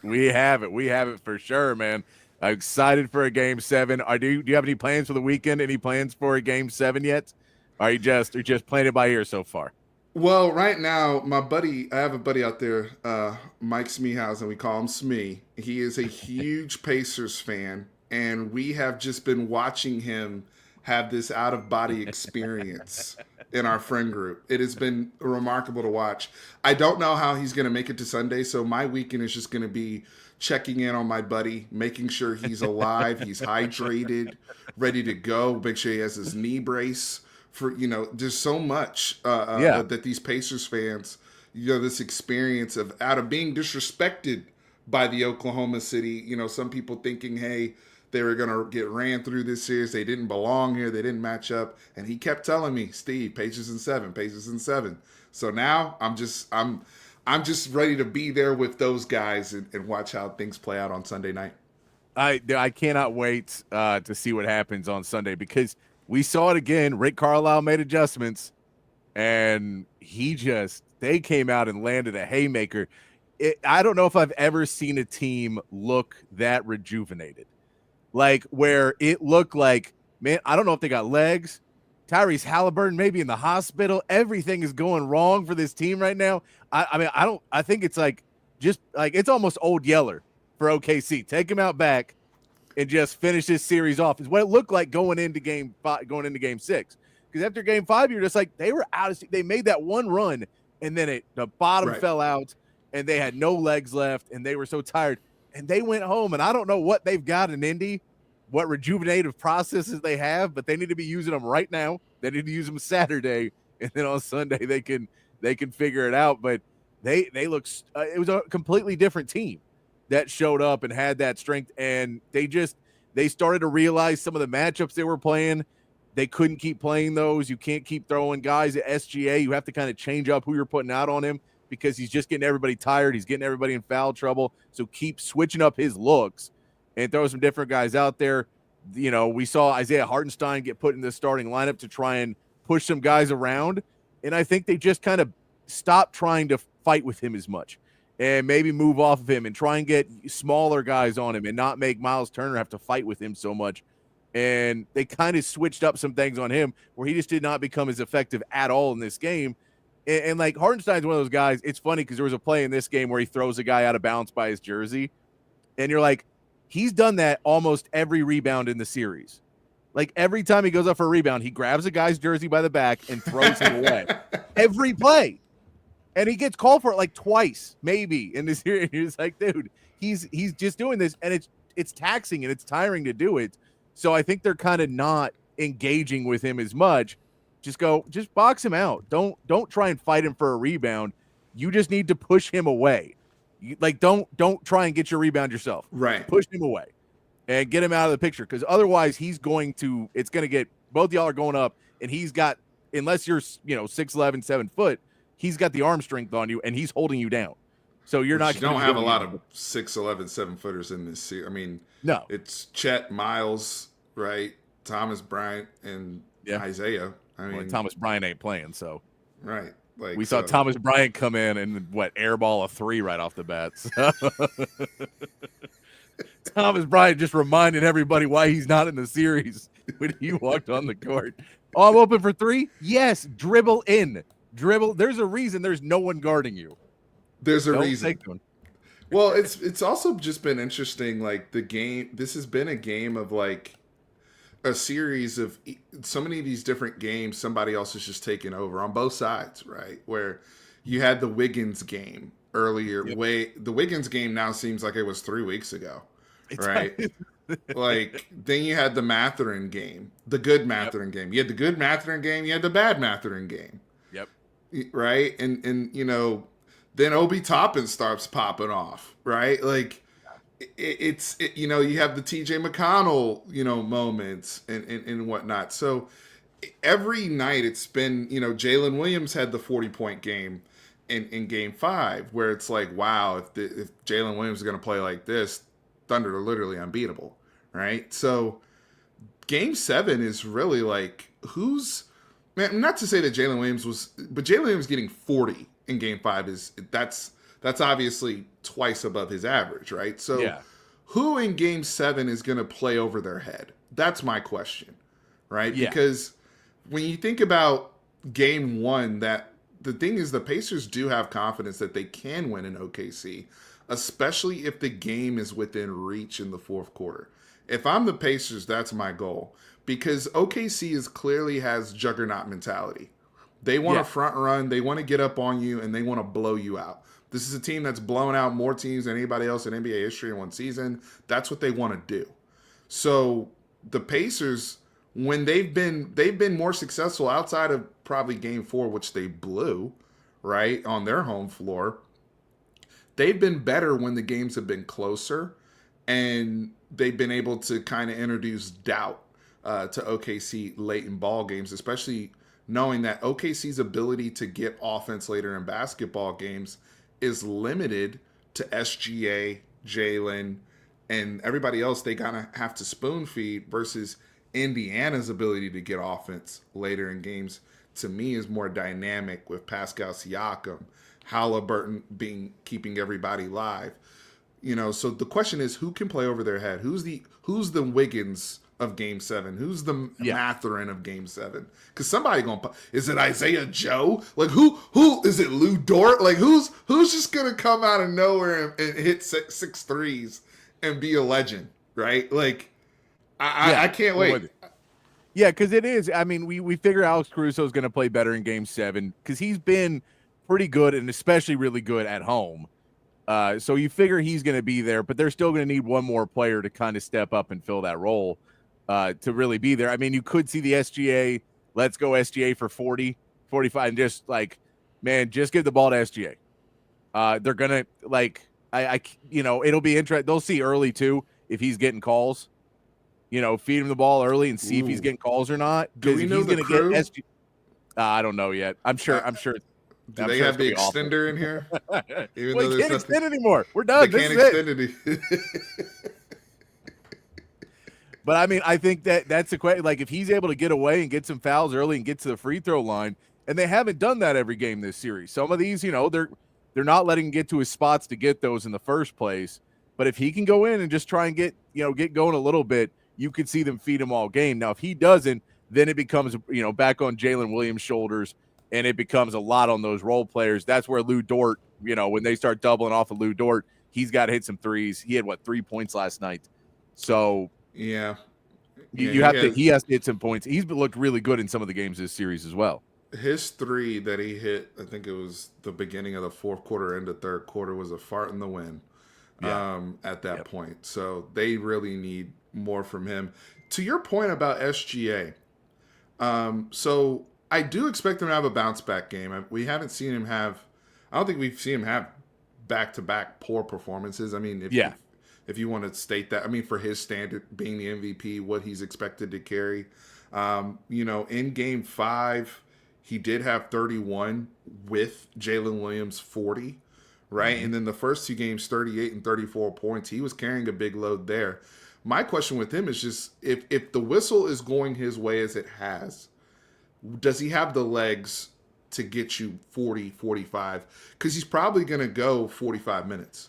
We have it. We have it for sure, man. I'm excited for a Game 7. Do you have any plans for the weekend? Any plans for a Game 7 yet? Or are you just playing it by ear so far? Well, right now, I have a buddy out there, Mike Smeehausen, we call him Smee. He is a huge Pacers fan, and we have just been watching him have this out-of-body experience in our friend group. It has been remarkable to watch. I don't know how he's going to make it to Sunday, so my weekend is just going to be checking in on my buddy, making sure he's alive, he's hydrated, ready to go, make sure he has his knee brace. For there's so much that these Pacers fans, this experience of out of being disrespected by the Oklahoma City. Some people thinking, hey, they were gonna get ran through this series. They didn't belong here. They didn't match up. And he kept telling me, Steve, Pacers in 7, Pacers in 7. So now I'm just ready to be there with those guys and watch how things play out on Sunday night. I cannot wait to see what happens on Sunday, because we saw it again. Rick Carlisle made adjustments, and they came out and landed a haymaker. I don't know if I've ever seen a team look that rejuvenated. Like, where it looked like, man, I don't know if they got legs. Tyrese Halliburton maybe in the hospital. Everything is going wrong for this team right now. I think it's like, just like, it's almost old Yeller for OKC. Take him out back and just finish this series off is what it looked like going into Game 6. Because after Game 5, you're just like, they were out of. They made that one run, and then the bottom fell out, and they had no legs left, and they were so tired, and they went home. And I don't know what they've got in Indy, what rejuvenative processes they have, but they need to be using them right now. They need to use them Saturday, and then on Sunday they can figure it out. But they look. It was a completely different team that showed up and had that strength, and they started to realize some of the matchups they were playing. They couldn't keep playing those. You can't keep throwing guys at SGA. You have to kind of change up who you're putting out on him, because he's just getting everybody tired. He's getting everybody in foul trouble. So keep switching up his looks and throw some different guys out there. We saw Isaiah Hartenstein get put in the starting lineup to try and push some guys around, and I think they just kind of stopped trying to fight with him as much. and maybe move off of him and try and get smaller guys on him and not make Miles Turner have to fight with him so much. And they kind of switched up some things on him where he just did not become as effective at all in this game. And like Hartenstein's one of those guys. It's funny because there was a play in this game where he throws a guy out of bounds by his jersey. And you're like, he's done that almost every rebound in the series. Like every time he goes up for a rebound, he grabs a guy's jersey by the back and throws him away. Every play. And he gets called for it like twice, maybe in this series. He's like, dude, he's just doing this, and it's taxing and it's tiring to do it. So I think they're kind of not engaging with him as much. Just box him out. Don't try and fight him for a rebound. You just need to push him away. Don't try and get your rebound yourself. Right. Push him away and get him out of the picture, because otherwise it's going to get, both y'all are going up, and he's got, unless you're 6'11", 7 foot, he's got the arm strength on you, and he's holding you down. So you're not. You don't have a lot of 6'11", 7 footers in this series. I mean, no, it's Chet, Miles, right? Thomas Bryant, and Isaiah. I mean, Thomas Bryant ain't playing, so right. Like we saw Thomas Bryant come in and airball a 3 right off the bat. So. Thomas Bryant just reminded everybody why he's not in the series when he walked on the court. Oh, I'm open for 3? Yes, dribble in. Dribble. There's a reason there's no one guarding you. There's a reason. Well, it's also just been interesting. Like the game, this has been a game of like a series of so many of these different games. Somebody else is just taking over on both sides, right? Where you had the Wiggins game earlier. Yep. The Wiggins game now seems like it was 3 weeks ago, right? Like then you had the Matherin game, the good Matherin game. You had the good Matherin game. You had the bad Matherin game. Yep. Right. And then Obi Toppin starts popping off. Right. Like it's you have the TJ McConnell, moments and whatnot. So every night it's been, Jalen Williams had the 40-point game in game 5, where it's like, wow, if Jalen Williams is going to play like this, Thunder are literally unbeatable, right? So game 7 is really like, not to say that Jalen Williams but Jalen Williams getting 40 in game 5 that's obviously twice above his average, right? So who in game 7 is going to play over their head? That's my question, right? Yeah. Because when you think about game 1, that the thing is the Pacers do have confidence that they can win in OKC, especially if the game is within reach in the fourth quarter. If I'm the Pacers, that's my goal, because OKC clearly has juggernaut mentality. They want to front run, they want to get up on you, and they want to blow you out. This is a team that's blown out more teams than anybody else in NBA history in one season. That's what they want to do. So the Pacers, when they've been more successful outside of probably game 4, which they blew, right, on their home floor, they've been better when the games have been closer, and they've been able to kind of introduce doubt to OKC late in ball games, especially knowing that OKC's ability to get offense later in basketball games is limited to SGA, Jalen, and everybody else they gotta have to spoon feed, versus Indiana's ability to get offense later in games, to me, is more dynamic with Pascal Siakam, Halliburton keeping everybody live. So the question is, who can play over their head? Who's the Wiggins of game 7? Who's the Matherin of game 7? Because somebody is it Isaiah Joe? Like who is it? Lou Dort? Like who's just gonna come out of nowhere and hit six threes and be a legend, right? Like I can't wait. Yeah, because it is. I mean, we figure Alex Caruso is going to play better in game 7 because he's been pretty good, and especially really good at home. So you figure he's going to be there, but they're still going to need one more player to kind of step up and fill that role to really be there. I mean, you could see the SGA, let's go SGA for 40, 45, and just like, man, just give the ball to SGA. They're going to it'll be interesting. They'll see early too if he's getting calls. Feed him the ball early and see if he's getting calls or not. Do we know the crew? Get SGA. I don't know yet. I'm sure. Do they have the extender in here? Even though they can't extend anymore. We're done. They can't extend it. But I mean, I think that's the question. Like, if he's able to get away and get some fouls early and get to the free throw line, and they haven't done that every game this series. Some of these, they're they're not letting him get to his spots to get those in the first place. But if he can go in and just try and get going a little bit, you could see them feed him all game. Now, if he doesn't, then it becomes, back on Jalen Williams' shoulders, and it becomes a lot on those role players. That's where Lou Dort, when they start doubling off of Lou Dort, he's got to hit some threes. He had 3 points last night. So yeah, he has to hit some points. He's looked really good in some of the games this series as well. His three that he hit, I think it was the beginning of the fourth quarter, end of third quarter, was a fart in the wind. At that point. So they really need more from him. To your point about SGA, so I do expect him to have a bounce back game. We haven't seen him have, I don't think we've seen him have back-to-back poor performances. I mean, if you want to state that, I mean, for his standard, being the MVP, what he's expected to carry. In game 5, he did have 31 with Jalen Williams 40. Right. Mm-hmm. And then the first 2 games, 38 and 34 points. He was carrying a big load there. My question with him is just if the whistle is going his way as it has, does he have the legs to get you 40, 45? Because he's probably going to go 45 minutes.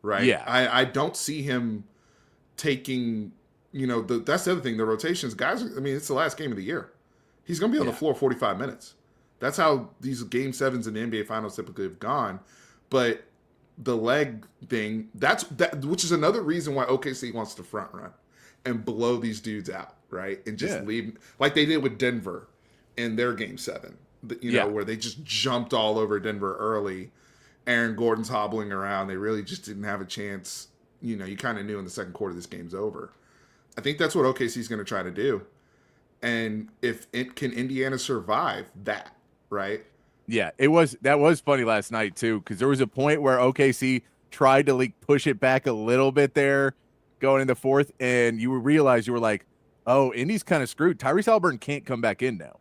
Right. Yeah. I don't see him taking, that's the other thing. The rotations, guys, I mean, it's the last game of the year. He's going to be on the floor 45 minutes. That's how these game 7s in the NBA Finals typically have gone. But the leg thing, which is another reason why OKC wants to front run and blow these dudes out, right? And just leave, like they did with Denver in their game 7, where they just jumped all over Denver early. Aaron Gordon's hobbling around. They really just didn't have a chance. You kind of knew in the second quarter this game's over. I think that's what OKC is going to try to do. And can Indiana survive that, right? Yeah, that was funny last night too, because there was a point where OKC tried to push it back a little bit there going in the fourth, and you realize you were like, oh, Indy's kind of screwed. Tyrese Haliburton can't come back in now.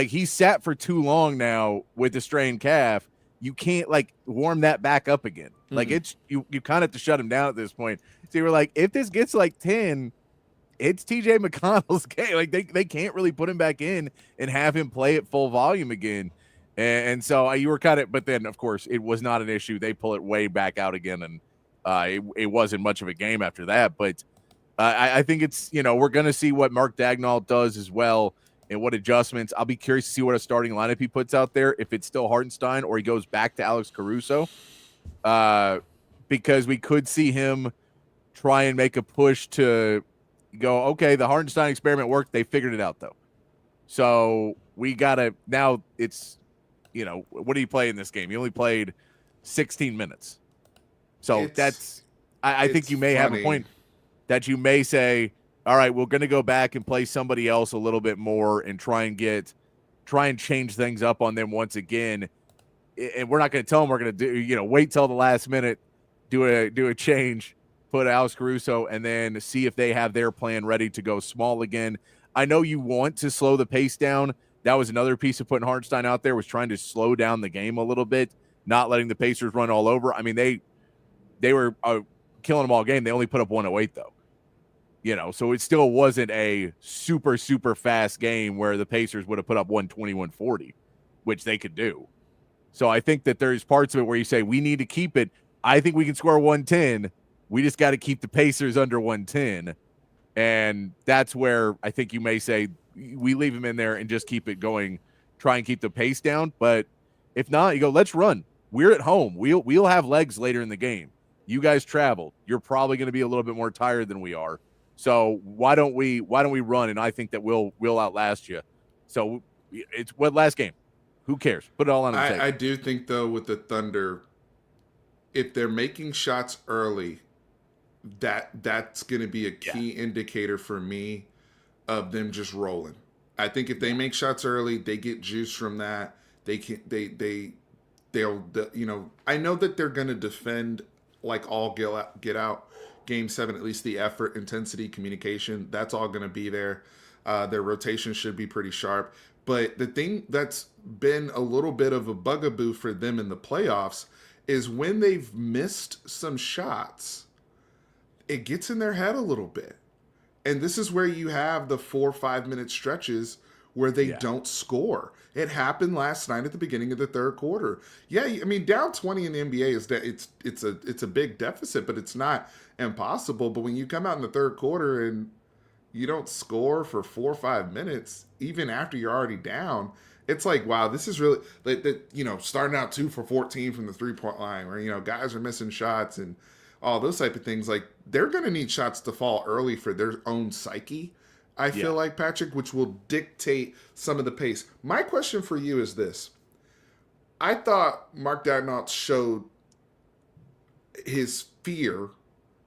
He sat for too long now with the strained calf. You can't warm that back up again. Mm-hmm. It's you kind of have to shut him down at this point. So you were like, if this gets 10, it's TJ McConnell's game. They can't really put him back in and have him play at full volume again. And so you were but then of course it was not an issue. They pull it way back out again, and it wasn't much of a game after that. But I think it's, we're going to see what Mark Dagnall does as well and what adjustments. I'll be curious to see what a starting lineup he puts out there, if it's still Hartenstein or he goes back to Alex Caruso, because we could see him try and make a push to go, okay, the Hartenstein experiment worked. They figured it out though. So we got to, now it's, what did he play in this game? He only played 16 minutes. So I think you may have a point that you may say, all right, we're going to go back and play somebody else a little bit more and try and change things up on them once again. And we're not going to tell them we're going to do, wait till the last minute, do a change, put Alex Caruso, and then see if they have their plan ready to go small again. I know you want to slow the pace down. That was another piece of putting Hartenstein out there, was trying to slow down the game a little bit, not letting the Pacers run all over. I mean, they were killing them all game. They only put up 108 though. So it still wasn't a super, super fast game where the Pacers would have put up 120, 140, which they could do. So I think that there's parts of it where you say, we need to keep it. I think we can score 110. We just got to keep the Pacers under 110. And that's where I think you may say, we leave him in there and just keep it going, try and keep the pace down. But if not, you go, let's run. We're at home. We'll have legs later in the game. You guys traveled. You're probably going to be a little bit more tired than we are. So why don't we run? And I think that we'll outlast you. So it's what last game? Who cares? Put it all on the table. I do think though with the Thunder, if they're making shots early, that's going to be a key indicator for me of them just rolling. I think if they make shots early, they get juice from that. They'll I know that they're going to defend like all get out game 7, at least the effort, intensity, communication, that's all going to be there. Their rotation should be pretty sharp. But the thing that's been a little bit of a bugaboo for them in the playoffs is when they've missed some shots, it gets in their head a little bit. And this is where you have the 4 or 5 minute stretches where they don't score. It happened last night at the beginning of the third quarter. Yeah, I mean, down 20 in the NBA is that it's a big deficit, but it's not impossible. But when you come out in the third quarter and you don't score for 4 or 5 minutes, even after you're already down, it's like, wow, this is really, starting out 2 for 14 from the 3-point line, where, guys are missing shots and all those type of things. Like, they're going to need shots to fall early for their own psyche, I feel like, Patrick, which will dictate some of the pace. My question for you is this. I thought Mark Daigneault showed his fear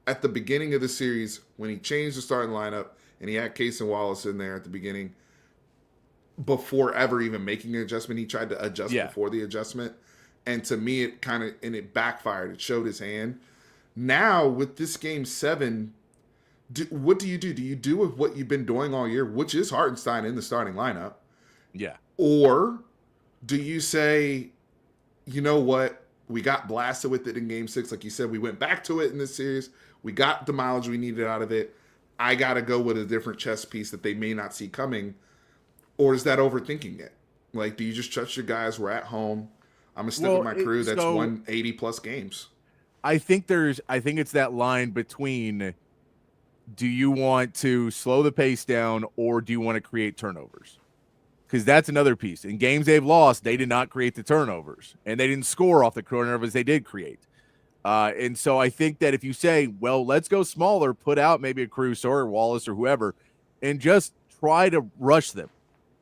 at the beginning of the series when he changed the starting lineup and he had Case and Wallace in there at the beginning before ever even making an adjustment. He tried to adjust before the adjustment. And to me, it backfired. It showed his hand. Now, with this game 7, what do you do? Do you do with what you've been doing all year, which is Hartenstein in the starting lineup? Yeah. Or do you say, you know what? We got blasted with it in game 6. Like you said, we went back to it in this series. We got the mileage we needed out of it. I got to go with a different chess piece that they may not see coming. Or is that overthinking it? Like, do you just trust your guys? We're at home. I'm going to stick with my crew that's won 80-plus games. I think it's that line between, do you want to slow the pace down or do you want to create turnovers? Because that's another piece. In games they've lost, they did not create the turnovers, and they didn't score off the turnovers they did create. And so I think that if you say, well, let's go smaller, put out maybe a Caruso or Wallace or whoever, and just try to rush them.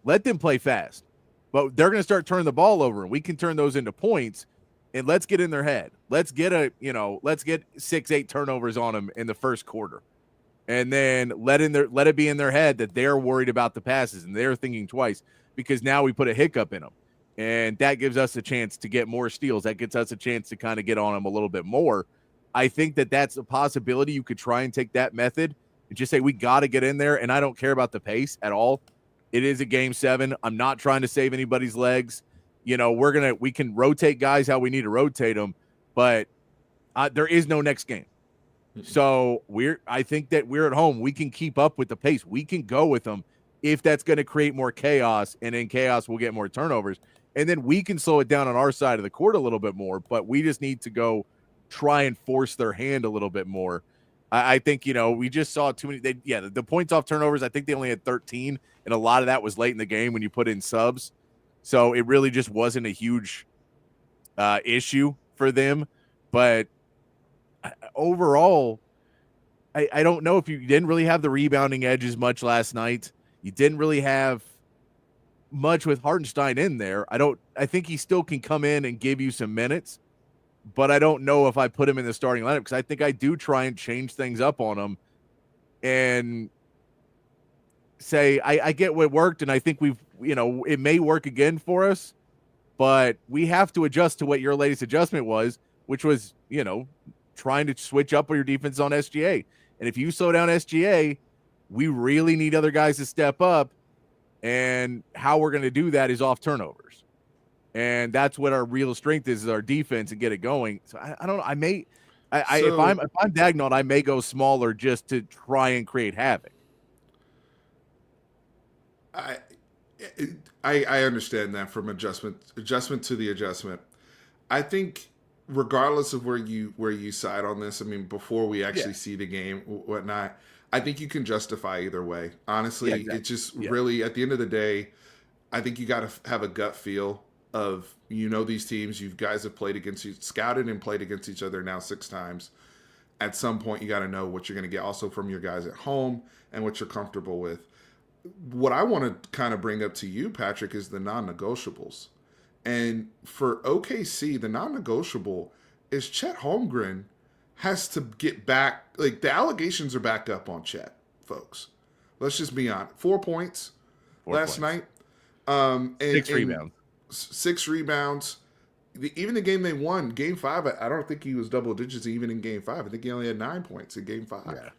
Let them play fast. But they're going to start turning the ball over, and we can turn those into points, and let's get in their head. Let's get 6-8 turnovers on them in the first quarter. And then let it be in their head that they're worried about the passes and they're thinking twice, because now we put a hiccup in them. And that gives us a chance to get more steals. That gets us a chance to kind of get on them a little bit more. I think that that's a possibility. You could try and take that method and just say, we got to get in there. And I don't care about the pace at all. It is a game 7. I'm not trying to save anybody's legs. We can rotate guys how we need to rotate them, but there is no next game. So I think that we're at home. We can keep up with the pace. We can go with them if that's going to create more chaos, and in chaos we'll get more turnovers. And then we can slow it down on our side of the court a little bit more, but we just need to go try and force their hand a little bit more. I think, we just saw too many. The points off turnovers, I think they only had 13, and a lot of that was late in the game when you put in subs. So it really just wasn't a huge issue for them. But overall, I don't know if you didn't really have the rebounding edge as much last night. You didn't really have much with Hartenstein in there. I think he still can come in and give you some minutes, but I don't know if I put him in the starting lineup, because I think I do try and change things up on him and say, I get what worked, and I think it may work again for us, but we have to adjust to what your latest adjustment was, which was, trying to switch up on your defense on SGA. And if you slow down SGA, we really need other guys to step up. And how we're going to do that is off turnovers. And that's what our real strength is our defense, and get it going. So I don't know. If I'm Daigneault, I may go smaller just to try and create havoc. I understand that from adjustment to the adjustment. I think regardless of where you side on this, I mean, before we actually see the game, whatnot, I think you can justify either way. Honestly, exactly. It's just really, at the end of the day, I think you got to have a gut feel of, these teams. You guys have scouted and played against each other now 6 times. At some point, you got to know what you're going to get also from your guys at home and what you're comfortable with. What I want to kind of bring up to you, Patrick, is the non-negotiables. And for OKC, the non-negotiable is Chet Holmgren has to get back. Like, the allegations are back up on Chet, folks. Let's just be honest. 4 points last night. And 6 rebounds. 6 rebounds. Even the game they won, game 5, I don't think he was double digits even in game 5. I think he only had 9 points in game 5. Yeah.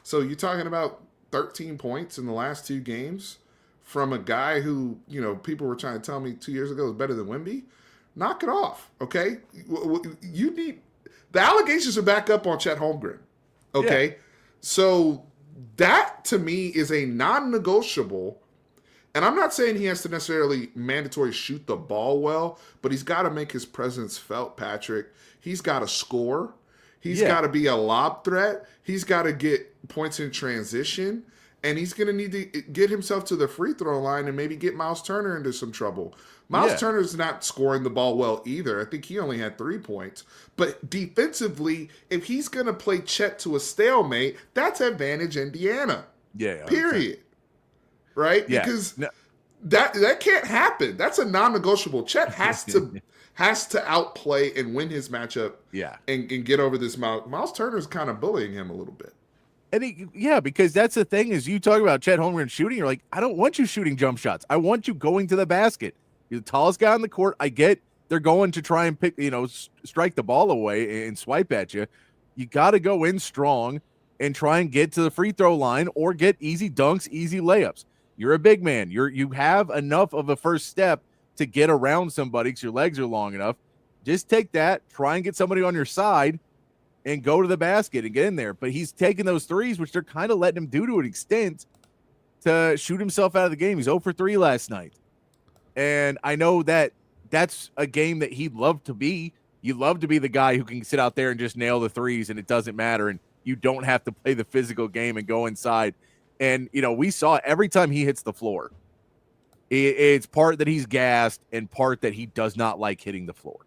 So you're talking about 13 points in the last 2 games from a guy who, people were trying to tell me 2 years ago was better than Wemby. Knock it off, okay? The allegations are back up on Chet Holmgren, okay? Yeah. So that, to me, is a non-negotiable And I'm not saying he has to necessarily mandatory shoot the ball well, but he's got to make his presence felt, Patrick. He's got to score. He's got to be a lob threat. He's got to get points in transition. And he's going to need to get himself to the free throw line and maybe get Miles Turner into some trouble. Miles Turner's not scoring the ball well either. I think he only had 3 points. But defensively, if he's going to play Chet to a stalemate, that's advantage Indiana. Yeah. Period. Right? Yeah. Because that can't happen. That's a non-negotiable. Chet has to outplay and win his matchup. Yeah. And get over this Miles Turner's kind of bullying him a little bit. And because that's the thing is you talk about Chet Holmgren shooting. You're like, I don't want you shooting jump shots. I want you going to the basket. You're the tallest guy on the court. I get they're going to try and pick, strike the ball away and swipe at you. You got to go in strong and try and get to the free throw line or get easy dunks, easy layups. You're a big man. You have enough of a first step to get around somebody because your legs are long enough. Just take that, try and get somebody on your side, and go to the basket and get in there. But he's taking those threes, which they're kind of letting him do to an extent, to shoot himself out of the game. He's 0 for 3 last night. And I know that that's a game that he'd love to be. You love to be the guy who can sit out there and just nail the threes and it doesn't matter. And you don't have to play the physical game and go inside. And, we saw every time he hits the floor, it's part that he's gassed and part that he does not like hitting the floor.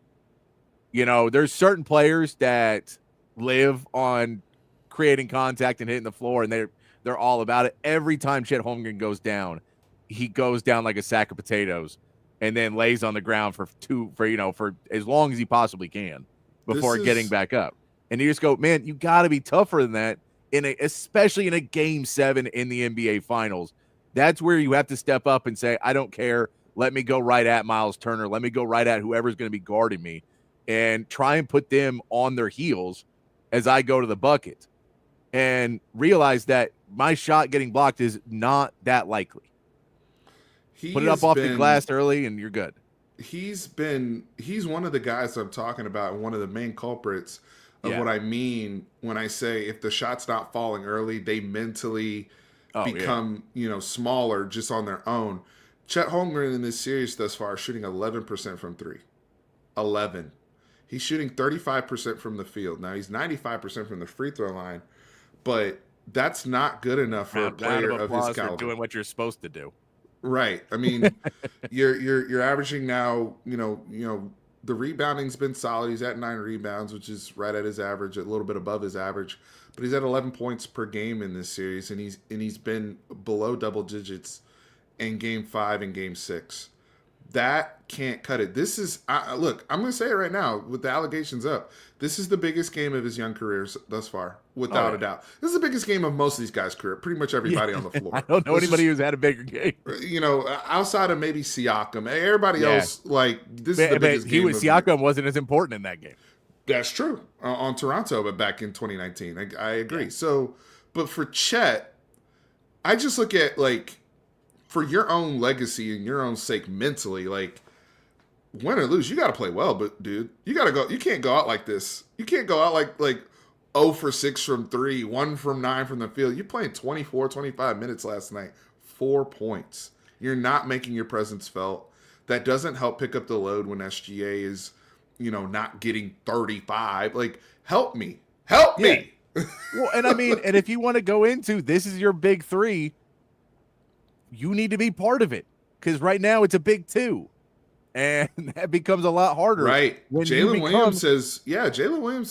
There's certain players that live on creating contact and hitting the floor, and they're all about it. Every time Chet Holmgren goes down, he goes down like a sack of potatoes and then lays on the ground for as long as he possibly can before getting back up. And you just go, man, you got to be tougher than that, especially in a Game 7 in the NBA Finals. That's where you have to step up and say, I don't care. Let me go right at Miles Turner. Let me go right at whoever's going to be guarding me and try and put them on their heels as I go to the bucket and realize that my shot getting blocked is not that likely. Put it up off the glass early and you're good. He's one of the guys I'm talking about and one of the main culprits of what I mean when I say if the shot's not falling early, they mentally become, smaller just on their own. Chet Holmgren in this series thus far is shooting 11% from 3. 11. He's shooting 35% from the field. Now he's 95% from the free throw line, but that's not good enough for a player of his caliber. For doing what you're supposed to do. Right. I mean, you're averaging now, the rebounding's been solid. He's at 9 rebounds, which is right at his average, a little bit above his average. But he's at 11 points per game in this series, and he's been below double digits in Game 5 and Game 6. That can't cut it. This is look, I'm going to say it right now with the allegations up. This is the biggest game of his young career thus far, without a doubt. This is the biggest game of most of these guys' career. Pretty much everybody on the floor. I don't know anybody who's had a bigger game. Outside of maybe Siakam, everybody else, this is the biggest game. Siakam wasn't as important in that game. That's true on Toronto, but back in 2019, I agree. Yeah. So, but for Chet, I just look at for your own legacy and your own sake mentally, win or lose, you got to play well. But dude, you got to go. You can't go out like this. You can't go out like 0 for 6 from 3, 1 from 9 from the field. You're playing 24, 25 minutes last night, 4 points. You're not making your presence felt. That doesn't help pick up the load when SGA is, not getting 35. Help me. Help me. Well, and I mean, and if you want to go into this is your big 3, you need to be part of it because right now it's a big 2. And that becomes a lot harder. Right. Jalen Williams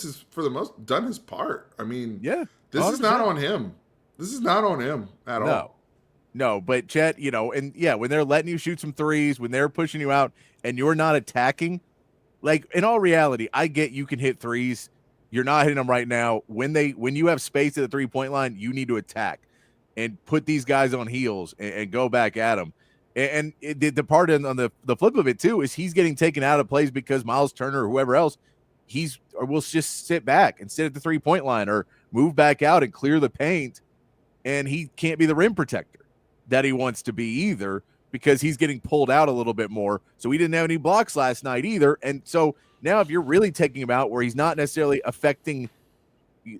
has, for the most, done his part. I mean, this 100%. Is not on him. This is not on him at all. No, but Chet, when they're letting you shoot some threes, when they're pushing you out and you're not attacking, in all reality, I get you can hit threes. You're not hitting them right now. When you have space at the 3-point line, you need to attack and put these guys on heels and go back at them. And the part on the flip of it too is he's getting taken out of plays because Miles Turner or whoever else will just sit back and sit at the 3-point line or move back out and clear the paint, and he can't be the rim protector that he wants to be either because he's getting pulled out a little bit more. So he didn't have any blocks last night either, and so now if you're really taking him out where he's not necessarily affecting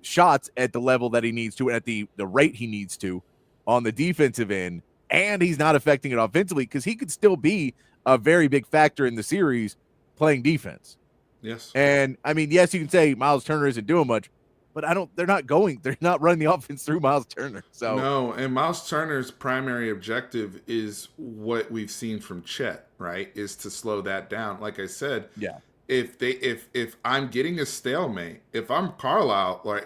shots at the level that he needs to at the rate he needs to on the defensive end, and he's not affecting it offensively because he could still be a very big factor in the series playing defense. Yes. And I mean, yes, you can say Miles Turner isn't doing much, but they're not running the offense through Miles Turner. So no, and Miles Turner's primary objective is what we've seen from Chet, right? Is to slow that down. Like I said, yeah, if I'm getting a stalemate, if I'm Carlisle,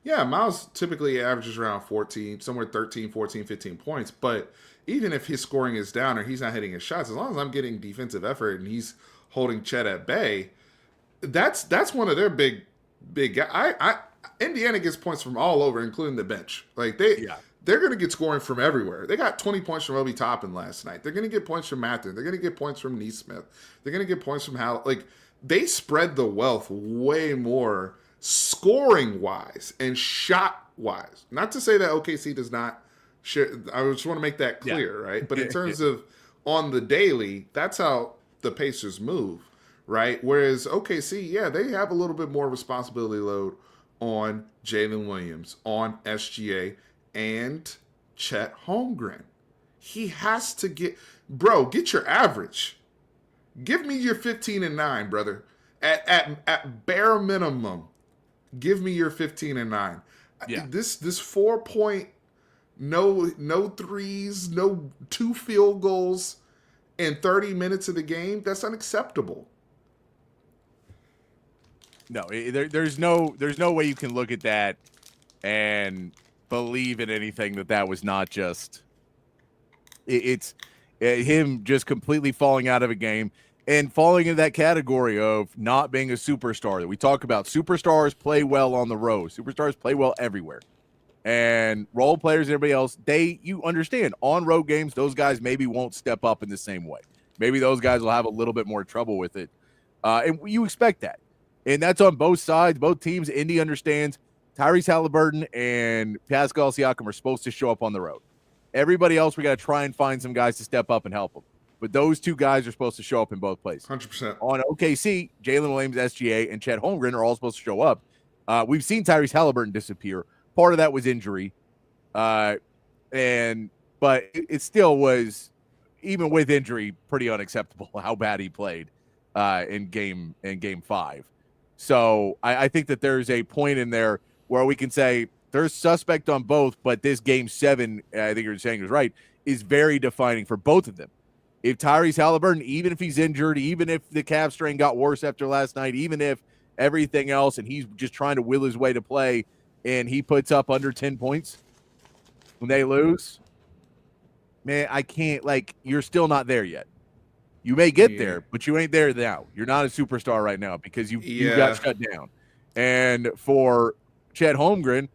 yeah, Miles typically averages around 14, somewhere 13, 14, 15 points. But even if his scoring is down or he's not hitting his shots, as long as I'm getting defensive effort and he's holding Chet at bay, that's one of their big guys. Indiana gets points from all over, including the bench. Like they're going to get scoring from everywhere. They got 20 points from Obi Toppin last night. They're going to get points from Matthew. They're going to get points from Neesmith. They're going to get points from Hal. Like they spread the wealth way more scoring wise and shot wise. Not to say that OKC does not share. I just want to make that clear, right? But in terms of on the daily, that's how the Pacers move, right? Whereas OKC, yeah, they have a little bit more responsibility load on Jalen Williams, on SGA, and Chet Holmgren. He has to get your average. Give me your 15-9, brother. At bare minimum, give me your 15-9. Yeah. This 4-point, no threes, no 2 field goals in 30 minutes of the game. That's unacceptable. No, there's no way you can look at that and believe in anything that was not just it's him just completely falling out of a game and falling into that category of not being a superstar that we talk about. Superstars play well on the road. Superstars play well everywhere. And role players and everybody else, you understand on road games, those guys maybe won't step up in the same way. Maybe those guys will have a little bit more trouble with it. And you expect that. And that's on both sides, both teams. Indy understands Tyrese Halliburton and Pascal Siakam are supposed to show up on the road. Everybody else, we got to try and find some guys to step up and help them. But those two guys are supposed to show up in both places. 100%. On OKC, Jalen Williams, SGA, and Chet Holmgren are all supposed to show up. We've seen Tyrese Halliburton disappear. Part of that was injury. But it still was, even with injury, pretty unacceptable how bad he played in game 5. So I think that there's a point in there where we can say there's suspect on both, but this game 7, I think you're saying is right, is very defining for both of them. If Tyrese Halliburton, even if he's injured, even if the calf strain got worse after last night, even if everything else, and he's just trying to will his way to play, and he puts up under 10 points when they lose, man, I can't, you're still not there yet. You may get there, but you ain't there now. You're not a superstar right now because you got shut down. And for Chet Holmgren,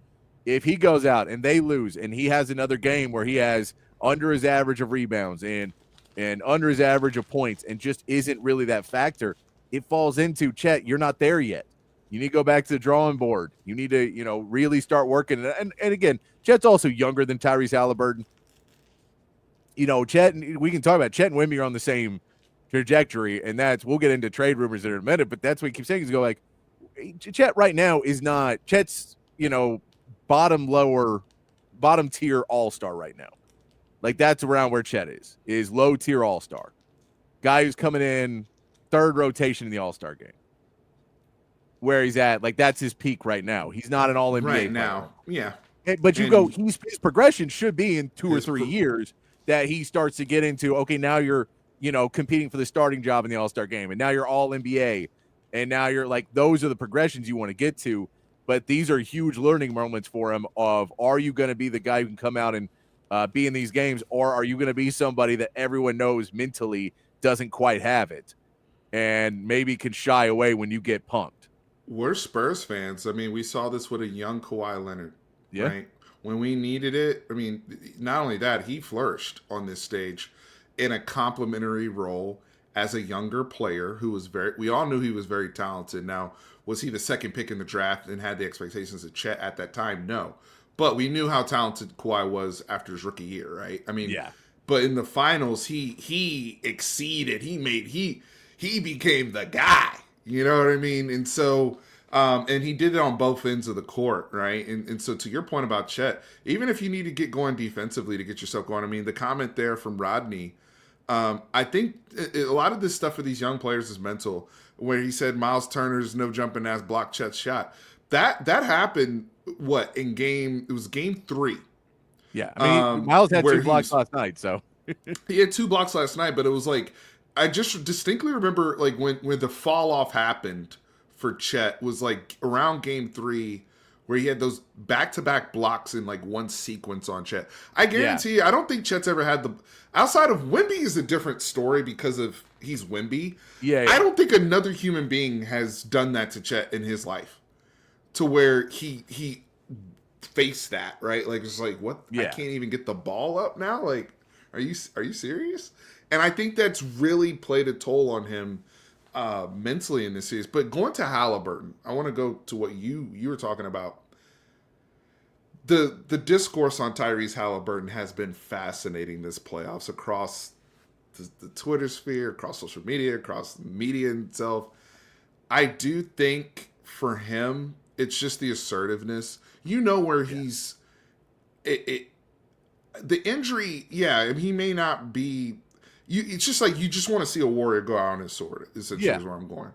if he goes out and they lose and he has another game where he has under his average of rebounds and under his average of points and just isn't really that factor, it falls into Chet, you're not there yet. You need to go back to the drawing board. You need to, really start working. And again, Chet's also younger than Tyrese Halliburton. Chet, we can talk about Chet and Wimby are on the same trajectory, and we'll get into trade rumors in a minute, but that's what he keeps saying is Chet right now is not Chet's, bottom tier all-star right now. That's around where Chet is low tier all-star. Guy who's coming in third rotation in the all-star game. Where he's at, that's his peak right now. He's not an all-NBA right now. Yeah. But his progression should be in 2 or 3 years that he starts to get into, okay, now you're competing for the starting job in the All-Star game, and now you're all NBA, and now you're those are the progressions you want to get to. But these are huge learning moments for him of, are you going to be the guy who can come out and be in these games, or are you going to be somebody that everyone knows mentally doesn't quite have it and maybe can shy away when you get punked? We're Spurs fans. I mean, we saw this with a young Kawhi Leonard, right? When we needed it, I mean, not only that, he flourished on this stage in a complimentary role as a younger player who was we all knew he was very talented. Now, was he the second pick in the draft and had the expectations of Chet at that time? No. But we knew how talented Kawhi was after his rookie year, right? I mean, but in the finals, he exceeded. He became the guy. You know what I mean? And so And he did it on both ends of the court, right? And so to your point about Chet, even if you need to get going defensively to get yourself going, I mean, the comment there from Rodney, I think a lot of this stuff for these young players is mental, where he said Miles Turner's no jumping ass blocked Chet's shot. That happened, it was game 3. Yeah, I mean, Miles had 2 blocks last night, so. He had 2 blocks last night, but it was like, I just distinctly remember like when the fall off happened for Chet was like around game 3, where he had those back-to-back blocks in like one sequence on Chet. I guarantee you, I don't think Chet's ever had outside of Wemby is a different story because of he's Wemby. Yeah. I don't think another human being has done that to Chet in his life, to where he faced that, right? Like, it's like, what? Yeah. I can't even get the ball up now? Like, are you serious? And I think that's really played a toll on him mentally in this series. But going to Halliburton, I want to go to what you were talking about. The discourse on Tyrese Halliburton has been fascinating this playoffs across the Twitter sphere, across social media, across the media itself. I do think for him, it's just the assertiveness. You know where he's... The injury, yeah, and he may not be... it's just like you just want to see a warrior go out on his sword, essentially, is where I'm going.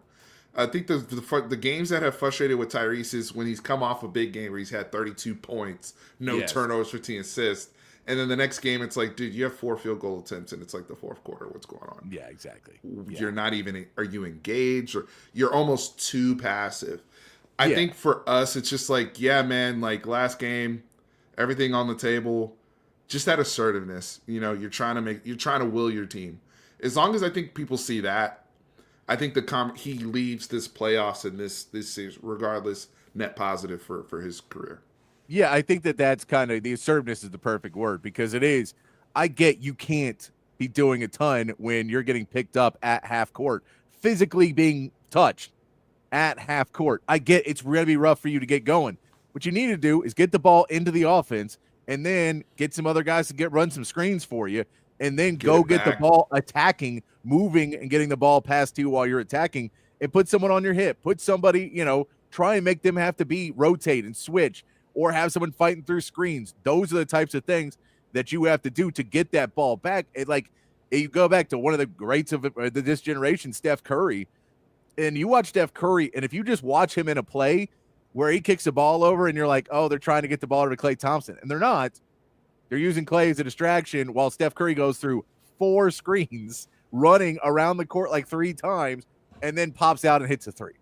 I think the games that have frustrated with Tyrese is when he's come off a big game where he's had 32 points, no turnovers, 15 assists, and then the next game it's like, dude, you have 4 field goal attempts and it's like the fourth quarter. What's going on? Yeah, exactly. You're not even. Are you engaged, or you're almost too passive? I think for us, it's just like, yeah, man, like last game, everything on the table, just that assertiveness. You know, you're trying to will your team. As long as I think people see that, I think he leaves this playoffs and this series, regardless, net positive for his career. Yeah, I think that's kind of, the assertiveness is the perfect word, because it is. I get you can't be doing a ton when you're getting picked up at half court, physically being touched at half court. I get it's going to be rough for you to get going. What you need to do is get the ball into the offense and then get some other guys to run some screens for you, and then get the ball attacking, moving, and getting the ball passed to you while you're attacking, and put someone on your hip. Put somebody, try and make them have to rotate and switch, or have someone fighting through screens. Those are the types of things that you have to do to get that ball back. You go back to one of the greats of this generation, Steph Curry, and you watch Steph Curry, and if you just watch him in a play where he kicks the ball over and you're like, oh, they're trying to get the ball to Klay Thompson, and they're not. They're using Klay as a distraction while Steph Curry goes through 4 screens, running around the court like 3 times, and then pops out and hits a 3.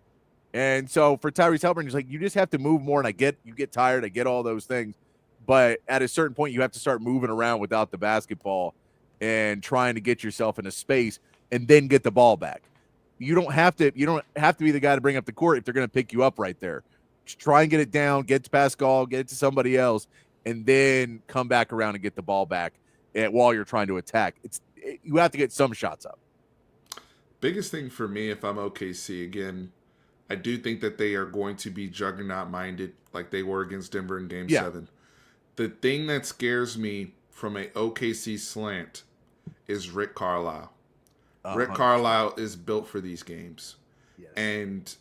And so for Tyrese Halliburton, it's like, you just have to move more. And I get you get tired. I get all those things. But at a certain point, you have to start moving around without the basketball and trying to get yourself in a space and then get the ball back. You don't have to be the guy to bring up the court if they're going to pick you up right there. Just try and get it down, get to Pascal, get it to somebody else, and then come back around and get the ball back while you're trying to attack. You have to get some shots up. Biggest thing for me, if I'm OKC, again, I do think that they are going to be juggernaut-minded like they were against Denver in Game 7. The thing that scares me from a OKC slant is Rick Carlisle. 100%. Rick Carlisle is built for these games. Yes. And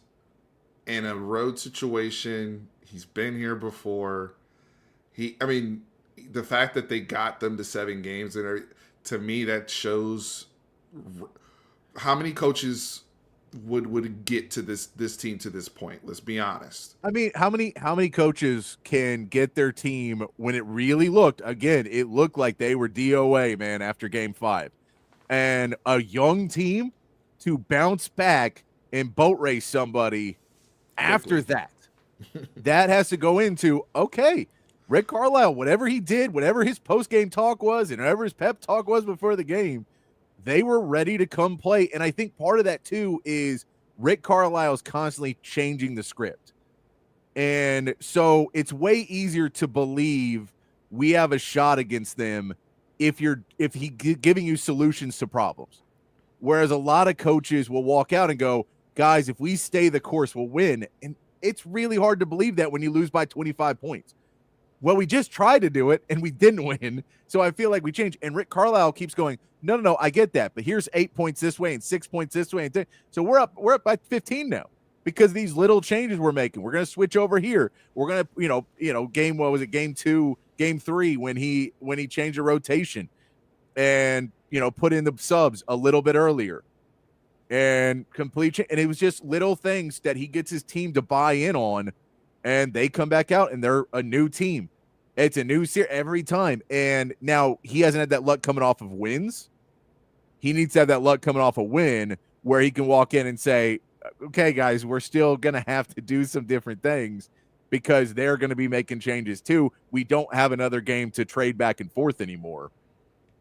in a road situation, he's been here before. The fact that they got them to 7 games, and to me, that shows how many coaches would get to this team to this point. Let's be honest. I mean, how many coaches can get their team when it really looked like they were DOA, man, after Game 5, and a young team to bounce back and boat race somebody after that. That has to go into, okay, Rick Carlisle, whatever he did, whatever his post-game talk was, and whatever his pep talk was before the game, they were ready to come play. And I think part of that, too, is Rick Carlisle's constantly changing the script. And so it's way easier to believe we have a shot against them if he giving you solutions to problems. Whereas a lot of coaches will walk out and go, guys, if we stay the course, we'll win. And it's really hard to believe that when you lose by 25 points. Well, we just tried to do it and we didn't win. So I feel like we changed. And Rick Carlisle keeps going, no, I get that. But here's 8 points this way and 6 points this way. So we're up by 15 now. because these little changes we're making. We're going to switch over here. We're going to, game, what was it? Game 2, game 3, when he changed the rotation and, put in the subs a little bit earlier and and it was just little things that he gets his team to buy in on, and they come back out and they're a new team. It's a new series every time. And now he hasn't had that luck coming off of wins. He needs to have that luck coming off a win where he can walk in and say, okay, guys, we're still going to have to do some different things because they're going to be making changes too. We don't have another game to trade back and forth anymore.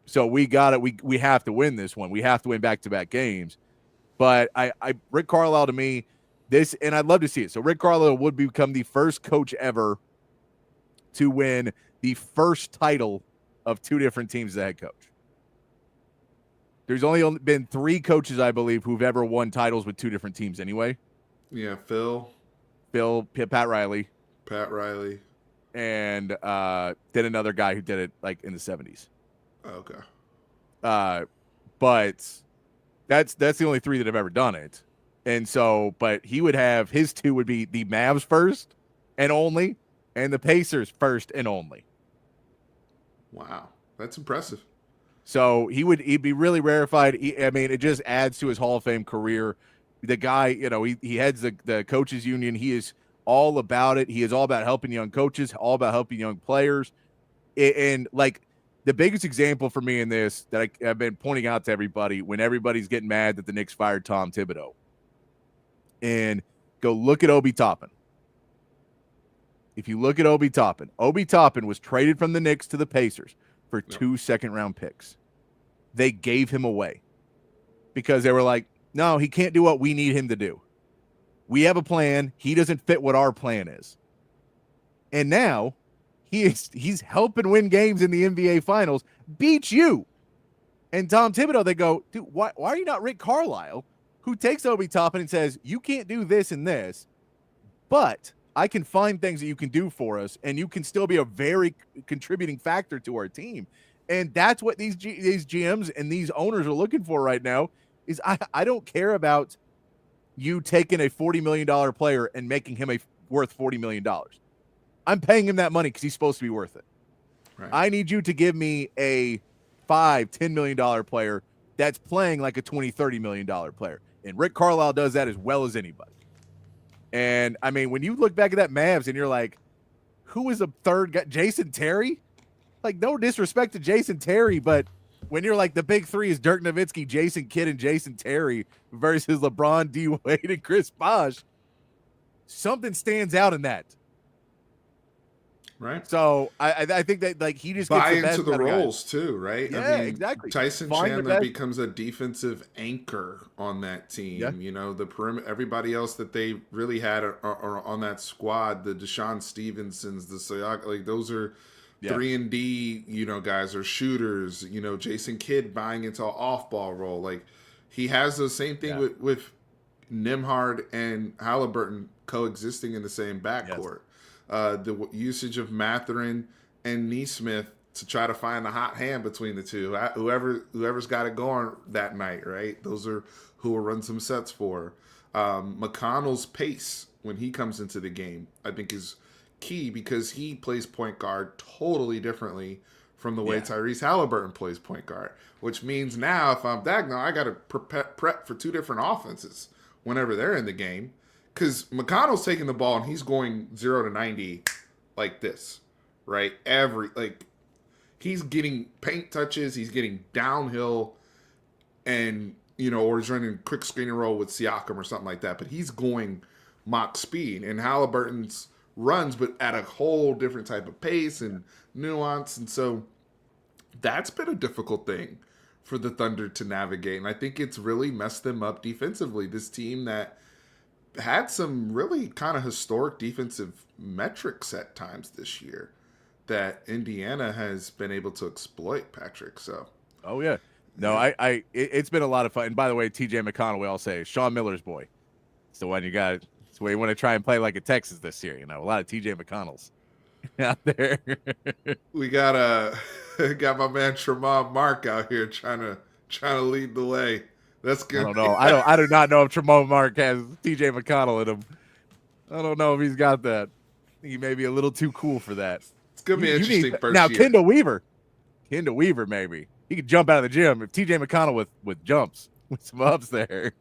So we got it. We have to win this one. We have to win back-to-back games. But Rick Carlisle, to me, and I'd love to see it. So Rick Carlisle would become the first coach ever to win the first title of 2 different teams as a head coach. There's only been 3 coaches, I believe, who've ever won titles with 2 different teams anyway. Yeah, Pat Riley. And then another guy who did it like in the 70s. Okay. But that's the only 3 that have ever done it. And so, but he would have, his 2 would be the Mavs first and only, and the Pacers first and only. Wow. That's impressive. So he'd be really rarefied. It just adds to his Hall of Fame career. The guy, he heads the coaches union. He is all about it. He is all about helping young coaches, all about helping young players. And like the biggest example for me in this that I've been pointing out to everybody when everybody's getting mad that the Knicks fired Tom Thibodeau, and go look at Obi Toppin. If you look at Obi Toppin was traded from the Knicks to the Pacers for 2 second-round picks. They gave him away because they were like, no, he can't do what we need him to do. We have a plan. He doesn't fit what our plan is. And now he's helping win games in the NBA Finals, beats you. And Tom Thibodeau, they go, dude, why are you not Rick Carlisle, who takes Obi Toppin and says, you can't do this and this, but I can find things that you can do for us, and you can still be a very contributing factor to our team. And that's what these GMs and these owners are looking for right now is I don't care about you taking a $40 million player and making him worth $40 million. I'm paying him that money because he's supposed to be worth it. Right. I need you to give me a $5-10 million player that's playing like a $20-30 million player. And Rick Carlisle does that as well as anybody. And, when you look back at that Mavs and you're like, who is a third guy? Jason Terry? Like, no disrespect to Jason Terry, but when you're like the big 3 is Dirk Nowitzki, Jason Kidd, and Jason Terry versus LeBron, D. Wade, and Chris Bosh, something stands out in that. Right. So I think that like he just buy gets into the roles too, right? Yeah, exactly. Tyson Chandler becomes a defensive anchor on that team. Yeah. The perimeter, everybody else that they really had are on that squad, the Deshaun Stevensons, the Siak, like those are 3-and-D, guys are shooters. Jason Kidd buying into an off-ball role. Like he has the same thing with Nembhard and Halliburton coexisting in the same backcourt. Yes. The usage of Mathurin and Neesmith to try to find the hot hand between the two. Whoever's got it going that night, right? Those are who will run some sets for. McConnell's pace when he comes into the game, I think, is key because he plays point guard totally differently from the way Tyrese Halliburton plays point guard, which means now if I'm Dagno, I got to prep for 2 different offenses whenever they're in the game. Because McConnell's taking the ball and he's going 0 to 90 like this, right? He's getting paint touches, he's getting downhill, and or he's running quick screen and roll with Siakam or something like that. But he's going mock speed, and Halliburton's runs, but at a whole different type of pace and nuance, and so that's been a difficult thing for the Thunder to navigate, and I think it's really messed them up defensively. This team that had some really kind of historic defensive metrics at times this year that Indiana has been able to exploit, Patrick. So, oh yeah, no, it's been a lot of fun. And by the way, TJ McConnell, we all say Sean Miller's boy. It's the one you got. It's the way you want to try and play like a Texas this year. A lot of TJ McConnells out there. We got my man Tremont Mark out here trying to lead the way That's good. I don't know. I do not know if Tremont Mark has TJ McConnell in him. I don't know if he's got that. He may be a little too cool for that. It's gonna be You interesting need, first now year. Kendall Weaver maybe he could jump out of the gym if TJ McConnell with jumps with some ups there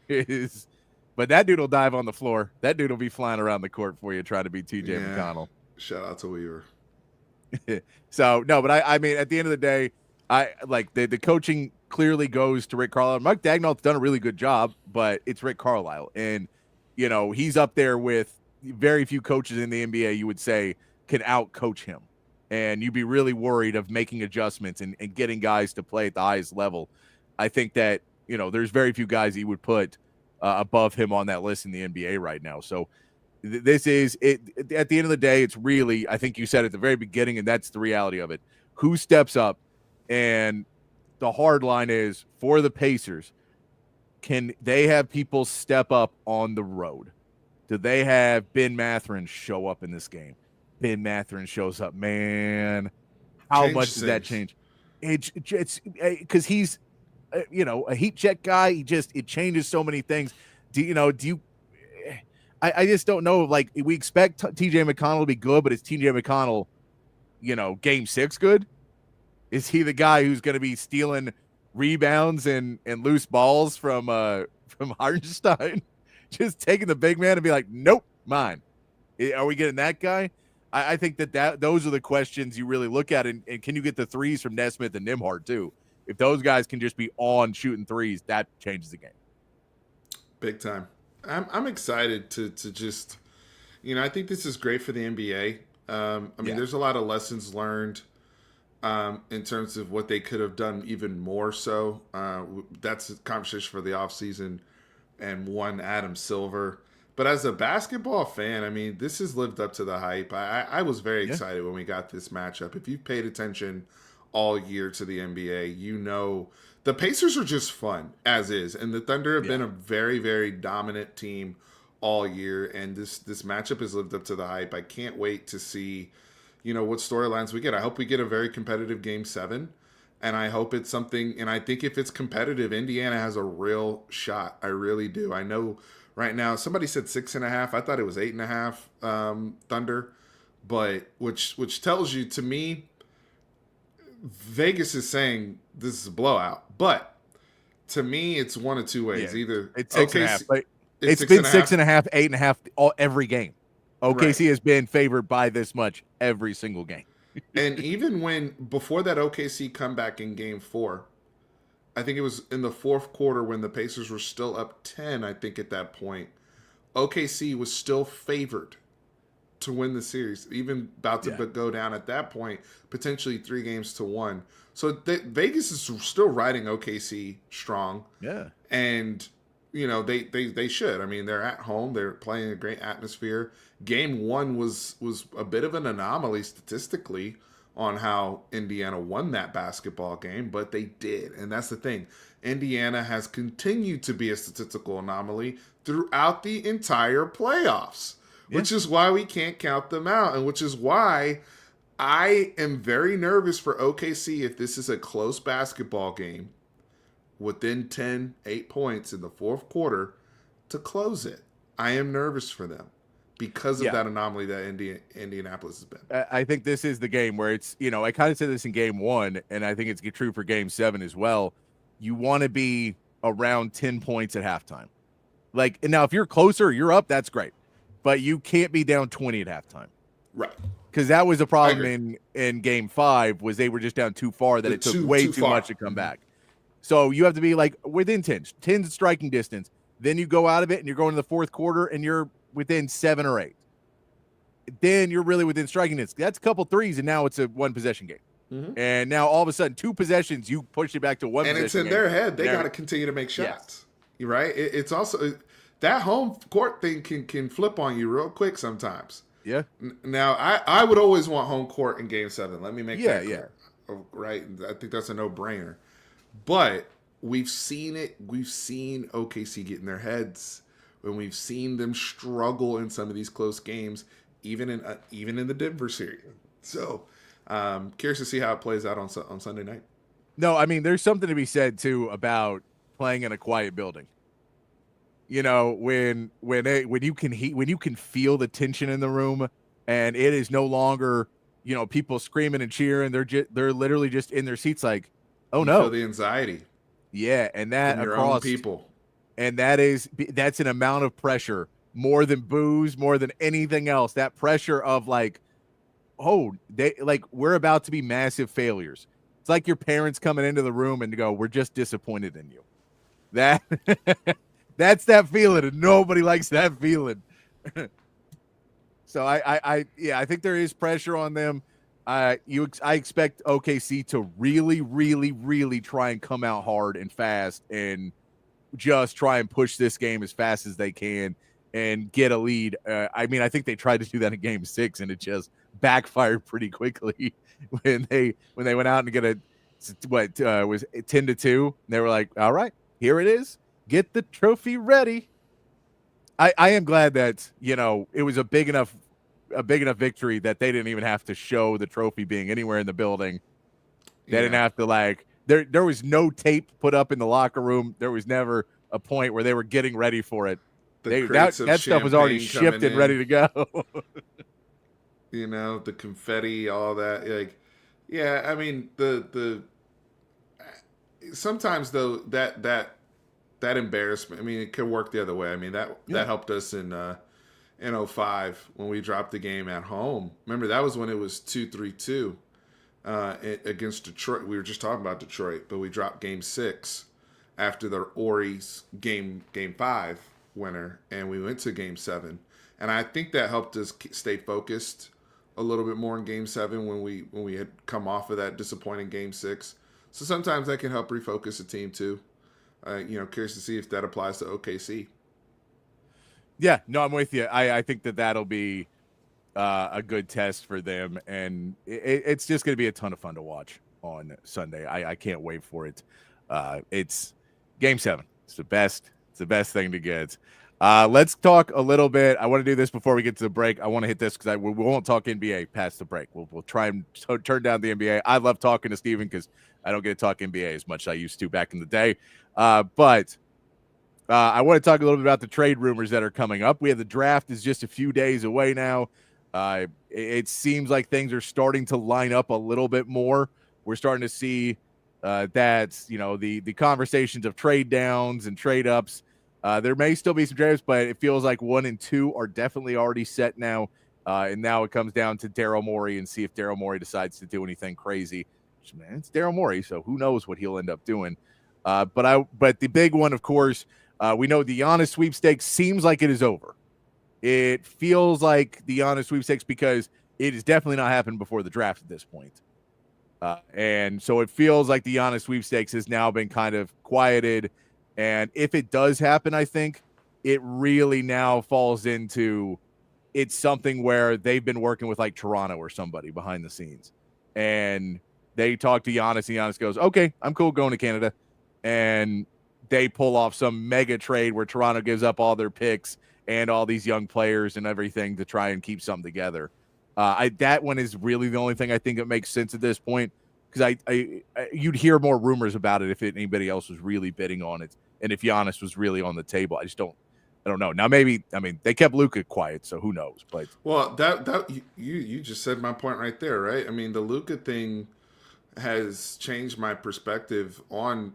is. But that dude will dive on the floor. That dude will be flying around the court for you trying to beat TJ McConnell. Shout out to Weaver. So no, but I mean, at the end of the day, I like the coaching clearly goes to Rick Carlisle. Mike Dagnall's done a really good job, but it's Rick Carlisle, and you know he's up there with very few coaches in the NBA you would say can out coach him, and you'd be really worried of making adjustments and getting guys to play at the highest level. I think that you know there's very few guys you would put above him on that list in the NBA right now. So. This is it. At the end of the day, it's really, I think you said at the very beginning, and that's the reality of it. Who steps up? And the hard line is for the Pacers, can they have people step up on the road? Do they have Ben Mathurin show up in this game? Ben Mathurin shows up, man. How Changes much does that things. change? It's because he's, you know, a heat check guy. It changes so many things. Do you? I just don't know. Like, we expect TJ McConnell to be good, but is TJ McConnell, you know, game 6 good? Is he the guy who's going to be stealing rebounds and loose balls from Hartenstein? Just taking the big man and be like, nope, mine. Are we getting that guy? I think that those are the questions you really look at. And can you get the threes from Nesmith and Nimhart too? If those guys can just be on shooting threes, that changes the game. Big time. I'm excited to just, you know, I think this is great for the NBA. I mean, there's a lot of lessons learned in terms of what they could have done even more so. That's a conversation for the offseason and one Adam Silver. But as a basketball fan, I mean, this has lived up to the hype. I was very excited when we got this matchup. If you've paid attention all year to the NBA, you know the Pacers are just fun, as is. And the Thunder have been a very, very dominant team all year. And this matchup has lived up to the hype. I can't wait to see, you know, what storylines we get. I hope we get a very competitive Game 7. And I hope it's something, and I think if it's competitive, Indiana has a real shot. I really do. I know right now, somebody said 6.5. I thought it was 8.5 Thunder. But which tells you, to me, Vegas is saying this is a blowout, but to me, it's one of two ways. Either it's 6.5, but it's been 6.5, 8.5 every game. OKC has been favored by this much every single game. And even before that OKC comeback in Game 4, I think it was in the fourth quarter when the Pacers were still up 10. I think at that point, OKC was still favored to win the series, even about to go down at that point, potentially 3-1. So Vegas is still riding OKC strong. Yeah. And, you know, they should. I mean, they're at home. They're playing a great atmosphere. Game 1 was a bit of an anomaly statistically on how Indiana won that basketball game, but they did. And that's the thing. Indiana has continued to be a statistical anomaly throughout the entire playoffs. Which is why we can't count them out, and which is why I am very nervous for OKC if this is a close basketball game within 8 points in the fourth quarter to close it. I am nervous for them because of that anomaly that Indianapolis has been. I think this is the game where it's, you know, I kind of said this in Game 1, and I think it's true for Game 7 as well. You want to be around 10 points at halftime. Like, and now if you're closer, you're up, that's great. But you can't be down 20 at halftime. Right. Because that was a problem in Game 5, was they were just down too far that it took way too much to come back. So you have to be like within 10 striking distance. Then you go out of it and you're going to the fourth quarter and you're within 7 or 8. Then you're really within striking distance. That's a couple threes and now it's a one possession game. Mm-hmm. And now all of a sudden 2 possessions, you push it back to one and possession. And it's in their head. They got to continue to make shots. Yes. Right? It's also... That home court thing can flip on you real quick sometimes. Yeah. Now, I would always want home court in Game 7. Let me make that clear. Yeah. Right? I think that's a no-brainer. But we've seen it. We've seen OKC get in their heads. When we've seen them struggle in some of these close games, even in the Denver series. So, curious to see how it plays out on Sunday night. No, I mean, there's something to be said, too, about playing in a quiet building. You know, when you can feel the tension in the room, and it is no longer, you know, people screaming and cheering. They're literally just in their seats, like, oh You no, feel the anxiety yeah, and that from your own across people. and that's an amount of pressure more than booze, more than anything else. That pressure of like, oh, we're about to be massive failures. It's like your parents coming into the room and go, we're just disappointed in you. That that's that feeling, and nobody likes that feeling. So I think there is pressure on them. I expect OKC to really, really, really try and come out hard and fast and just try and push this game as fast as they can and get a lead. I mean, I think they tried to do that in Game 6, and it just backfired pretty quickly when they went out and get was 10-2. They were like, all right, here it is. Get the trophy ready. I am glad that, you know, it was a big enough victory that they didn't even have to show the trophy being anywhere in the building. They didn't have to, like, there was no tape put up in the locker room. There was never a point where they were getting ready for it. That stuff was already shipped and ready to go. You know, the confetti, all that. Like, yeah, I mean, the sometimes though that embarrassment, I mean, it could work the other way. I mean, that helped us in 05 when we dropped the game at home. Remember, that was when it was 2-3-2 against Detroit. We were just talking about Detroit, but we dropped Game 6 after the Ori's Game 5 winner, and we went to Game 7. And I think that helped us stay focused a little bit more in Game 7 when we had come off of that disappointing Game 6. So sometimes that can help refocus a team too. You know, curious to see if that applies to OKC. Yeah, no, I'm with you. I think that'll be a good test for them, and it's just going to be a ton of fun to watch on Sunday. I can't wait for it. It's Game 7. It's the best thing to get. Let's talk a little bit. I want to do this before we get to the break. I want to hit this because we won't talk NBA past the break. We'll try and turn down the NBA. I love talking to Steven because I don't get to talk NBA as much as I used to back in the day. But I want to talk a little bit about the trade rumors that are coming up. We have the draft is just a few days away now. It seems like things are starting to line up a little bit more. We're starting to see that, you know, the conversations of trade downs and trade ups. There may still be some trades, but it feels like 1 and 2 are definitely already set now. And now it comes down to Daryl Morey and see if Daryl Morey decides to do anything crazy. Man, it's Daryl Morey, so who knows what he'll end up doing. But the big one, of course, we know the Giannis sweepstakes seems like it is over. It feels like the Giannis sweepstakes because it has definitely not happened before the draft at this point. And so it feels like the Giannis sweepstakes has now been kind of quieted. And if it does happen, I think it really now falls into it's something where they've been working with like Toronto or somebody behind the scenes. And they talk to Giannis, and Giannis goes, okay, I'm cool going to Canada. And they pull off some mega trade where Toronto gives up all their picks and all these young players and everything to try and keep something together. That one is really the only thing I think that makes sense at this point, because you'd hear more rumors about it if anybody else was really bidding on it and if Giannis was really on the table. I don't know. Now maybe, I mean, they kept Luka quiet, so who knows? But well, that you just said my point right there, right? I mean, the Luka thing has changed my perspective on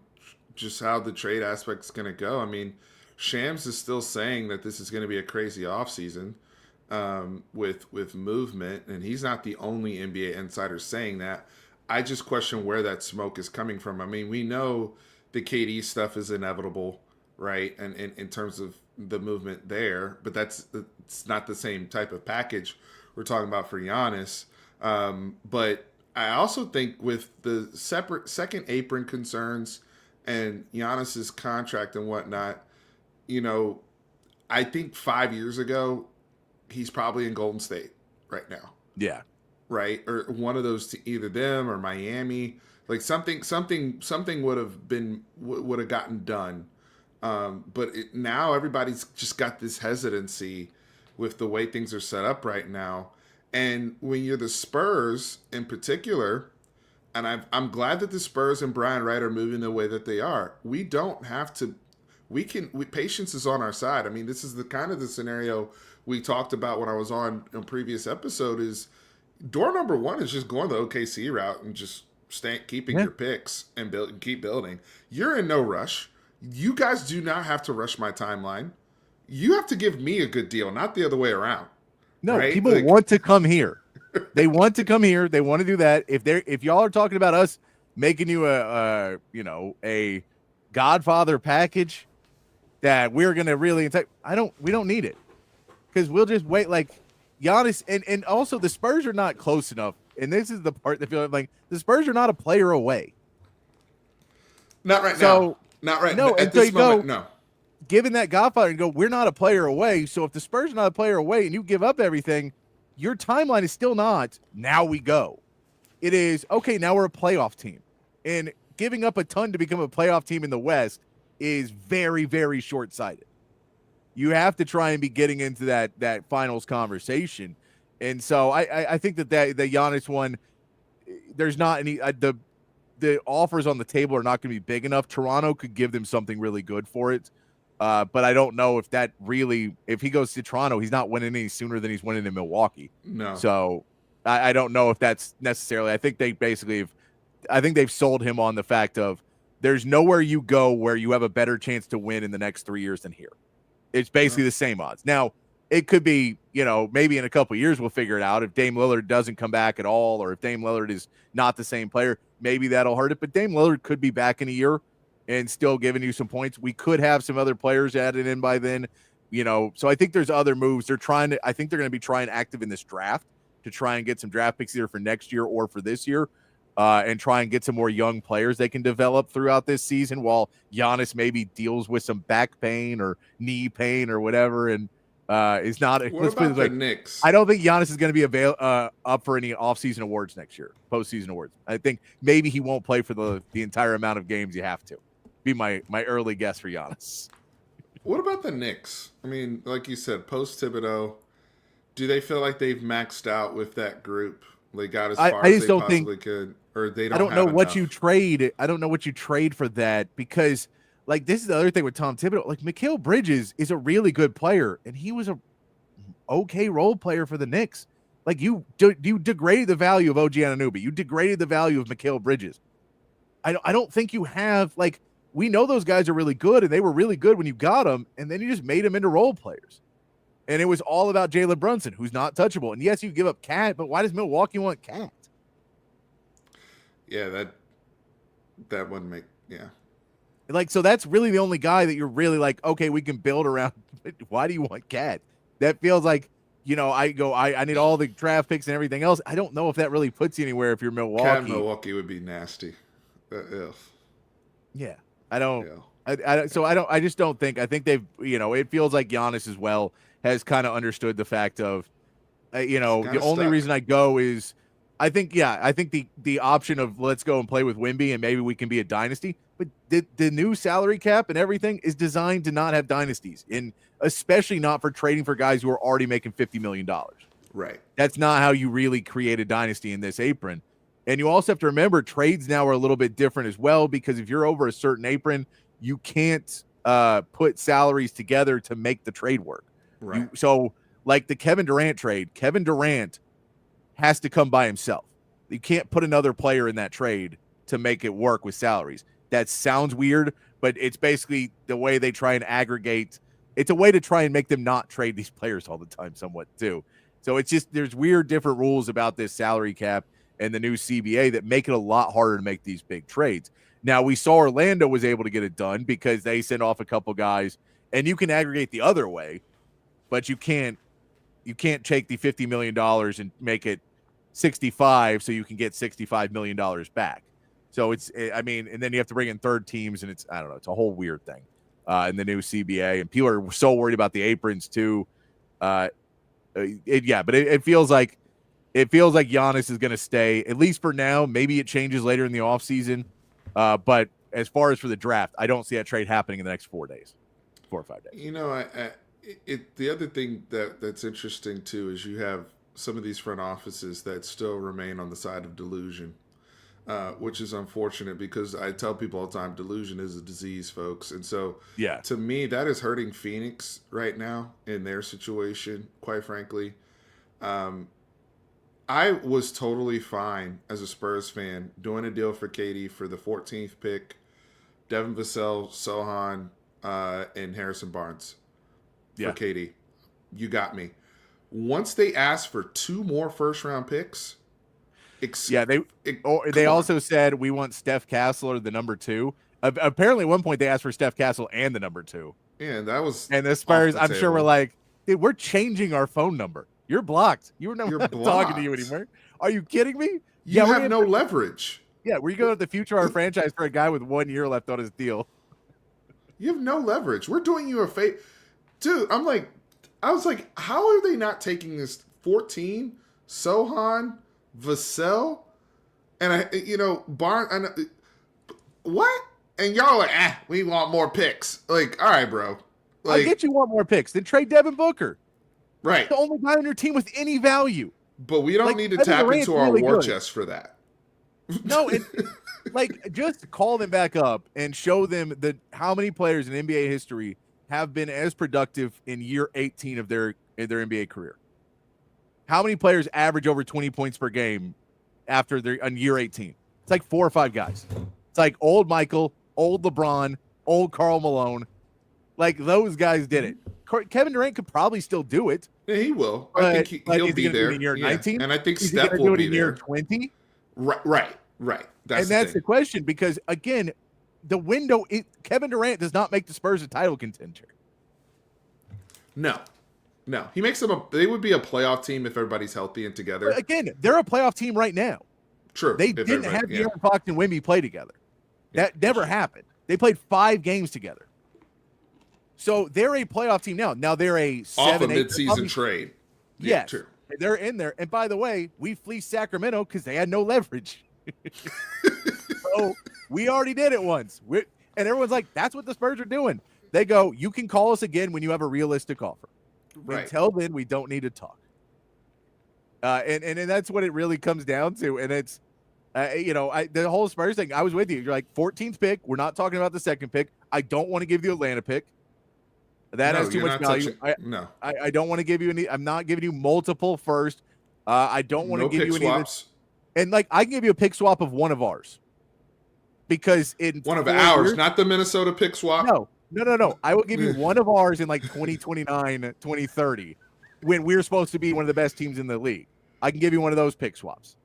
just how the trade aspect is going to go. I mean, Shams is still saying that this is going to be a crazy offseason with movement, and he's not the only NBA insider saying that. I just question where that smoke is coming from. I mean, we know the KD stuff is inevitable, right? And in terms of the movement there, but it's not the same type of package we're talking about for Giannis. But I also think with the separate second apron concerns and Giannis's contract and whatnot, you know, I think 5 years ago, he's probably in Golden State right now. yeah. Right, or one of those, either them or Miami, like something would have gotten done, but now everybody's just got this hesitancy with the way things are set up right now. And when you're the Spurs in particular, and I'm glad that the Spurs and Brian Wright are moving the way that they are. We don't have to. Patience is on our side. I mean, this is the kind of the scenario we talked about when I was on a previous episode. Is door number one is just going the OKC route and just keeping your picks and keep building. You're in no rush. You guys do not have to rush my timeline. You have to give me a good deal, not the other way around. No, right? people want to come here. They want to come here. They want to do that. If y'all are talking about us making you a Godfather package that we're gonna really we don't need it, because we'll just wait. Like Giannis and also the Spurs are not close enough, and this is the part that feels like the Spurs are not a player away. Not right now. Not right now. At this moment, no. Given that Godfather and go, we're not a player away. So if the Spurs are not a player away and you give up everything, your timeline is still not, now we go. It is, okay, now we're a playoff team. And giving up a ton to become a playoff team in the West is very, very short-sighted. You have to try and be getting into that finals conversation. And so I think that the Giannis one, there's not any the offers on the table are not going to be big enough. Toronto could give them something really good for it. But I don't know if if he goes to Toronto, he's not winning any sooner than he's winning in Milwaukee. No. So I don't know if that's necessarily. I think they've sold him on the fact of there's nowhere you go where you have a better chance to win in the next 3 years than here. It's basically the same odds. Now, it could be, maybe in a couple of years we'll figure it out. If Dame Lillard doesn't come back at all, or if Dame Lillard is not the same player, maybe that'll hurt it. But Dame Lillard could be back in a year and still giving you some points. We could have some other players added in by then, So I think there's other moves. I think they're going to be trying active in this draft to try and get some draft picks either for next year or for this year, and try and get some more young players they can develop throughout this season while Giannis maybe deals with some back pain or knee pain or whatever. And is not. What about the Knicks? I don't think Giannis is going to be up for any offseason awards next year, postseason awards. I think maybe he won't play for the entire amount of games you have to. Be my early guess for Giannis. What about the Knicks? I mean, like you said, post Thibodeau, do they feel like they've maxed out with that group? They got as far as they possibly could, or they don't. I don't know have what enough? you trade. I don't know what you trade for that, because like this is the other thing with Tom Thibodeau. Like Mikal Bridges is a really good player, and he was a okay role player for the Knicks. Like you degraded the value of OG Anunoby. You degraded the value of Mikal Bridges. I don't think you have like. We know those guys are really good, and they were really good when you got them, and then you just made them into role players. And it was all about Jalen Brunson, who's not touchable. And yes, you give up Cat, but why does Milwaukee want Cat? Yeah, that wouldn't make Like, so that's really the only guy that you're really like, okay, we can build around. Why do you want Cat? That feels like, I need all the draft picks and everything else. I don't know if that really puts you anywhere if you're Milwaukee. Cat in Milwaukee would be nasty. Yeah. I just don't think. I think they've, it feels like Giannis as well has kind of understood the fact of, the only reason I go is, I think the option of let's go and play with Wemby and maybe we can be a dynasty, but the new salary cap and everything is designed to not have dynasties, and especially not for trading for guys who are already making $50 million. Right. That's not how you really create a dynasty in this apron. And you also have to remember trades now are a little bit different as well, because if you're over a certain apron, you can't put salaries together to make the trade work. Right. So like the Kevin Durant trade, Kevin Durant has to come by himself. You can't put another player in that trade to make it work with salaries. That sounds weird, but it's basically the way they try and aggregate. It's a way to try and make them not trade these players all the time somewhat too. So it's just, there's weird different rules about this salary cap and the new CBA that make it a lot harder to make these big trades. Now, we saw Orlando was able to get it done because they sent off a couple guys, and you can aggregate the other way, but you can't take the $50 million and make it 65 so you can get $65 million back. So and then you have to bring in third teams, and it's a whole weird thing in the new CBA, and people are so worried about the aprons too. But it feels like Giannis is going to stay, at least for now. Maybe it changes later in the offseason. But as far as for the draft, I don't see that trade happening in the next 4 or 5 days. The other thing that's interesting, too, is you have some of these front offices that still remain on the side of delusion. which is unfortunate because I tell people all the time, delusion is a disease, folks. And so, Yeah. to me, that is hurting Phoenix right now in their situation, quite frankly. I was totally fine as a Spurs fan doing a deal for KD for the 14th pick, Devin Vassell, Sohan, and Harrison Barnes for KD. You got me. Once they asked for 2 more first-round picks, they also said we want Steph Castle, the number 2. Apparently, at one point they asked for Steph Castle and the number 2. Yeah, that was. And the Spurs, I'm sure, were like, dude, we're changing our phone number. You're blocked. You're not talking to you anymore. Are you kidding me? You have no leverage. Yeah, we're going to the future of our franchise for a guy with 1 year left on his deal. You have no leverage. We're doing you a favor. Dude, I was like, how are they not taking this 14, Sohan, Vassell, and Barnes? What? And y'all are like, we want more picks. Like, all right, bro. I get you want more picks. Then trade Devin Booker. Right. The only guy on your team with any value. But we don't need to tap into our war chest for that. No, just call them back up and show them how many players in NBA history have been as productive in year 18 of their NBA career. How many players average over 20 points per game after they're on year 18? It's like 4 or 5 guys. It's like old Michael, old LeBron, old Karl Malone. Like those guys did it. Kevin Durant could probably still do it. Yeah, he will. I think he'll be there in year 19, and I think Steph Steph will be in there. Year 20. Right. That's the question, because again, the window. Kevin Durant does not make the Spurs a title contender. No. He makes them they would be a playoff team if everybody's healthy and together. But again, they're a playoff team right now. True. They didn't have De'Aaron Fox and Wemby play together. That never happened. They played 5 games together. So they're a playoff team now. Now they're a 7, 8 midseason trade. Yes, true. They're in there. And by the way, we fleeced Sacramento because they had no leverage. So we already did it once. And everyone's like, that's what the Spurs are doing. They go, you can call us again when you have a realistic offer. Right. Until then, we don't need to talk. And that's what it really comes down to. And it's, the whole Spurs thing, I was with you. You're like, 14th pick. We're not talking about the 2nd pick. I don't want to give you the Atlanta pick. That has too much value. I don't want to give you any. I'm not giving you multiple first. I don't want to give you any swaps. And I can give you a pick swap of one of ours. Because in one of ours, not the Minnesota pick swap. No. I will give you one of ours in 2029, 2030, when we're supposed to be one of the best teams in the league. I can give you one of those pick swaps.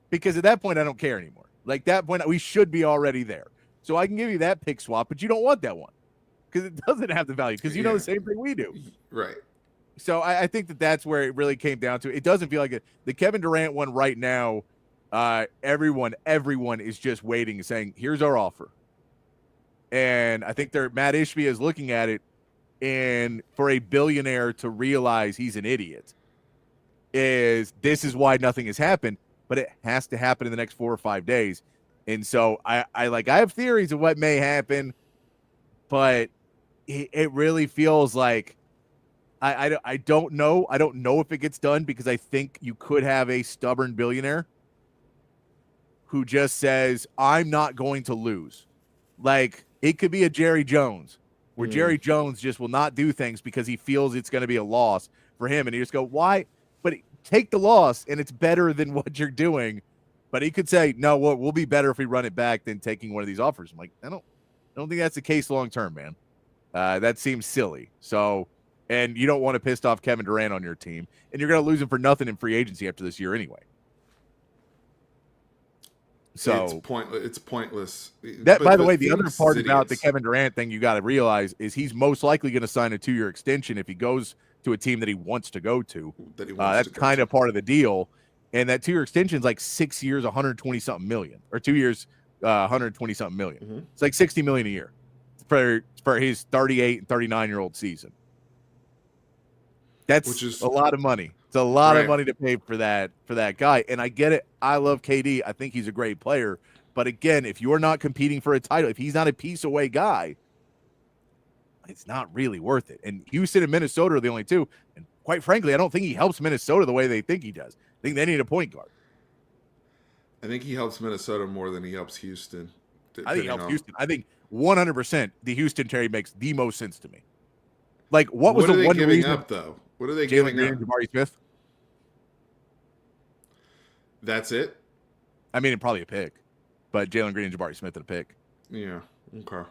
Because at that point, I don't care anymore. Like that point, we should be already there. So I can give you that pick swap, but you don't want that one. Because it doesn't have the value. Because you know the same thing we do. Right. So I think that's where it really came down to. It doesn't feel like it. The Kevin Durant one right now, everyone is just waiting and saying, here's our offer. And I think Matt Ishbia is looking at it, and for a billionaire to realize he's an idiot, this is why nothing has happened, but it has to happen in the next 4 or 5 days. And so I have theories of what may happen, but it really feels like I don't know. I don't know if it gets done, because I think you could have a stubborn billionaire who just says, I'm not going to lose. Like, it could be a Jerry Jones, where Jerry Jones just will not do things because he feels it's going to be a loss for him. And he just go, why? But take the loss, and it's better than what you're doing. But he could say, no, we'll be better if we run it back than taking one of these offers. I'm like, I don't think that's the case long term, man. That seems silly. So, and you don't want to piss off Kevin Durant on your team, and you're going to lose him for nothing in free agency after this year anyway. So it's pointless. That, by the way, the other part about the Kevin Durant thing you got to realize is he's most likely going to sign a 2-year extension if he goes to a team that he wants to go to. That's kind of part of the deal. And that 2-year extension is like 6 years, 120-something million, or 2 years, 120-something million. Mm-hmm. It's like $60 million a year for his 38 and 39-year-old season. Which is a lot of money. It's a lot of money to pay for that guy. And I get it. I love KD. I think he's a great player. But again, if you're not competing for a title, if he's not a piece away guy, it's not really worth it. And Houston and Minnesota are the only two. And quite frankly, I don't think he helps Minnesota the way they think he does. I think they need a point guard. I think he helps Minnesota more than he helps Houston. I think he helps Houston. I think 100% the Houston trade makes the most sense to me. Like, what was are the they one giving reason up, though? What are they Jalen giving Green up? and Jabari Smith? That's it? I mean, probably a pick, but Jalen Green and Jabari Smith and a pick. Yeah. Okay.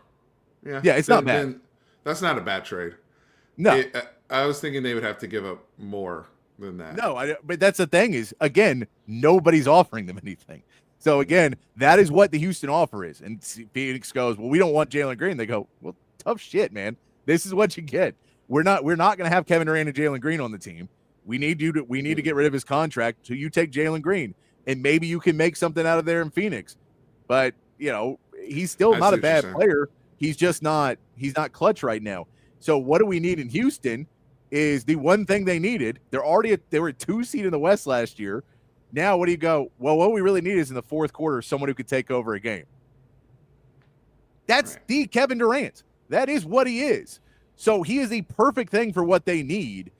Yeah. Yeah, it's not bad. Then that's not a bad trade. No. I was thinking they would have to give up more than that. No, but that's the thing is, again, nobody's offering them anything. So, again, that is what the Houston offer is. And Phoenix goes, well, we don't want Jalen Green. They go, well, tough shit, man. This is what you get. We're not going to have Kevin Durant and Jalen Green on the team. We need to get rid of his contract. So you take Jalen Green, and maybe you can make something out of there in Phoenix. But, he's still not a bad player. He's just not clutch right now. So what do we need in Houston is the one thing they needed. They were a 2 seed in the West last year. Now, what do you go? Well, what we really need is in the fourth quarter, someone who could take over a game. That's right. The Kevin Durant. That is what he is. So he is the perfect thing for what they need.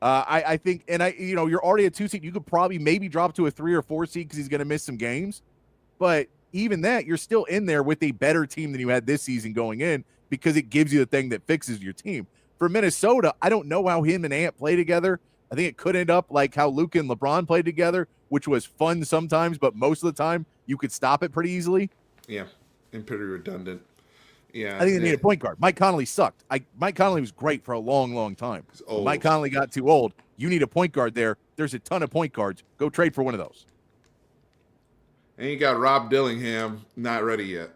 I think, and you're already a 2 seed. You could probably maybe drop to a 3 or 4 seed because he's going to miss some games. But even that, you're still in there with a better team than you had this season going in because it gives you the thing that fixes your team. For Minnesota, I don't know how him and Ant play together. I think it could end up like how Luka and LeBron played together, which was fun sometimes, but most of the time you could stop it pretty easily. Yeah, and pretty redundant. Yeah, I think they need a point guard. Mike Conley sucked. Mike Conley was great for a long, long time. Mike Conley got too old. You need a point guard there. There's a ton of point guards. Go trade for one of those. And you got Rob Dillingham not ready yet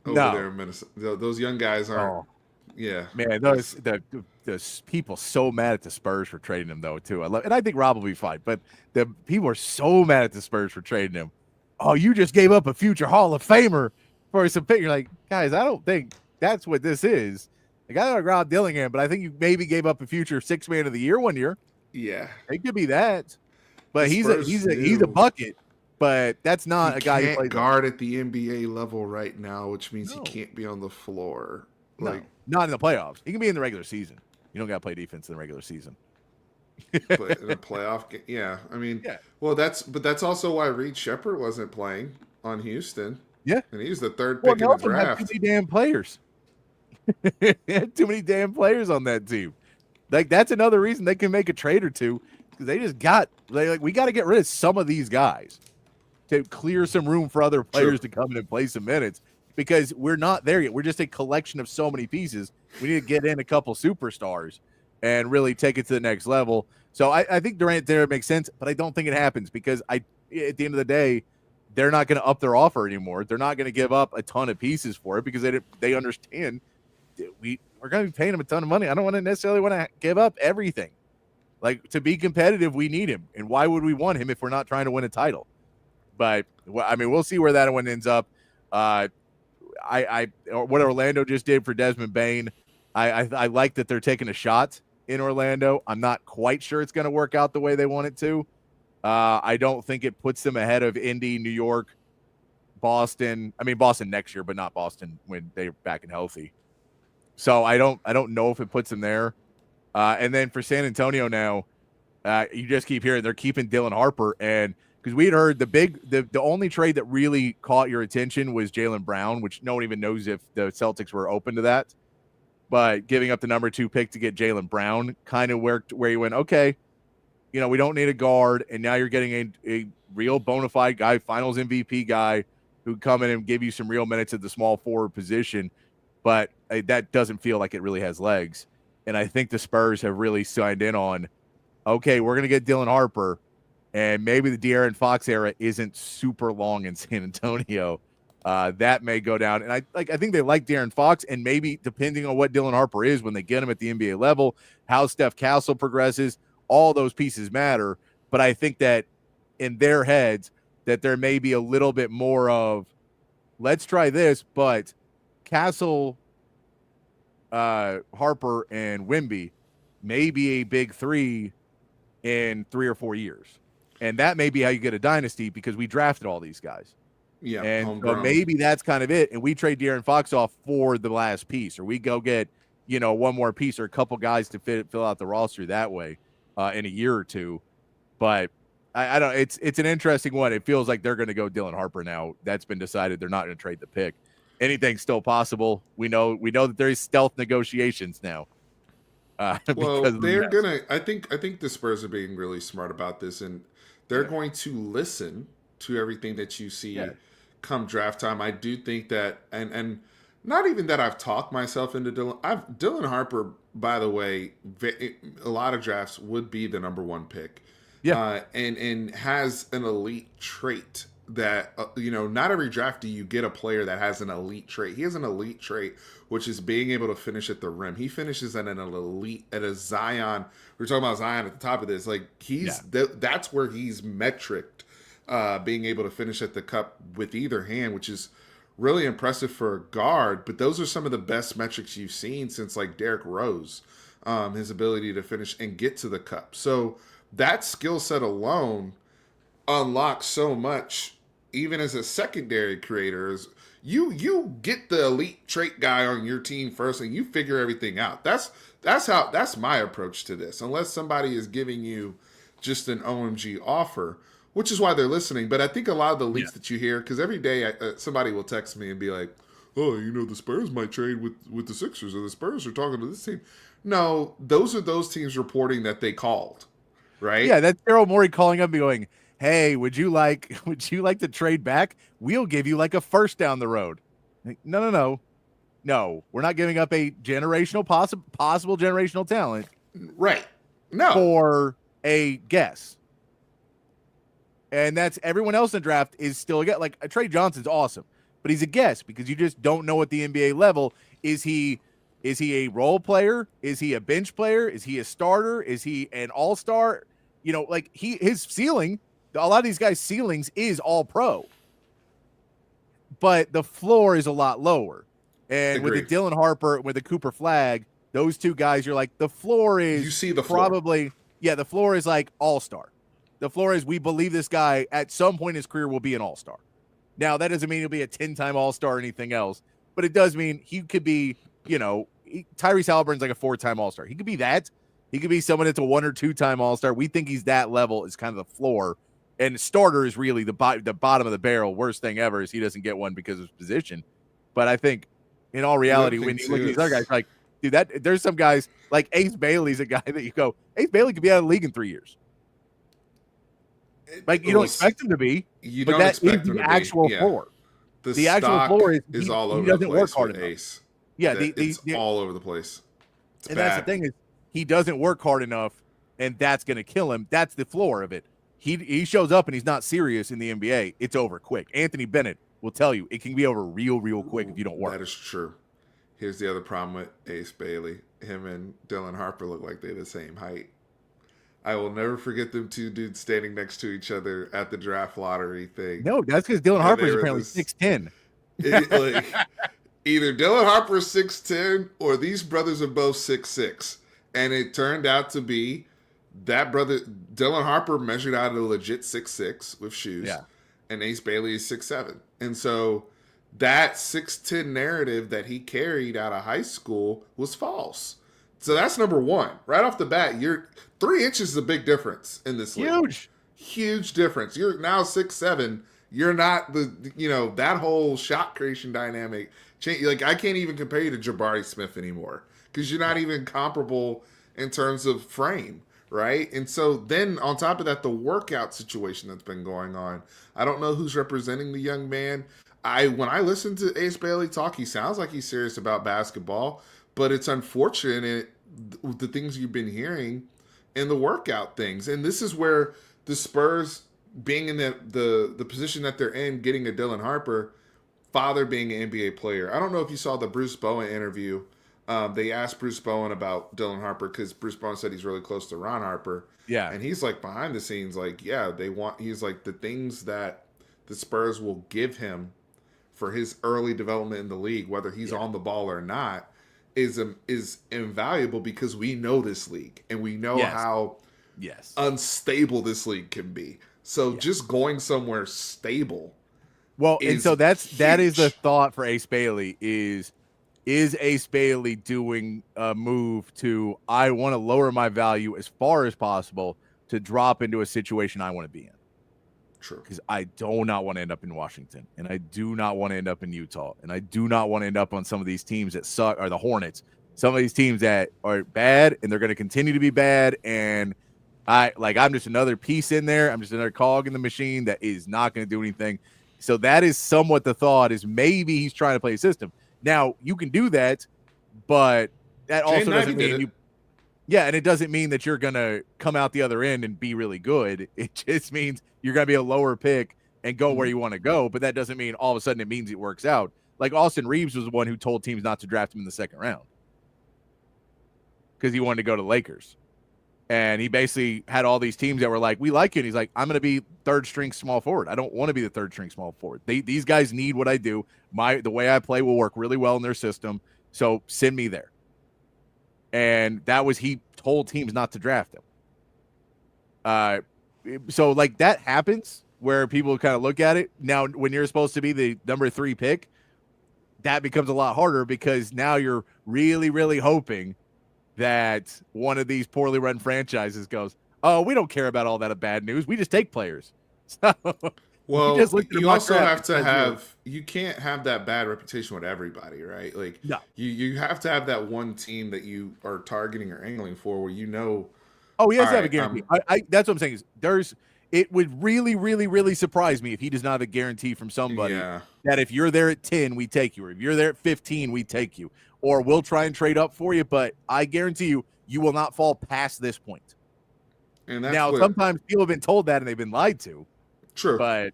over there in Minnesota. Those young guys aren't. Yeah, man, those people so mad at the Spurs for trading him though too. And I think Rob will be fine, but the people are so mad at the Spurs for trading him. Oh, you just gave up a future Hall of Famer for some pick. You're like, guys, I don't think that's what this is. I got like Rob Dillingham, but I think you maybe gave up a future 6th man of the year one year. Yeah, it could be that. But he's a bucket. But that's not a guy who plays guard at the NBA level right now, which means he can't be on the floor. Like not in the playoffs. He can be in the regular season. You don't got to play defense in the regular season. But in a playoff game, yeah. I mean, well, that's also why Reed Shepherd wasn't playing on Houston. Yeah, and he was the 3rd pick in the draft. Too many damn players. Too many damn players on that team. Like that's another reason they can make a trade or two because they just we got to get rid of some of these guys to clear some room for other players to come in and play some minutes. Because we're not there yet. We're just a collection of so many pieces. We need to get in a couple superstars and really take it to the next level. So I think Durant there makes sense, but I don't think it happens because at the end of the day, they're not going to up their offer anymore. They're not going to give up a ton of pieces for it because they understand we're going to be paying him a ton of money. I don't want to necessarily want to give up everything. Like to be competitive, we need him. And why would we want him if we're not trying to win a title? But I mean, we'll see where that one ends up. What Orlando just did for Desmond Bane, I like that they're taking a shot in Orlando. I'm not quite sure it's going to work out the way they want it to. I don't think it puts them ahead of Indy, New York, Boston. I mean Boston next year, but not Boston when they're back and healthy. So I don't know if it puts them there. And then for San Antonio now, you just keep hearing they're keeping Dylan Harper and. Because we had heard the only trade that really caught your attention was Jaylen Brown, which no one even knows if the Celtics were open to that. But giving up the number 2 pick to get Jaylen Brown kind of worked where you went, okay, we don't need a guard, and now you're getting a real bona fide guy, finals MVP guy, who come in and give you some real minutes at the small forward position. But that doesn't feel like it really has legs. And I think the Spurs have really signed in on, okay, we're going to get Dylan Harper. And maybe the De'Aaron Fox era isn't super long in San Antonio. That may go down. And I think they like De'Aaron Fox, and maybe depending on what Dylan Harper is when they get him at the NBA level, how Steph Castle progresses, all those pieces matter. But I think that in their heads that there may be a little bit more of, let's try this, but Castle, Harper, and Wemby may be a big 3 in 3 or 4 years. And that may be how you get a dynasty because we drafted all these guys. Yeah. And so maybe that's kind of it. And we trade De'Aaron Fox off for the last piece, or we go get, one more piece or a couple guys to fill out the roster that way in a year or two. But I don't. It's an interesting one. It feels like they're going to go Dylan Harper now. That's been decided. They're not going to trade the pick. Anything's still possible. We know that there's stealth negotiations now. Well, they're gonna. I think the Spurs are being really smart about this, and they're going to listen to everything that you see come draft time. I do think that, and not even that I've talked myself into Dylan Harper. By the way, a lot of drafts would be the number one pick. Yeah, and has an elite trait that not every draft do you get a player that has an elite trait. He has an elite trait, which is being able to finish at the rim. He finishes at an elite, at a Zion. We were talking about Zion at the top of this. Like that's where he's metriced, being able to finish at the cup with either hand, which is really impressive for a guard. But those are some of the best metrics you've seen since like Derrick Rose, his ability to finish and get to the cup. So that skill set alone unlocks so much, even as a secondary creator. Is you get the elite trait guy on your team first, and you figure everything out. That's my approach to this. Unless somebody is giving you just an OMG offer, which is why they're listening. But I think a lot of the leaks that you hear, because every day somebody will text me and be like, "Oh, the Spurs might trade with the Sixers, or the Spurs are talking to this team." No, those are those teams reporting that they called. Right? Yeah, that's Daryl Morey calling up and going, "Hey, would you like to trade back? We'll give you like a first down the road." Like, no, we're not giving up a possible generational talent, right? No, for a guess. And that's everyone else in the draft is still a guess. Like Trey Johnson's awesome, but he's a guess because you just don't know at the NBA level. Is he a role player? Is he a bench player? Is he a starter? Is he an all-star? His ceiling, a lot of these guys' ceilings is all pro. But the floor is a lot lower. And Agreed. With the Dylan Harper, with the Cooper Flag, those two guys, you're like, the floor is you see the probably, floor. The floor is like all-star. The floor is, we believe this guy at some point in his career will be an all-star. Now, that doesn't mean he'll be a 10-time all-star or anything else, but it does mean he could be, Tyrese Halliburton's like a 4-time all-star. He could be that. He could be someone that's a 1 or 2-time all-star. We think he's that level is kind of the floor. And the starter is really the bottom of the barrel. Worst thing ever is he doesn't get one because of his position. But I think in all reality, when you look at these other guys, like, dude, there's some guys like Ace Bailey's a guy that you go, Ace Bailey could be out of the league in 3 years. Like, you don't expect him to be. You but don't that expect is him the to actual be. floor. The actual floor is all over he doesn't the place work hard with enough. Ace. Yeah, it's all over the place. It's and bad. that's the thing is he doesn't work hard enough, and that's going to kill him. That's the floor of it. He shows up and he's not serious in the NBA. It's over quick. Anthony Bennett will tell you it can be over real quick if you don't work. That is true. Here's the other problem with Ace Bailey. Him and Dylan Harper look like they're the same height. I will never forget them two dudes standing next to each other at the draft lottery thing. No, that's because Dylan Harper is apparently 6'10". Either Dylan Harper's 6'10" or these brothers are both 6'6". And it turned out to be that brother, Dylan Harper, measured out a legit 6'6" with shoes. Yeah. And Ace Bailey is 6'7". And so that 6'10" narrative that he carried out of high school was false. So that's number one. Right off the bat, 3 inches is a big difference in this league. Huge difference. You're now 6'7". You're not that whole shot creation dynamic. Like, I can't even compare you to Jabari Smith anymore because you're not even comparable in terms of frame, right? And so then on top of that, the workout situation that's been going on. I don't know who's representing the young man. When I listen to Ace Bailey talk, he sounds like he's serious about basketball, but it's unfortunate the things you've been hearing in the workout things. And this is where the Spurs, being in the position that they're in, getting a Dylan Harper, father being an NBA player. I don't know if you saw the Bruce Bowen interview. They asked Bruce Bowen about Dylan Harper because Bruce Bowen said he's really close to Ron Harper. Yeah. And he's like behind the scenes, like, yeah, he's like the things that the Spurs will give him for his early development in the league, whether he's on the ball or not, is invaluable because we know this league and we know how unstable this league can be. So just going somewhere stable. Well, and so that is the thought for Ace Bailey is Ace Bailey doing a move to, I want to lower my value as far as possible, to drop into a situation I want to be in. True. Because I do not want to end up in Washington, and I do not want to end up in Utah, and I do not want to end up on some of these teams that suck, or the Hornets, some of these teams that are bad, and they're going to continue to be bad, and I'm just another piece in there. I'm just another cog in the machine that is not going to do anything. So that is somewhat the thought, is maybe he's trying to play a system. Now, you can do that, but that also doesn't mean you. Yeah, and it doesn't mean that you're going to come out the other end and be really good. It just means you're going to be a lower pick and go where you want to go, but that doesn't mean all of a sudden it means it works out. Like Austin Reeves was the one who told teams not to draft him in the second round because he wanted to go to Lakers. And he basically had all these teams that were like, we like you. And he's like, I'm going to be third string small forward. I don't want to be the third string small forward. These guys need what I do. The way I play will work really well in their system. So send me there. And that was, he told teams not to draft him. So like that happens where people kind of look at it. Now, when you're supposed to be the number 3 pick, that becomes a lot harder because now you're really, really hoping that one of these poorly run franchises goes, oh, we don't care about all that bad news. We just take players. So, well, you also have to have, you can't have that bad reputation with everybody, right? Like, no. you have to have that one team that you are targeting or angling for where you know. Oh, he has to have a guarantee. That's what I'm saying is it would really, really, really surprise me if he does not have a guarantee from somebody that if you're there at 10, we take you, or if you're there at 15, we take you, or we'll try and trade up for you, but I guarantee you, you will not fall past this point. And that's now, sometimes people have been told that and they've been lied to. True. But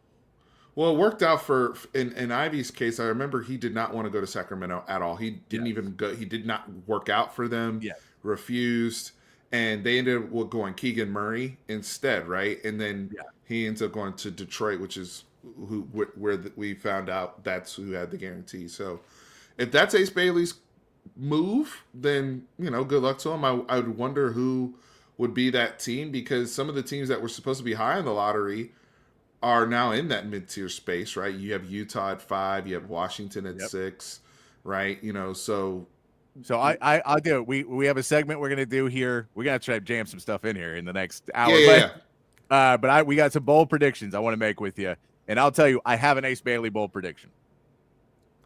well, it worked out for in Ivy's case. I remember he did not want to go to Sacramento at all. He didn't even go. He did not work out for them. Yeah. Refused, and they ended up going Keegan Murray instead, right? And then he ends up going to Detroit, which is where we found out that's who had the guarantee. So, if that's Ace Bailey's move, then good luck to him. I would wonder who would be that team, because some of the teams that were supposed to be high in the lottery are now in that mid-tier space, right? You have Utah at 5, you have Washington at 6, right? So I'll do it. We have a segment we're gonna do here. We're gonna try to jam some stuff in here in the next hour. But we got some bold predictions I want to make with you, and I'll tell you, I have an Ace Bailey bold prediction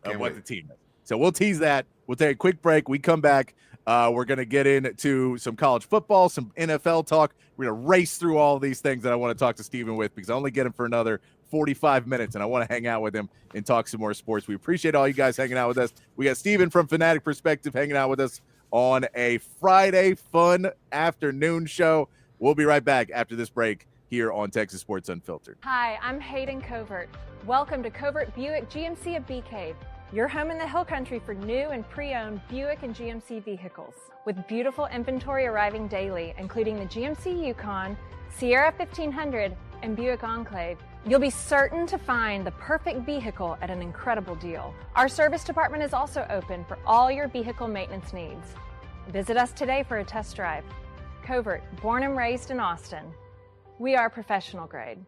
of what the team is. So we'll tease that. We'll take a quick break. We come back. We're going to get into some college football, some NFL talk. We're going to race through all of these things that I want to talk to Steven with, because I only get him for another 45 minutes, and I want to hang out with him and talk some more sports. We appreciate all you guys hanging out with us. We got Steven from Fanatic Perspective hanging out with us on a Friday fun afternoon show. We'll be right back after this break here on Texas Sports Unfiltered. Hi, I'm Hayden Covert. Welcome to Covert Buick GMC of Bee Cave, your home in the Hill Country for new and pre-owned Buick and GMC vehicles. With beautiful inventory arriving daily, including the GMC Yukon, Sierra 1500, and Buick Enclave, you'll be certain to find the perfect vehicle at an incredible deal. Our service department is also open for all your vehicle maintenance needs. Visit us today for a test drive. Covert, born and raised in Austin. We are professional grade.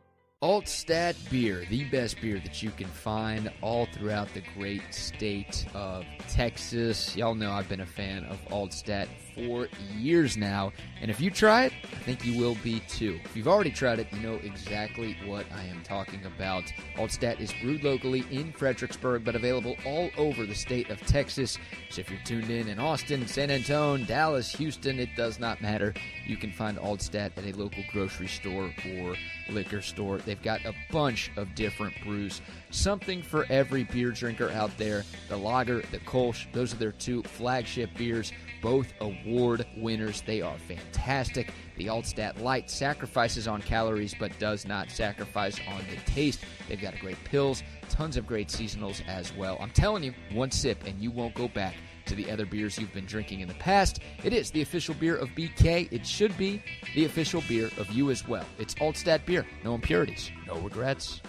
Altstadt Beer, the best beer that you can find all throughout the great state of Texas. Y'all know I've been a fan of Altstadt for years now, and if you try it, I think you will be too. If you've already tried it, you know exactly what I am talking about. Altstadt is brewed locally in Fredericksburg, but available all over the state of Texas. So if you're tuned in Austin, San Antonio, Dallas, Houston, it does not matter. You can find Altstadt at a local grocery store or liquor store. They've got a bunch of different brews, something for every beer drinker out there. The lager, the Kolsch, those are their two flagship beers, both award winners. They are fantastic. The Altstadt Light sacrifices on calories but does not sacrifice on the taste. They've got great pills, tons of great seasonals as well. I'm telling you, one sip and you won't go back to the other beers you've been drinking in the past. It is the official beer of BK. It should be the official beer of you as well. It's Altstadt Beer. No impurities, no regrets.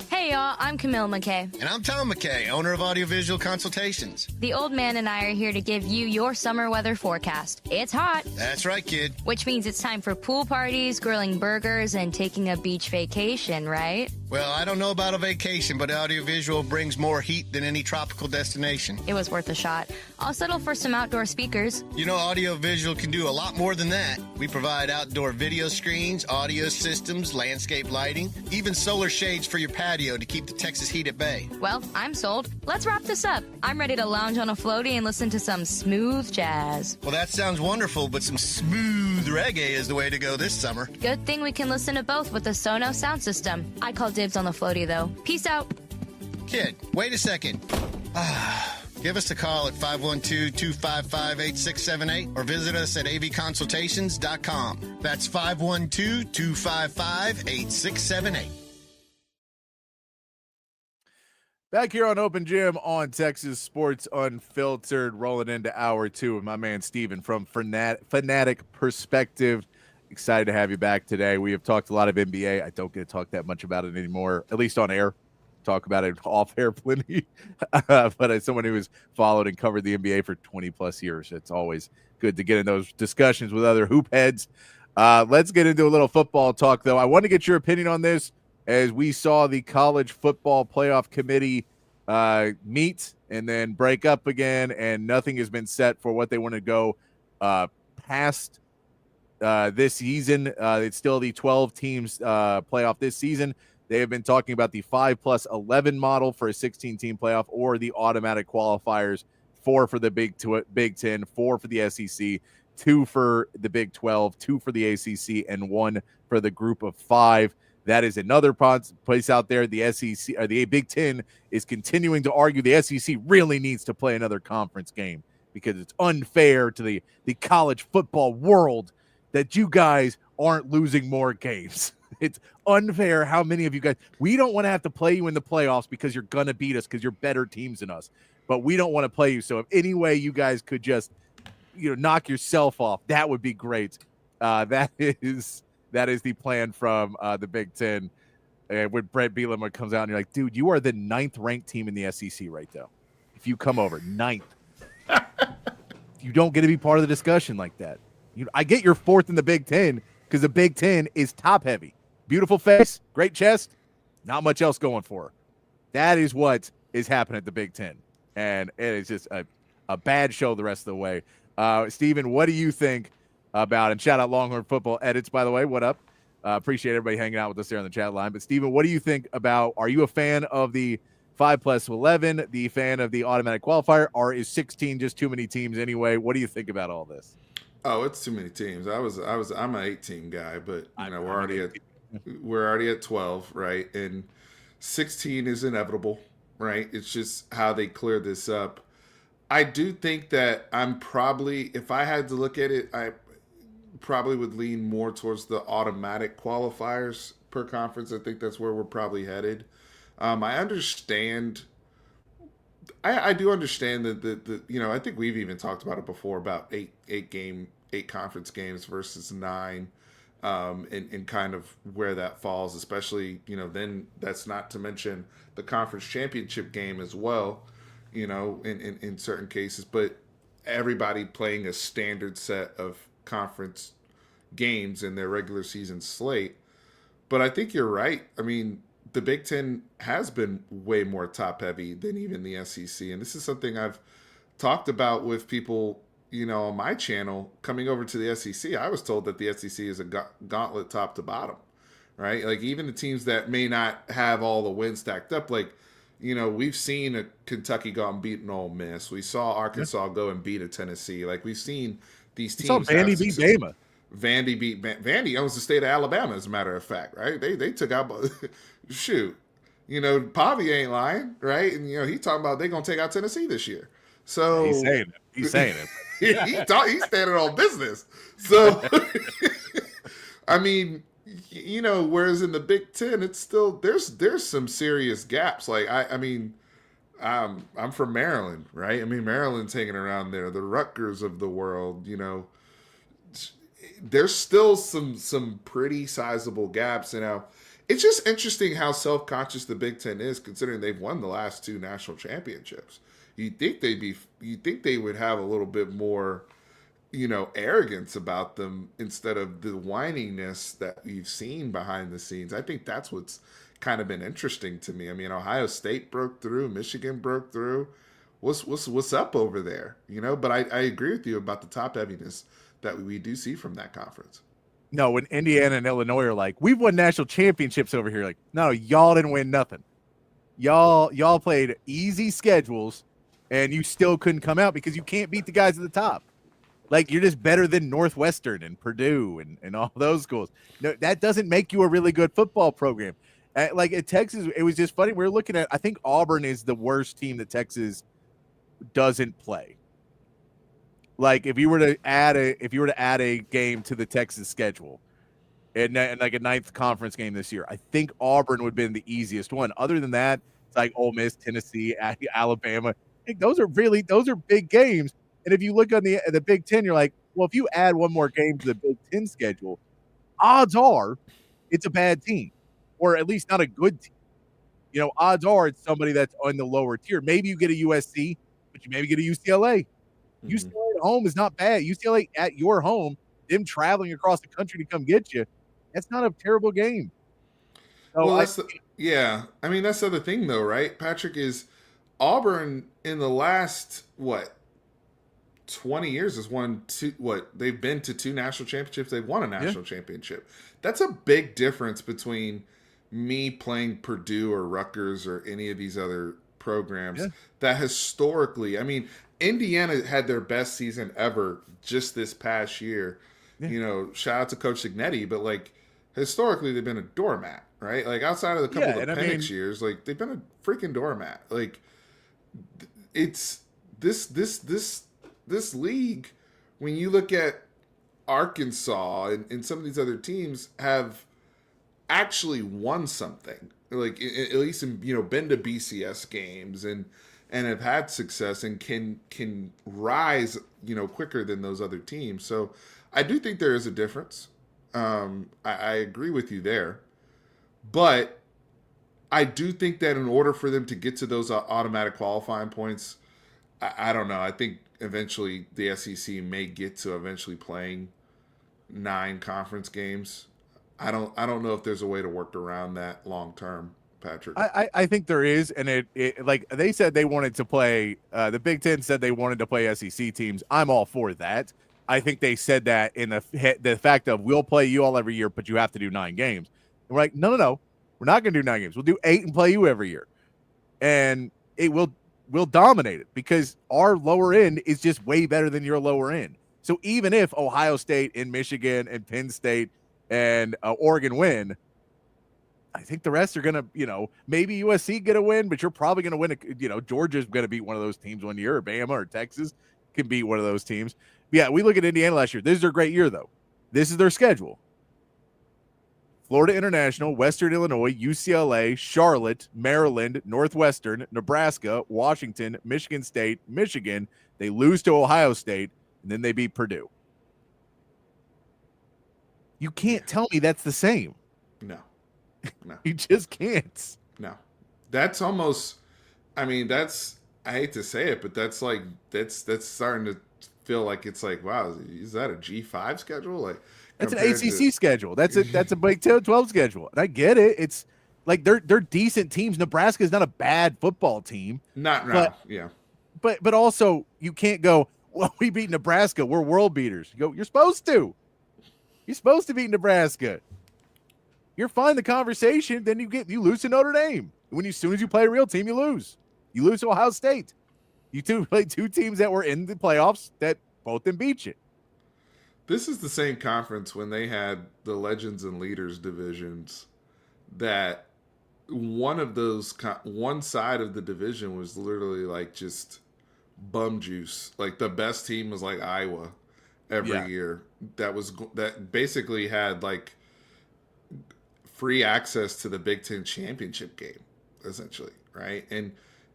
Hey y'all, I'm Camille McKay. And I'm Tom McKay, owner of Audiovisual Consultations. The old man and I are here to give you your summer weather forecast. It's hot. That's right, kid. Which means it's time for pool parties, grilling burgers, and taking a beach vacation, right? Well, I don't know about a vacation, but audiovisual brings more heat than any tropical destination. It was worth a shot. I'll settle for some outdoor speakers. You know, audiovisual can do a lot more than that. We provide outdoor video screens, audio systems, landscape lighting, even solar shades for your patio to keep the Texas heat at bay. Well, I'm sold. Let's wrap this up. I'm ready to lounge on a floaty and listen to some smooth jazz. Well, that sounds wonderful, but some smooth reggae is the way to go this summer. Good thing we can listen to both with the Sonos sound system. I call dibs on the floaty, though. Peace out. Kid, wait a second. Give us a call at 512-255-8678 or visit us at avconsultations.com. That's 512-255-8678. Back here on Open Gym on Texas Sports Unfiltered, rolling into hour 2 with my man Steven from Fanatic Perspective. Excited to have you back today. We have talked a lot of NBA. I don't get to talk that much about it anymore, at least on air. Talk about it off air plenty. But as someone who has followed and covered the NBA for 20 plus years, it's always good to get in those discussions with other hoop heads. Let's get into a little football talk, though. I want to get your opinion on this, as we saw the college football playoff committee meet and then break up again, and nothing has been set for what they want to go past this season. It's still the 12 teams playoff this season. They have been talking about the 5+11 model for a 16-team playoff, or the automatic qualifiers, 4 for the Big 10, 4 for the SEC, 2 for the Big 12, 2 for the ACC, and 1 for the group of 5. That is another place out there. The SEC, or the Big 10, is continuing to argue the SEC really needs to play another conference game because it's unfair to the college football world that you guys aren't losing more games. It's unfair how many of you guys, we don't want to have to play you in the playoffs because you're going to beat us because you're better teams than us, but we don't want to play you. So if any way you guys could just, knock yourself off, that would be great. That is the plan from the Big Ten. When Brett Bielema comes out and you're like, dude, you are the 9th ranked team in the SEC right now. If you come over 9th, you don't get to be part of the discussion like that. I get you're 4th in the Big Ten because the Big Ten is top heavy. Beautiful face, great chest, not much else going for her. That is what is happening at the Big Ten. And it is just a bad show the rest of the way. Steven, what do you think about, and shout out Longhorn Football Edits, by the way, what up? Appreciate everybody hanging out with us there on the chat line. But Steven, what do you think about, are you a fan of the 5+11, the fan of the automatic qualifier, or is 16 just too many teams anyway? What do you think about all this? Oh, it's too many teams. I'm an 8-team guy, but we're already at 12, right? And 16 is inevitable, right? It's just how they clear this up. I do think that if I had to look at it, I probably would lean more towards the automatic qualifiers per conference. I think that's where we're probably headed. I understand. I do understand that I think we've even talked about it before about 8 conference games versus 9, and kind of where that falls, especially, then that's not to mention the conference championship game as well, in certain cases, but everybody playing a standard set of conference games in their regular season slate. But I think you're right. I mean, the Big Ten has been way more top heavy than even the SEC. And this is something I've talked about with people, on my channel. Coming over to the SEC, I was told that the SEC is a gauntlet top to bottom, right? Like, even the teams that may not have all the wins stacked up, like, we've seen a Kentucky go and beat an Ole Miss. We saw Arkansas go and beat a Tennessee. Like, we've seen these teams. We saw Vandy beat Bama. Vandy owns the state of Alabama, as a matter of fact, right? They took out shoot. Pavi ain't lying, right? And he talking about they're gonna take out Tennessee this year. So he's saying it. He's standing on business. So I mean, whereas in the Big Ten, it's still there's some serious gaps. Like I'm from Maryland, right? I mean, Maryland's hanging around there, the Rutgers of the world, There's still some pretty sizable gaps. It's just interesting how self-conscious the Big Ten is, considering they've won the last 2 national championships. You think they would have a little bit more, arrogance about them instead of the whininess that we've seen behind the scenes. I think that's what's kind of been interesting to me. I mean, Ohio State broke through, Michigan broke through. What's up over there? But I agree with you about the top heaviness that we do see from that conference. No, when Indiana and Illinois are like, we've won national championships over here. Like, no, y'all didn't win nothing. Y'all played easy schedules, and you still couldn't come out because you can't beat the guys at the top. Like, you're just better than Northwestern and Purdue and all those schools. No, that doesn't make you a really good football program. Like at Texas, it was just funny. We were looking at, I think Auburn is the worst team that Texas doesn't play. Like if you were to add a game to the Texas schedule, and like a ninth conference game this year, I think Auburn would have been the easiest one. Other than that, it's like Ole Miss, Tennessee, Alabama. I think those are big games. And if you look on the Big Ten, you're like, well, if you add one more game to the Big Ten schedule, odds are it's a bad team, or at least not a good team. Odds are it's somebody that's on the lower tier. Maybe you get a USC, but you maybe get a UCLA. Mm-hmm. UCLA at home is not bad. UCLA at your home, them traveling across the country to come get you, that's not a terrible game. So well, that's the other thing, though, right? Patrick, is Auburn in the last 20 years has won they've been to 2 national championships. They've won a national championship. That's a big difference between me playing Purdue or Rutgers or any of these other programs that historically, I mean, Indiana had their best season ever just this past year. Shout out to Coach Signetti, but like historically they've been a doormat, right? Like outside of the couple of Penix years, like they've been a freaking doormat. Like it's this league, when you look at Arkansas and some of these other teams have actually won something, like at least in, been to BCS games and have had success and can rise, quicker than those other teams. So I do think there is a difference. I agree with you there, but I do think that in order for them to get to those automatic qualifying points, I don't know. I think eventually the SEC may get to eventually playing 9 conference games. I don't know if there's a way to work around that long term, Patrick. I think there is, and it like they said they wanted to play. The Big Ten said they wanted to play SEC teams. I'm all for that. I think they said that in the fact of we'll play you all every year, but you have to do 9 games. And we're like, no, we're not going to do 9 games. We'll do 8 and play you every year, and we'll dominate it because our lower end is just way better than your lower end. So even if Ohio State and Michigan and Penn State and Oregon win, I think the rest are going to, maybe USC get a win, but you're probably going to win. Georgia's going to beat one of those teams one year, or Bama or Texas can beat one of those teams. But yeah, we look at Indiana last year. This is their great year, though. This is their schedule. Florida International, Western Illinois, UCLA, Charlotte, Maryland, Northwestern, Nebraska, Washington, Michigan State, Michigan. They lose to Ohio State, and then they beat Purdue. You can't tell me that's the same. No. You just can't. No. That's almost, I hate to say it, but that's starting to feel like it's like, wow, is that a G5 schedule? Like that's an ACC schedule. That's a Big 12 schedule. And I get it. It's like they're decent teams. Nebraska is not a bad football team. Not now. Yeah. But also you can't go, well, we beat Nebraska. We're world beaters. You go, you're supposed to. You're supposed to beat Nebraska. You're fine the conversation, then you lose to Notre Dame. As soon as you play a real team, you lose. You lose to Ohio State. You play 2 teams that were in the playoffs that both them beat you. This is the same conference when they had the Legends and Leaders divisions that one side of the division was literally like just bum juice. Like the best team was like Iowa every year. That basically had like free access to the Big Ten championship game, essentially, right? And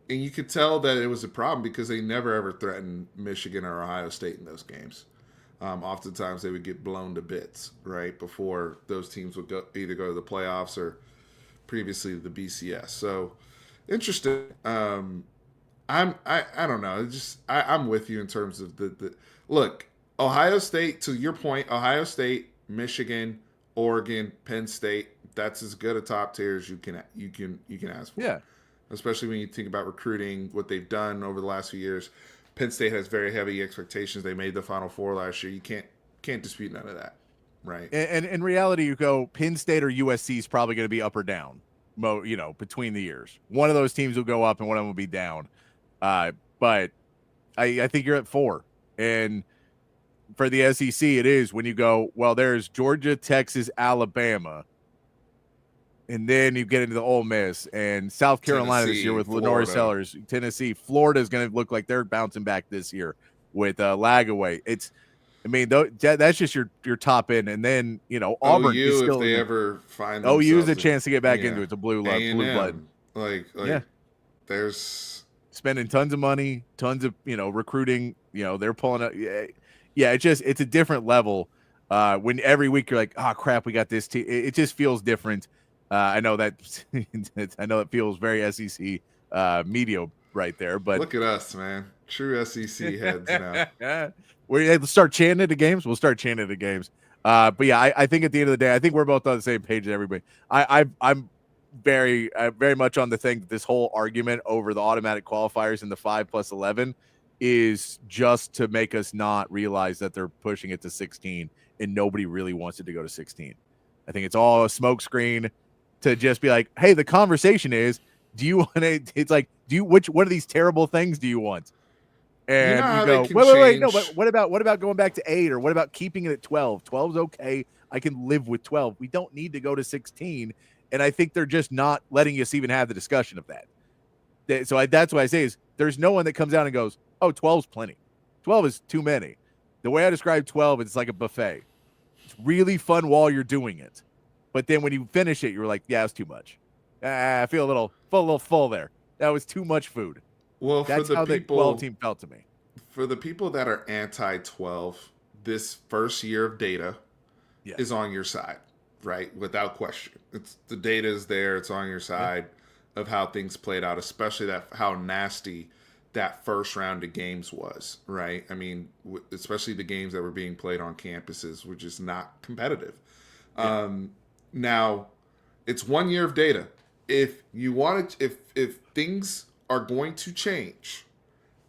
you could tell that it was a problem because they never ever threatened Michigan or Ohio State in those games. Oftentimes they would get blown to bits, right, before those teams would either go to the playoffs or previously the BCS. So interesting. I don't know. I'm with you in terms of the look. Ohio State, to your point, Ohio State, Michigan, Oregon, Penn State, that's as good a top tier as you can ask for. Yeah. Especially when you think about recruiting, what they've done over the last few years. Penn State has very heavy expectations. They made the Final Four last year. You can't dispute none of that, right? And in reality, you go Penn State or USC is probably going to be up or down, between the years. One of those teams will go up and one of them will be down. But I think you're at 4. And for the SEC, it is when you go, well, there's Georgia, Texas, Alabama. And then you get into the Ole Miss and South Carolina this year with Lenore Sellers. Tennessee, Florida is going to look like they're bouncing back this year with Lagaway. That's just your top end, and then Auburn OU, is still if they ever find OU is a chance to get back into it. It's a blue blood. Like there's spending tons of money, tons of recruiting. They're pulling up. Yeah, it's a different level. When every week you're like, oh crap, we got this team. It just feels different. I know that it feels very SEC media right there, but look at us, man. True SEC heads now. Let's start chanting at the games. We'll start chanting at the games. But yeah, I think at the end of the day, I think we're both on the same page as everybody. I'm very much on the thing that this whole argument over the automatic qualifiers and the 5+11 is just to make us not realize that they're pushing it to 16 and nobody really wants it to go to 16. I think it's all a smokescreen to just be like, hey, the conversation is, do you want to? It's like, what of these terrible things do you want? And you go, wait, no, but what about going back to 8, or what about keeping it at 12? 12's okay. I can live with 12. We don't need to go to 16. And I think they're just not letting us even have the discussion of that. So that's what I say is there's no one that comes out and goes, oh, 12's plenty. 12 is too many. The way I describe 12, it's like a buffet. It's really fun while you're doing it. But then when you finish it, you're like, yeah, it's too much. I feel a little full there. That was too much food. Well, that's for the how people, the 12 team felt to me. For the people that are anti-12, this first year of data is on your side, right? Without question. The data is there. It's on your side of how things played out, especially how nasty that first round of games was, right? I mean, especially the games that were being played on campuses, which is not competitive. Yeah. Now, it's 1 year of data. If you want it, if things are going to change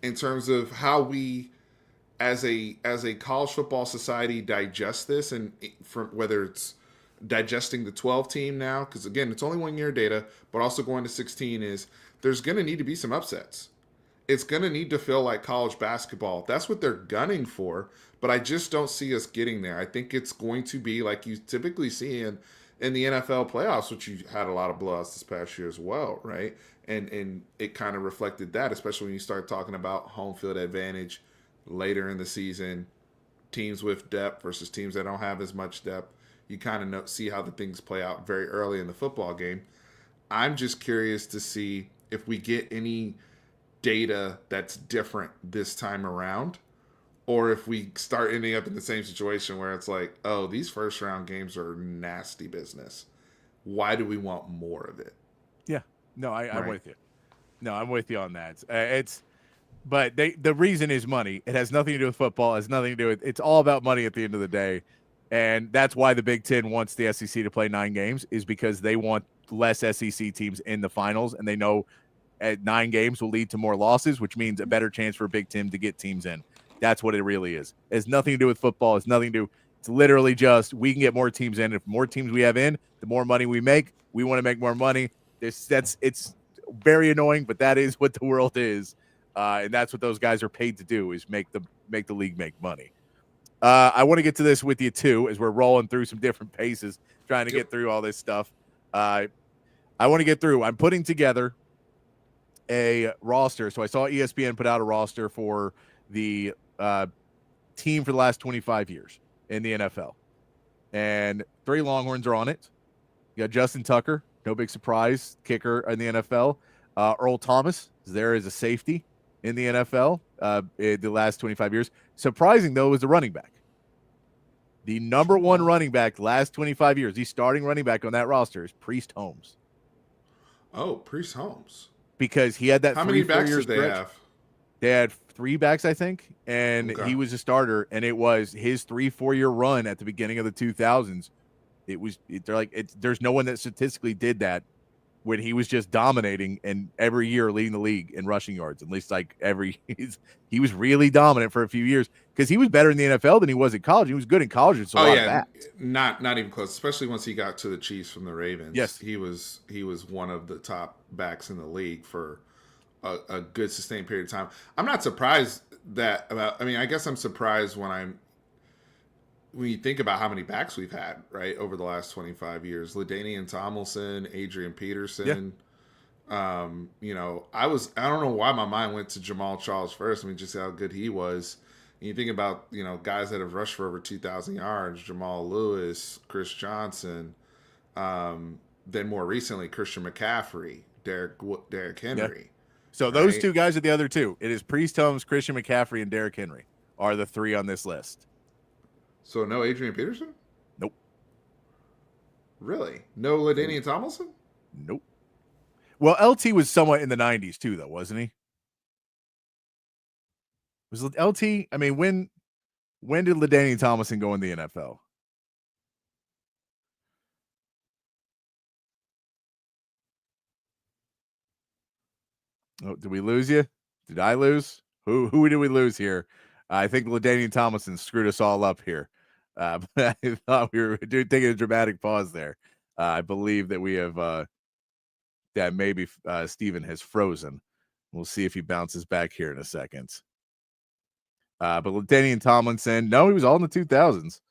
in terms of how we, as a college football society, digest this, and from whether it's digesting the 12 team now, because again, it's only 1 year data, but also going to 16 is there's going to need to be some upsets. It's going to need to feel like college basketball. That's what they're gunning for, but I just don't see us getting there. I think it's going to be like you typically see in the NFL playoffs, which you had a lot of blowouts this past year as well, right? And it kind of reflected that, especially when you start talking about home field advantage later in the season, teams with depth versus teams that don't have as much depth. You kind of see how the things play out very early in the football game. I'm just curious to see if we get any data that's different this time around, or if we start ending up in the same situation where it's like, oh, these first round games are nasty business. Why do we want more of it? Yeah, no, I'm with you. No, I'm with you on that. But the reason is money. It has nothing to do with football. It has nothing to do with. It's all about money at the end of the day, and that's why the Big Ten wants the SEC to play 9 games, is because they want less SEC teams in the finals, and they know at 9 games will lead to more losses, which means a better chance for Big Ten to get teams in. That's what it really is. It has nothing to do with football. It's nothing to do. It's literally just we can get more teams in. If more teams we have in, the more money we make. We want to make more money. It's very annoying, but that is what the world is, and that's what those guys are paid to do, is make the league make money. I want to get to this with you too, as we're rolling through some different paces, trying to get through all this stuff. I want to get through. I'm putting together a roster. So I saw ESPN put out a roster for the team for the last 25 years in the NFL, and 3 Longhorns are on it. You got Justin Tucker, no big surprise, kicker in the NFL. Earl Thomas is there as a safety in the NFL in the last 25 years. Surprising, though, is the running back. The number 1 running back the last 25 years, the starting running back on that roster is Priest Holmes. Oh, Priest Holmes. Because he had that. How many backs did they have? They had 3 backs, I think, and he was a starter, and it was his 3-4 year run at the beginning of the 2000s There's no one that statistically did that when he was just dominating and every year leading the league in rushing yards. At least he was really dominant for a few years because he was better in the NFL than he was in college. He was good in college. It's a lot of that. Not even close. Especially once he got to the Chiefs from the Ravens. Yes, he was one of the top backs in the league for a good sustained period of time. I'm not surprised I guess I'm surprised when you think about how many backs we've had, right, over the last 25 years. LaDainian Tomlinson, Adrian Peterson. Yeah. I don't know why my mind went to Jamal Charles first. I mean, just how good he was. And you think about, guys that have rushed for over 2,000 yards, Jamal Lewis, Chris Johnson, then more recently, Christian McCaffrey, Derrick Henry. Yeah. So those two guys are the other two. It is Priest Holmes, Christian McCaffrey, and Derrick Henry are the three on this list. So no Adrian Peterson? Nope. Really? No LaDainian Tomlinson? Nope. Well, LT was somewhat in the 90s too, though, wasn't he? Was LT? I mean, when did LaDainian Tomlinson go in the NFL? Oh, did we lose you? Did I lose? Who did we lose here? I think LaDainian Tomlinson screwed us all up here. But I thought we were taking a dramatic pause there. I believe that we have that maybe Steven has frozen. We'll see if he bounces back here in a second. But LaDainian Tomlinson, no, he was all in the 2000s.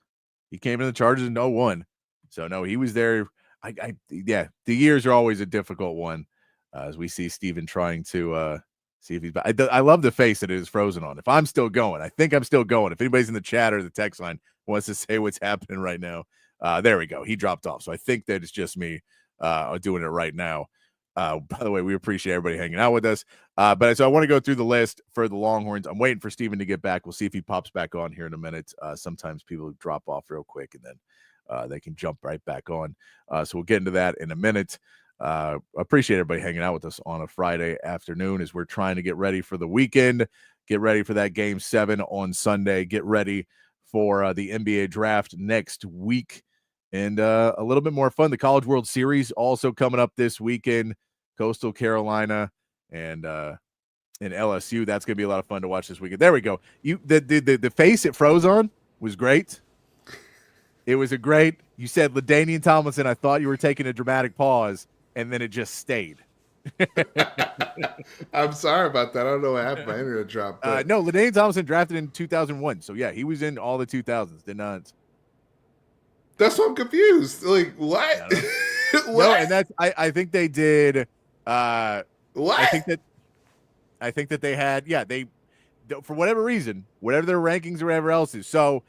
He came in the Chargers in 01. So, no, he was there. The years are always a difficult one as we see Steven trying to see if he's back. I love the face that it is frozen on. If I'm still going, I think I'm still going. If anybody's in the chat or the text line wants to say what's happening right now, there we go. He dropped off. So I think that it's just me doing it right now. By the way, we appreciate everybody hanging out with us. But so I want to go through the list for the Longhorns. I'm waiting for Steven to get back. We'll see if he pops back on here in a minute. Sometimes people drop off real quick and then they can jump right back on. So we'll get into that in a minute. Appreciate everybody hanging out with us on a Friday afternoon as we're trying to get ready for the weekend, get ready for that Game 7 on Sunday, get ready for the NBA draft next week, and a little bit more fun. The College World Series also coming up this weekend, Coastal Carolina and LSU. That's going to be a lot of fun to watch this weekend. There we go. The face it froze on was great. It was you said LaDainian Tomlinson. I thought you were taking a dramatic pause, and then it just stayed. I'm sorry about that. I don't know what happened. My internet dropped. No, LaDainian Tomlinson drafted in 2001. So, yeah, he was in all the 2000s. Did not. That's why I'm confused. Like, what? What? No, and that's I think they did. What? I think that they had, they for whatever reason, whatever their rankings or whatever else is. So,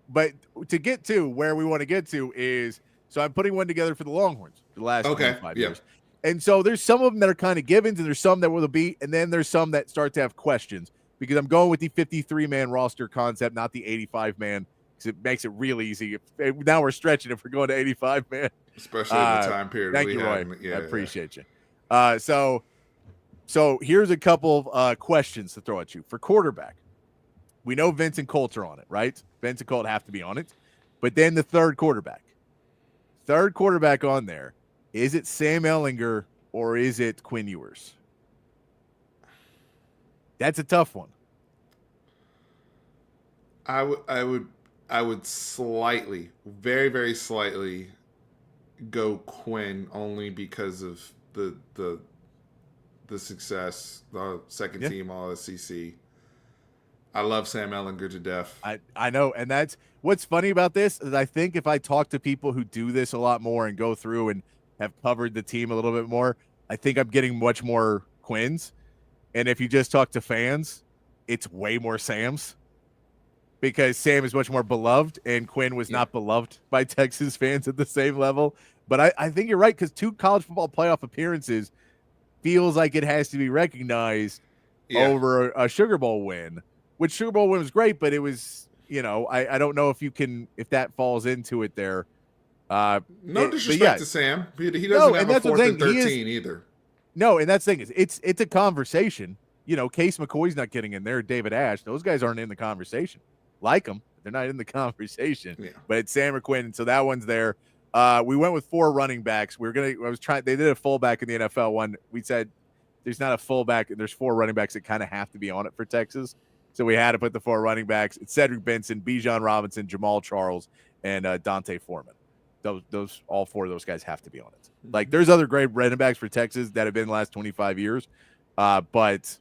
but to get to where we want to get to is, so I'm putting one together for the Longhorns for the last 25 years. And so there's some of them that are kind of givens, and there's some that will be, and then there's some that start to have questions because I'm going with the 53-man roster concept, not the 85-man, because it makes it really easy. Now we're stretching if we're going to 85-man. Especially in the time period. Thank you, Roy. I appreciate you. So here's a couple of questions to throw at you. For quarterback, we know Vince and Colt are on it, right? Vince and Colt have to be on it. But then the third quarterback on there, is it Sam Ehlinger or is it Quinn Ewers? That's a tough one. I would slightly, very, very slightly go Quinn only because of the success, the second team all SEC. I love Sam Ehlinger to death. I know, and that's what's funny about this is I think if I talk to people who do this a lot more and go through and have covered the team a little bit more, I think I'm getting much more Quins. And if you just talk to fans, it's way more Sam's because Sam is much more beloved and Quinn was not beloved by Texas fans at the same level. But I think you're right because 2 college football playoff appearances feels like it has to be recognized over a Sugar Bowl win, which Sugar Bowl win was great, but it was, I don't know if that falls into it there. No disrespect to Sam. He doesn't have a 4th and 13 either. No, and that's the thing is it's a conversation. Case McCoy's not getting in there. David Ash, those guys aren't in the conversation. Like them, they're not in the conversation. Yeah. But it's Sam or Quinn, and so that one's there. We went with 4 running backs. They did a fullback in the NFL one. We said there's not a fullback. There's 4 running backs that kind of have to be on it for Texas. So we had to put the 4 running backs. It's Cedric Benson, Bijan Robinson, Jamal Charles, and Dante Foreman. Those all 4 of those guys have to be on it. Like, there's other great running backs for Texas that have been the last 25 years. But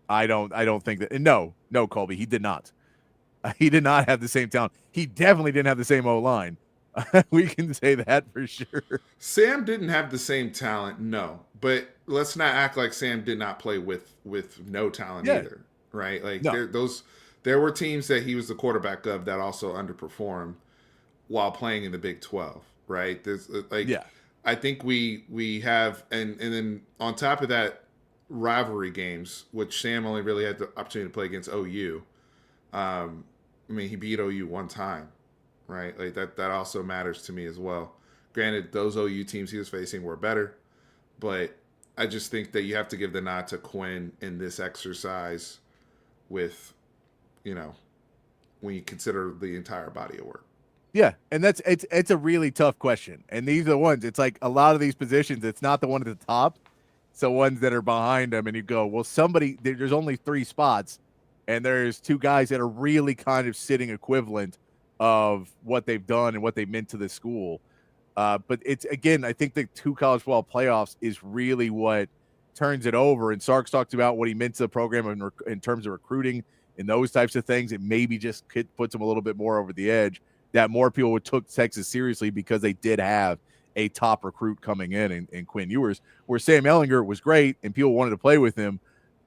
I don't think that. And no, Colby, he did not. He did not have the same talent. He definitely didn't have the same O-line. We can say that for sure. Sam didn't have the same talent, no. But let's not act like Sam did not play with no talent either, right? Like, there were teams that he was the quarterback of that also underperformed while playing in the Big 12, right? There's I think we have, and then on top of that, rivalry games, which Sam only really had the opportunity to play against OU. I mean, he beat OU one time, right? Like, that also matters to me as well. Granted, those OU teams he was facing were better, but I just think that you have to give the nod to Quinn in this exercise with, when you consider the entire body of work. Yeah, and it's a really tough question. And these are the ones, it's like a lot of these positions, it's not the one at the top, it's the ones that are behind them, and you go, well, there's only 3 spots, and there's 2 guys that are really kind of sitting equivalent of what they've done and what they meant to the school. But it's, again, I think the 2 college football playoffs is really what turns it over. And Sark's talked about what he meant to the program in terms of recruiting and those types of things. It maybe just puts them a little bit more over the edge, that more people would took Texas seriously because they did have a top recruit coming in Quinn Ewers, where Sam Ehlinger was great and people wanted to play with him,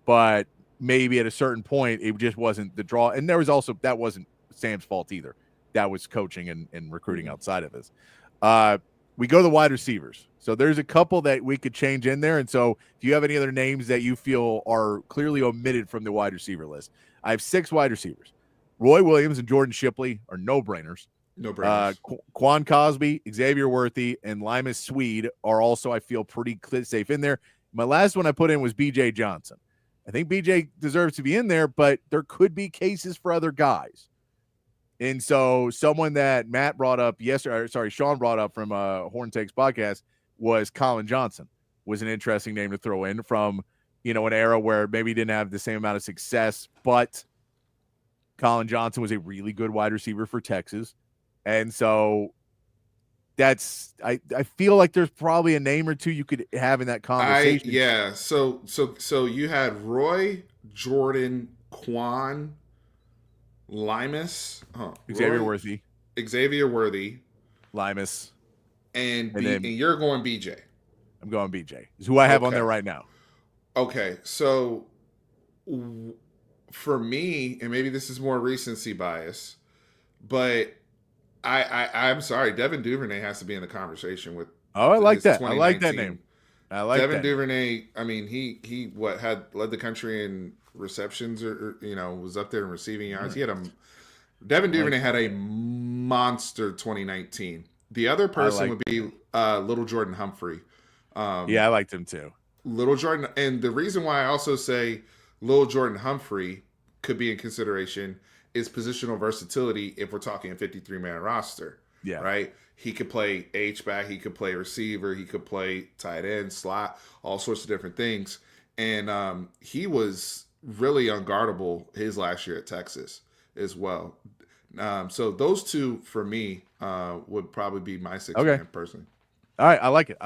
but maybe at a certain point it just wasn't the draw. And there was also, that wasn't Sam's fault either. That was coaching and recruiting outside of this. We go to the wide receivers. So there's a couple that we could change in there. And so if you have any other names that you feel are clearly omitted from the wide receiver list, I have 6 wide receivers. Roy Williams and Jordan Shipley are no-brainers. No-brainers. Quan Cosby, Xavier Worthy, and Limas Swede are also, I feel, pretty safe in there. My last one I put in was B.J. Johnson. I think B.J. deserves to be in there, but there could be cases for other guys. And so someone that Sean brought up from Horn Takes podcast was Colin Johnson, was an interesting name to throw in from, an era where maybe he didn't have the same amount of success, but Colin Johnson was a really good wide receiver for Texas. And so that's, I feel like there's probably a name or 2 you could have in that conversation. So you had Roy, Jordan, Quan, Limas, Xavier Worthy, Limas, and you're going BJ. I'm going BJ. Is who I have on there right now. Okay, so for me, and maybe this is more recency bias, but I'm sorry, Devin Duvernay has to be in the conversation with. Oh, I like that. I like that name. I like Devin that. Duvernay. I mean, he had led the country in receptions, or was up there in receiving yards. Devin Duvernay had a monster 2019. The other person would be Little Jordan Humphrey. I liked him too. Little Jordan, and the reason why I also say Little Jordan Humphrey could be in consideration is positional versatility. If we're talking a 53-man roster, right? He could play H-back, he could play receiver, he could play tight end, slot, all sorts of different things. And he was really unguardable his last year at Texas as well. So those 2 for me would probably be my 6-man person. All right, I like it.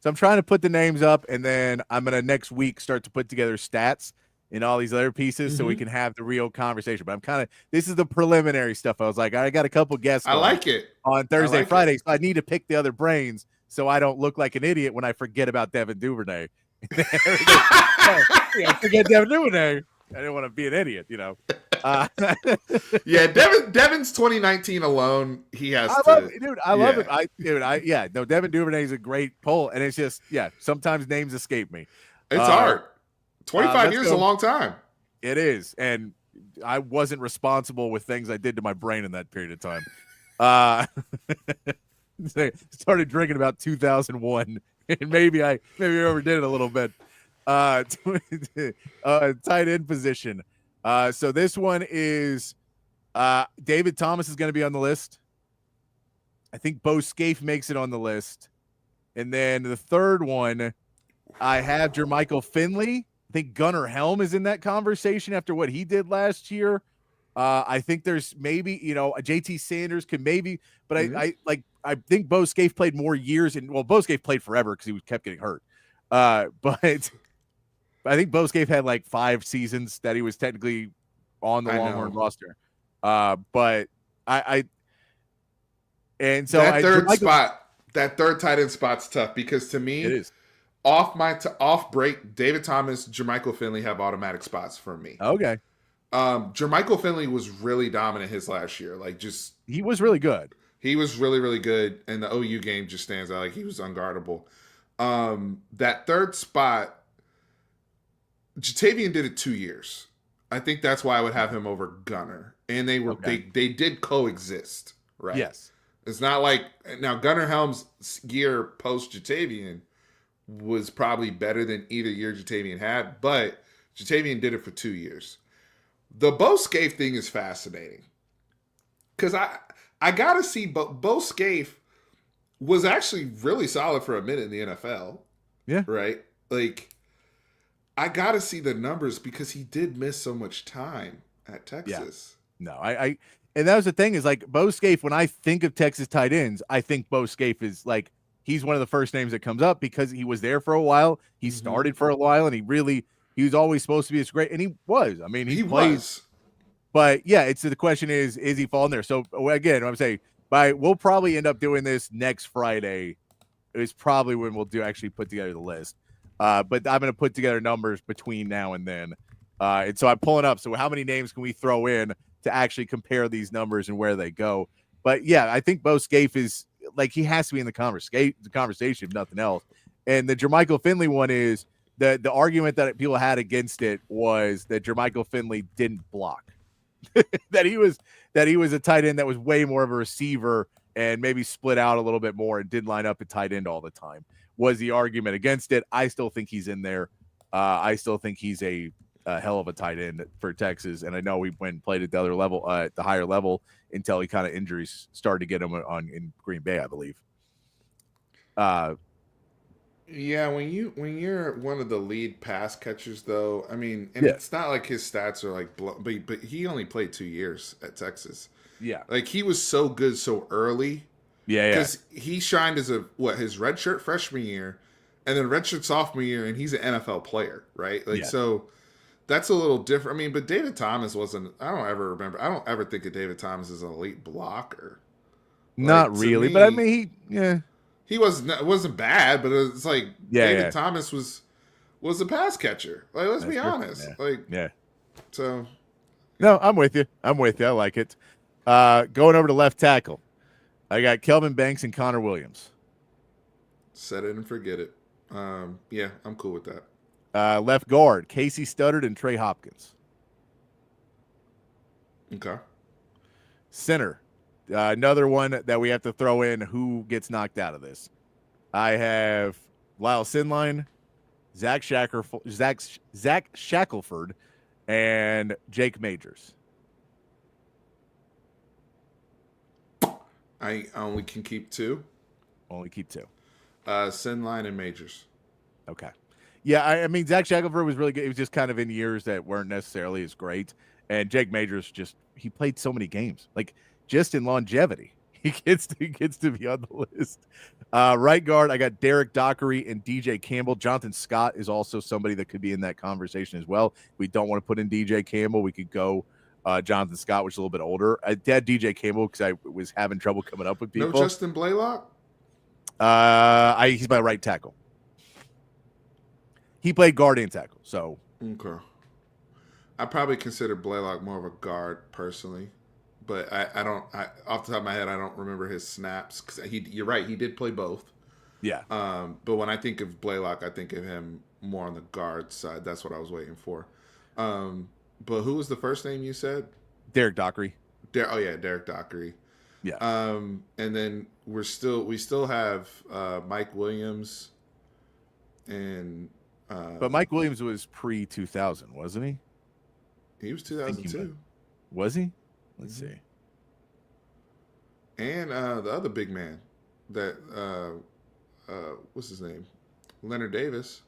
So I'm trying to put the names up, and then I'm going to next week start to put together stats and all these other pieces so we can have the real conversation. But this is the preliminary stuff. I was like, I got a couple guests. I like it. On Thursday, Friday. So I need to pick the other brains so I don't look like an idiot when I forget about Devin Duvernay. Forget Devin Duvernay. I didn't want to be an idiot, Devin's 2019 alone, he has to. Love it, dude. I love it. Devin Duvernay is a great pull, and it's just, sometimes names escape me. It's hard. 25 years is a long time. It is, and I wasn't responsible with things I did to my brain in that period of time. Started drinking about 2001, and maybe I overdid it a little bit. Tight end position. So this one is David Thomas is going to be on the list. I think Bo Scaife makes it on the list. And then the third one, I have Jermichael Finley. I think Gunnar Helm is in that conversation after what he did last year. I think there's maybe, JT Sanders could maybe, but I think Bo Scaife played more years, and Bo Scaife played forever because he kept getting hurt. But I think Bo Scaife had like 5 seasons that he was technically on the Longhorn roster. But and so that third tight end spot's tough because to me, it is. Off break, David Thomas, Jermichael Finley have automatic spots for me. Okay. Jermichael Finley was really dominant his last year. He was really good. He was really, really good, and the OU game just stands out. Like, he was unguardable. That third spot, Jatavian did it 2 years. I think that's why I would have him over Gunnar. And they did coexist, right? Yes. It's not like now Gunnar Helm's year post Jatavian was probably better than either year Jatavian had, but Jatavian did it for 2 years. The Bo Scaife thing is fascinating because I gotta see Bo Scaife was actually really solid for a minute in the NFL. Yeah. Right? Like, I gotta see the numbers because he did miss so much time at Texas. Yeah. No, and that was the thing is like Bo Scaife, when I think of Texas tight ends, I think Bo Scaife is like, he's one of the first names that comes up because he was there for a while. He started for a while and he was always supposed to be as great. And he was. I mean, he plays. But yeah, the question is he falling there? So again, I'm saying we'll probably end up doing this next Friday. It's probably when we'll actually put together the list. But I'm going to put together numbers between now and then. And so I'm pulling up. So how many names can we throw in to actually compare these numbers and where they go? But yeah, I think Bo Scaife is like, he has to be in the conversation, if nothing else. And the Jermichael Finley one is the argument that people had against it was that Jermichael Finley didn't block. that he was a tight end that was way more of a receiver and maybe split out a little bit more and didn't line up at tight end all the time was the argument against it. I still think he's in there. I still think he's a hell of a tight end for Texas. And I know we went and played at the other level, at the higher level until he kind of injuries started to get him in Green Bay, I believe. Yeah, when you're one of the lead pass catchers, though, I mean, and it's not like his stats are like, but he only played 2 years at Texas. Yeah, like he was so good so early. Yeah, because he shined as his redshirt freshman year, and then redshirt sophomore year, and he's an NFL player, right? Like so, that's a little different. I mean, but David Thomas wasn't. I don't ever think of David Thomas as an elite blocker. Not really, but I mean, He wasn't bad, but it's like David Thomas was a pass catcher. Like, let's be honest. So. No, I'm with you. I like it. Going over to left tackle, I got Kelvin Banks and Connor Williams. Set it and forget it. Yeah, I'm cool with that. Left guard, Casey Studdard and Trey Hopkins. Okay. Center. Another one that we have to throw in who gets knocked out of this. I have Lyle Sinline, Zach Shackelford, and Jake Majors. I only can keep 2. Only keep 2. Sinline and Majors. Okay. Yeah, I mean, Zach Shackelford was really good. It was just kind of in years that weren't necessarily as great. And Jake Majors he played so many games. Like, just in longevity, he gets to be on the list. Right guard, I got Derek Dockery and DJ Campbell. Jonathan Scott is also somebody that could be in that conversation as well. If we don't want to put in DJ Campbell, we could go Jonathan Scott, which is a little bit older. I had DJ Campbell because I was having trouble coming up with people. No Justin Blaylock? He's my right tackle. He played guard and tackle, so. Okay. I probably consider Blaylock more of a guard personally. But I don't. Off the top of my head, I don't remember his snaps because you're right. He did play both. Yeah. But when I think of Blaylock, I think of him more on the guard side. Still what I was waiting for. But who was the first name you said? Derek Dockery. Derek Dockery. Yeah. And then we still have Mike Williams, and. But Mike Williams was pre-2000, wasn't he? He was 2002. Was he? Let's see. And the other big man, that what's his name, Leonard Davis.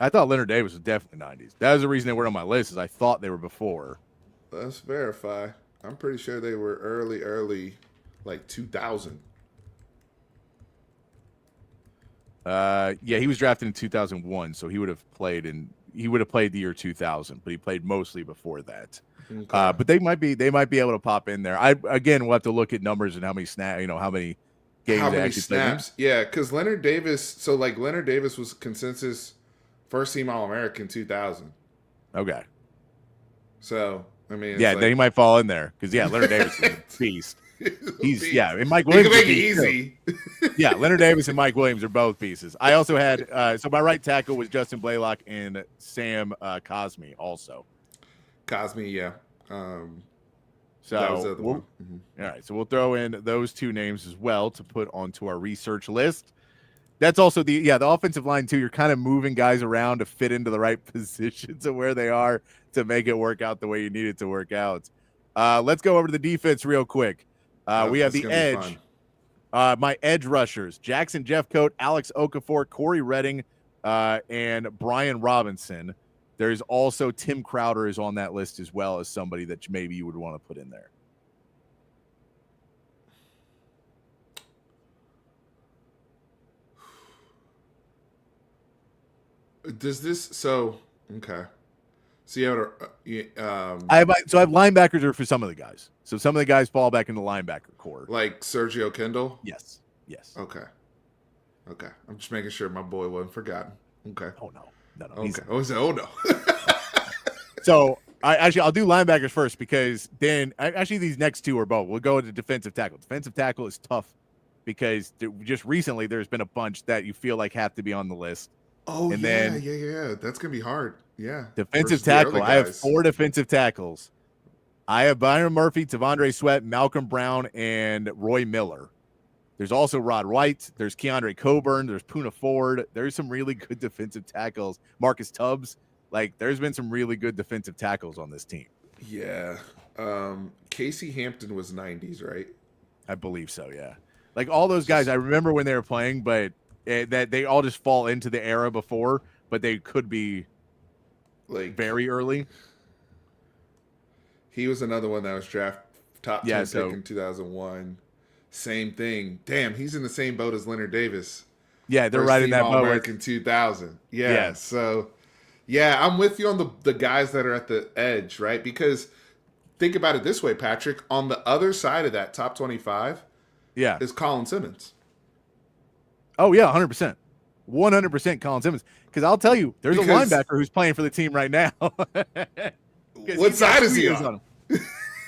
I thought Leonard Davis was definitely 90s. That was the reason they were on my list, is I thought they were before. Let's verify. I'm pretty sure they were early, like 2000. Yeah, he was drafted in 2001, so he would have played the year 2000, but he played mostly before that. Okay. But they might be able to pop in there. We'll have to look at numbers and how many how many games How they many actually snaps? Yeah, because Leonard Davis. So like Leonard Davis was consensus first team All-American 2000. Okay. So I mean, it's yeah, like, then he might fall in there because Leonard Davis is a beast. He's beast. and Mike You Williams. can make it easy. Yeah, Leonard Davis and Mike Williams are both pieces. I also had so my right tackle was Justin Blaylock and Sam Cosme also. Cosme, yeah. So that was the other one. All right, so we'll throw in those two names as well to put onto our research list. That's also the offensive line too. You're kind of moving guys around to fit into the right positions of where they are to make it work out the way you need it to work out. Let's go over to the defense real quick. We have the edge. My edge rushers: Jackson Jeffcoat, Alex Okafor, Corey Redding, and Brian Robinson. There's also Tim Crowder is on that list as well as somebody that maybe you would want to put in there. Does this okay? So you have I have linebackers are for some of the guys. So some of the guys fall back into linebacker core. like Sergio Kendall. Yes. Okay. I'm just making sure my boy wasn't forgotten. Okay. Oh no. Okay. Oh no. So I'll do linebackers first because then these next two are both. We'll go into defensive tackle. Defensive tackle is tough because just recently there's been a bunch that you feel like have to be on the list. Oh, and yeah. then That's gonna be hard. Yeah. Defensive Versus the other tackle. I have guys. 4 defensive tackles. I have Byron Murphy, Tavondre Sweat, Malcolm Brown, and Roy Miller. There's also Rod White. There's Keandre Coburn. There's Poona Ford. There's some really good defensive tackles. Marcus Tubbs. There's been some really good defensive tackles on this team. Yeah. Casey Hampton was 90s, right? I believe so, yeah. All those guys, I remember when they were playing, but that they all just fall into the era before, but they could be very early. He was another one that was drafted top 10 pick in 2001. Same thing. Damn, he's in the same boat as Leonard Davis. Yeah, they're right in that boat. All-American 2000. Yeah. So, yeah, I'm with you on the guys that are at the edge, right? Because think about it this way, Patrick. On the other side of that top 25 is Colin Simmons. Oh, yeah, 100%. 100% Colin Simmons. Because I'll tell you, there's a linebacker who's playing for the team right now. What side is he on?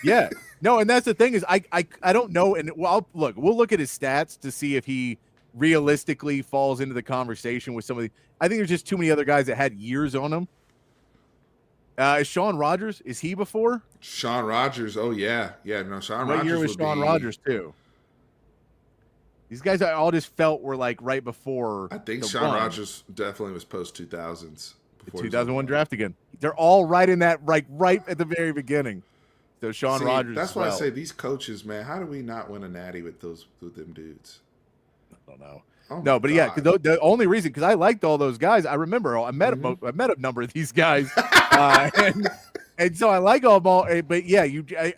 Yeah. No, and that's the thing is I don't know. And we'll look at his stats to see if he realistically falls into the conversation with some of the. I think there's just too many other guys that had years on him. Is Sean Rogers? Is he before? Sean Rogers. Oh, yeah. Yeah, no, Sean Rogers. What year was Sean Rogers, too? These guys I all just felt were right before. I think Sean Rogers definitely was post 2000s. The 2001 draft again. They're all right in that, right at the very beginning. So Sean Rogers. That's why I say these coaches, man. How do we not win a natty with them dudes? I don't know. Oh no, but yeah, the only reason because I liked all those guys. I remember I met a number of these guys, and so I like all. But yeah,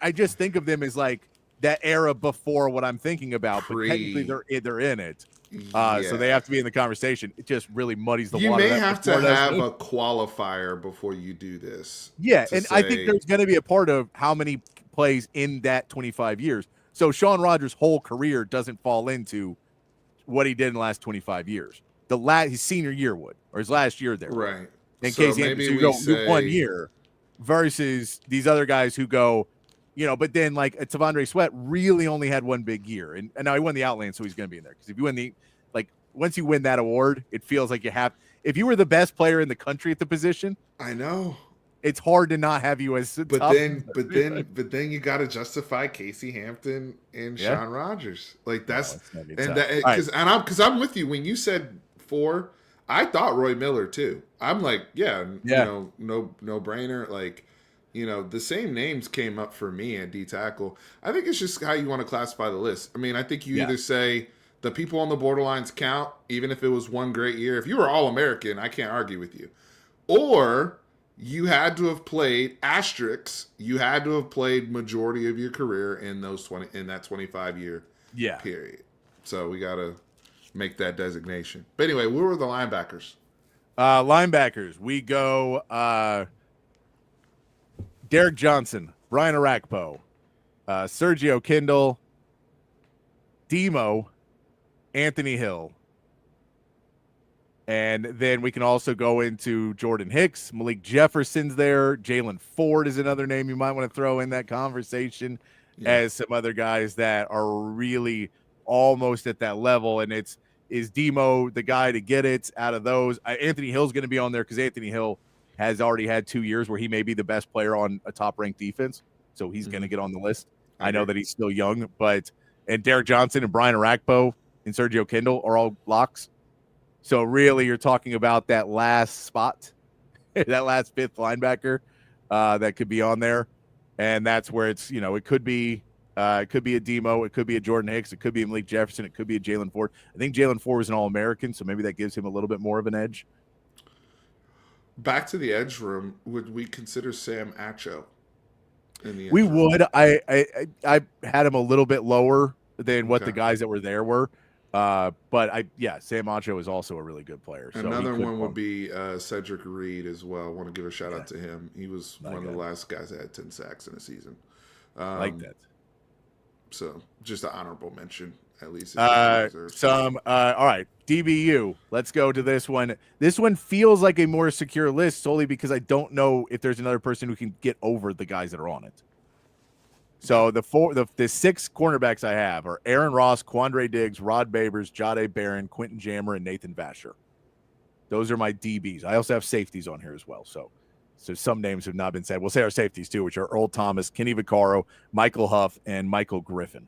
I just think of them as that era before what I'm thinking about. But technically, they're in it. So they have to be in the conversation. It just really muddies the water. You may have to have a qualifier before you do this. Yeah, and I think there's going to be a part of how many plays in that 25 years. So Sean Rogers' whole career doesn't fall into what he did in the last 25 years. His senior year would, or his last year there. Right. In case he go 1 year versus these other guys who go, but then Tavondre Sweat really only had 1 big year. And now he won the Outland, so he's going to be in there. Because if you win once you win that award, it feels like you have, if you were the best player in the country at the position. I know. It's hard to not have you as but then you got to justify Casey Hampton and Sean Rogers. Because I'm with you when you said 4, I thought Roy Miller too. I'm no brainer. You know, the same names came up for me at D tackle. I think it's just how you want to classify the list. I mean, I think you either say the people on the borderlines count, even if it was one great year. If you were All-American, I can't argue with you. Or you had to have played asterisks. You had to have played majority of your career in that 25-year period. So we got to make that designation. But anyway, where were the linebackers? Linebackers, we go Derek Johnson, Brian Arakpo, Sergio Kindle, Demo, Anthony Hill. And then we can also go into Jordan Hicks, Malik Jefferson's there. Jalen Ford is another name you might want to throw in that conversation as some other guys that are really almost at that level. And is Demo the guy to get it out of those? Anthony Hill's going to be on there because Anthony Hill has already had 2 years where he may be the best player on a top-ranked defense. So he's going to get on the list. I know that he's still young, and Derek Johnson and Brian Arakpo and Sergio Kindle are all locks. So really you're talking about that last spot, that last fifth linebacker that could be on there. And that's where it's, it could be a Demo, it could be a Jordan Hicks, it could be a Malik Jefferson, it could be a Jalen Ford. I think Jalen Ford was an All-American, so maybe that gives him a little bit more of an edge. Back to the edge room, would we consider Sam Acho in the edge We room? would. I had him a little bit lower than what the guys that were there were. Sam Acho is also a really good player. So another one would be Cedric Reed as well. I want to give a shout out to him. He was one of the last guys that had 10 sacks in a season. Like that. So just an honorable mention, at least. All right, DBU. Let's go to this one. This one feels like a more secure list solely because I don't know if there's another person who can get over the guys that are on it. So the six cornerbacks I have are Aaron Ross, Quandre Diggs, Rod Babers, Jahdae Barron, Quentin Jammer, and Nathan Vasher. Those are my DBs. I also have safeties on here as well. So some names have not been said. We'll say our safeties too, which are Earl Thomas, Kenny Vaccaro, Michael Huff, and Michael Griffin.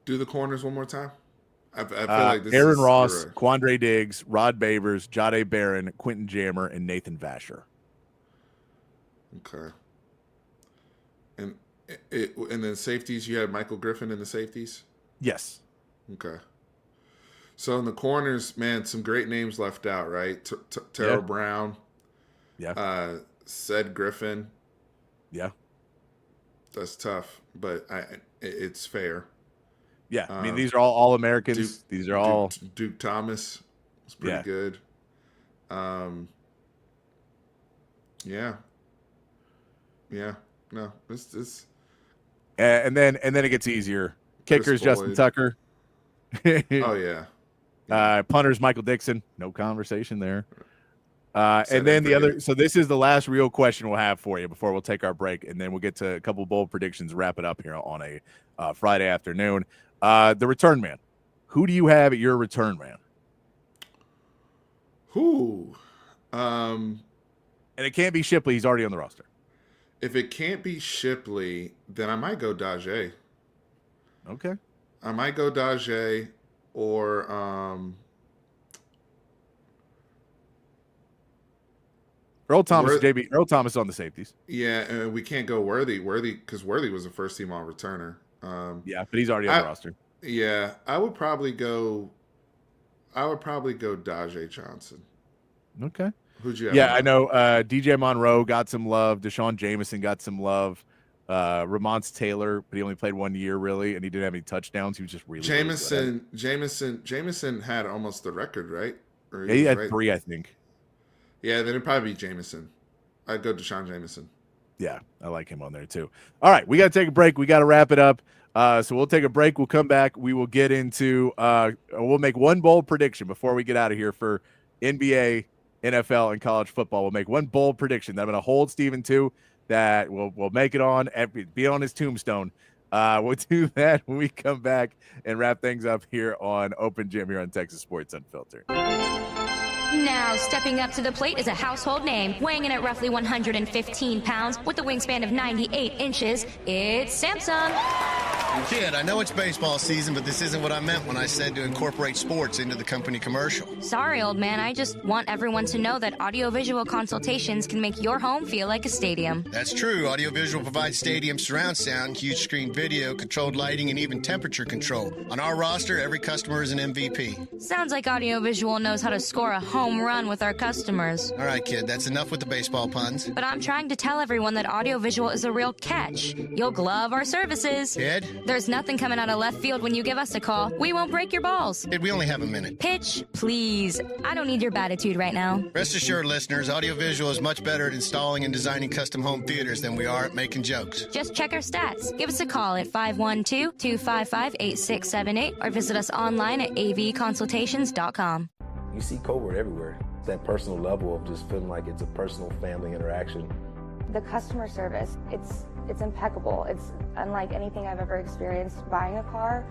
Do the corners one more time. I feel like this Aaron is Ross, correct. Quandre Diggs, Rod Babers, Jahdae Barron, Quentin Jammer, and Nathan Vasher. Okay. And then safeties, you had Michael Griffin in the safeties? Yes. Okay. So in the corners, man, some great names left out, right? Terrell Brown. Yeah. Ced Griffin. Yeah. That's tough, but it's fair. Yeah. I mean, these are all Americans. These are all Duke Thomas was pretty good. Yeah. No, this. And then it gets easier. Kickers, Justin Tucker. Oh yeah. Punters, Michael Dixon. No conversation there. And then the other. So this is the last real question we'll have for you before we'll take our break, and then we'll get to a couple bold predictions. Wrap it up here on a Friday afternoon. The return man. Who do you have at your return man? Who? And it can't be Shipley. He's already on the roster. If it can't be Shipley, then I might go Dajay. Okay. I might go Dajay or Earl Thomas, Earl Thomas on the safeties. Yeah, we can't go Worthy because Worthy was a first team all returner. Yeah, but he's already on the roster. Yeah, I would probably go Dajay Johnson. Okay. Who'd you have? Yeah, I know DJ Monroe got some love. Deshaun Jameson got some love. Ramonce Taylor, but he only played 1 year really, and he didn't have any touchdowns. He was just really Jameson had almost the record, right? Yeah, he had 3, I think. Yeah, then it'd probably be Jameson. I'd go Deshaun Jameson. Yeah, I like him on there too. All right, we got to take a break. We got to wrap it up. So we'll take a break. We'll come back. We will get into we'll make one bold prediction before we get out of here for NBA, NFL, and college football. We'll make one bold prediction that I'm going to hold Steven to, that we'll make it on, be on his tombstone. We'll do that when we come back and wrap things up here on Open Gym here on Texas Sports Unfiltered. Now, stepping up to the plate is a household name, weighing in at roughly 115 pounds with a wingspan of 98 inches. It's Samsung. Kid, I know it's baseball season, but this isn't what I meant when I said to incorporate sports into the company commercial. Sorry, old man. I just want everyone to know that audiovisual consultations can make your home feel like a stadium. That's true. Audiovisual provides stadium surround sound, huge screen video, controlled lighting, and even temperature control. On our roster, every customer is an MVP. Sounds like audiovisual knows how to score a home run with our customers. All right, kid, that's enough with the baseball puns. But I'm trying to tell everyone that audiovisual is a real catch. You'll love our services. Kid? There's nothing coming out of left field when you give us a call. We won't break your balls. Kid, we only have a minute. Pitch, please. I don't need your attitude right now. Rest assured, listeners, audiovisual is much better at installing and designing custom home theaters than we are at making jokes. Just check our stats. Give us a call at 512-255-8678 or visit us online at avconsultations.com. You see covert everywhere. That personal level of just feeling like it's a personal family interaction. The customer service, it's impeccable. It's unlike anything I've ever experienced buying a car.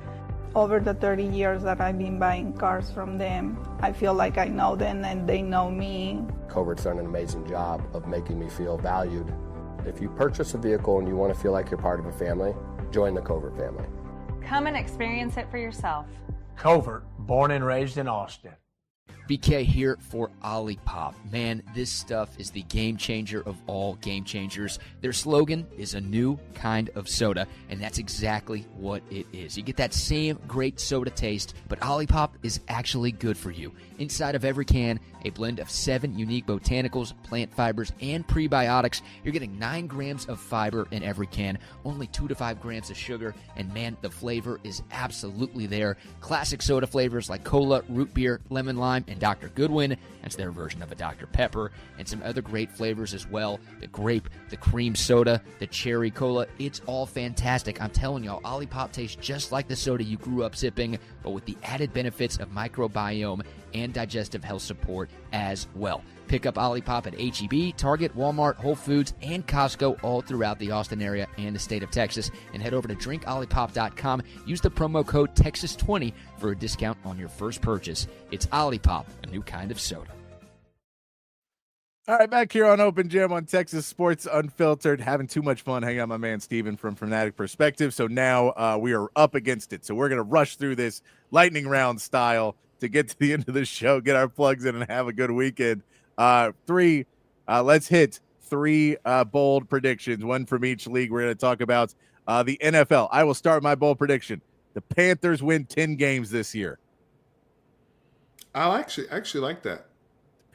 Over the 30 years that I've been buying cars from them, I feel like I know them and they know me. Covert's done an amazing job of making me feel valued. If you purchase a vehicle and you want to feel like you're part of a family, join the Covert family. Come and experience it for yourself. Covert, born and raised in Austin. BK here for OLIPOP. Man, this stuff is the game changer of all game changers. Their slogan is a new kind of soda, and that's exactly what it is. You get that same great soda taste, but OLIPOP is actually good for you. Inside of every can, a blend of 7 unique botanicals, plant fibers, and prebiotics. You're getting 9 grams of fiber in every can, only 2 to 5 grams of sugar, and man, the flavor is absolutely there. Classic soda flavors like cola, root beer, lemon lime, and Dr. Goodwin. That's their version of a Dr. Pepper, and some other great flavors as well. The grape, the cream soda, the cherry cola. It's all fantastic. I'm telling y'all, OLIPOP tastes just like the soda you grew up sipping, but with the added benefits of microbiome and digestive health support as well. Pick up OLIPOP at H-E-B, Target, Walmart, Whole Foods, and Costco all throughout the Austin area and the state of Texas. And head over to drinkolipop.com. Use the promo code TEXAS20 for a discount on your first purchase. It's OLIPOP, a new kind of soda. All right, back here on Open Gym on Texas Sports Unfiltered, having too much fun hanging out with my man Steven from Fanatic Perspective. So now we are up against it. So we're going to rush through this lightning round style to get to the end of the show, get our plugs in, and have a good weekend. Let's hit 3 bold predictions, one from each league. We're going to talk about the NFL. I will start my bold prediction. The Panthers win 10 games this year. I'll actually like that.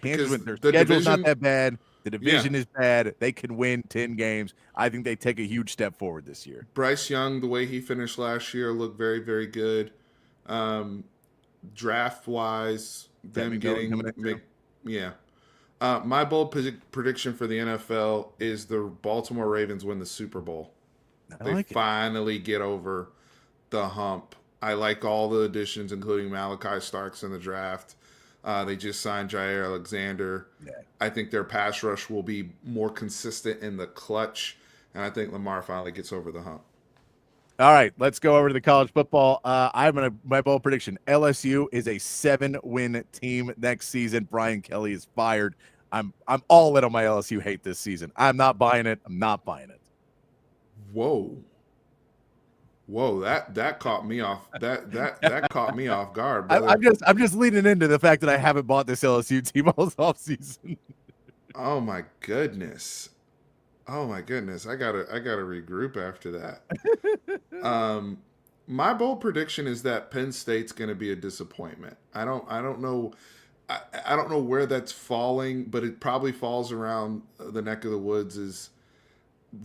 Panthers win. Their schedule's not that bad. The division is bad. They can win 10 games. I think they take a huge step forward this year. Bryce Young, the way he finished last year, looked very, very good. Draft-wise, them getting my bold prediction for the NFL is the Baltimore Ravens win the Super Bowl. They finally get over the hump. I like all the additions, including Malachi Starks in the draft. They just signed Jair Alexander. Yeah. I think their pass rush will be more consistent in the clutch, and I think Lamar finally gets over the hump. All right, let's go over to the college football. My bold prediction: LSU is a 7-win team next season. Brian Kelly is fired. I'm all in on my LSU hate this season. I'm not buying it. I'm not buying it. Whoa, that caught me off. That caught me off guard. I'm just leaning into the fact that I haven't bought this LSU team all offseason. Oh my goodness. I gotta regroup after that. My bold prediction is that Penn State's going to be a disappointment. I don't know where that's falling, but it probably falls around the neck of the woods. Is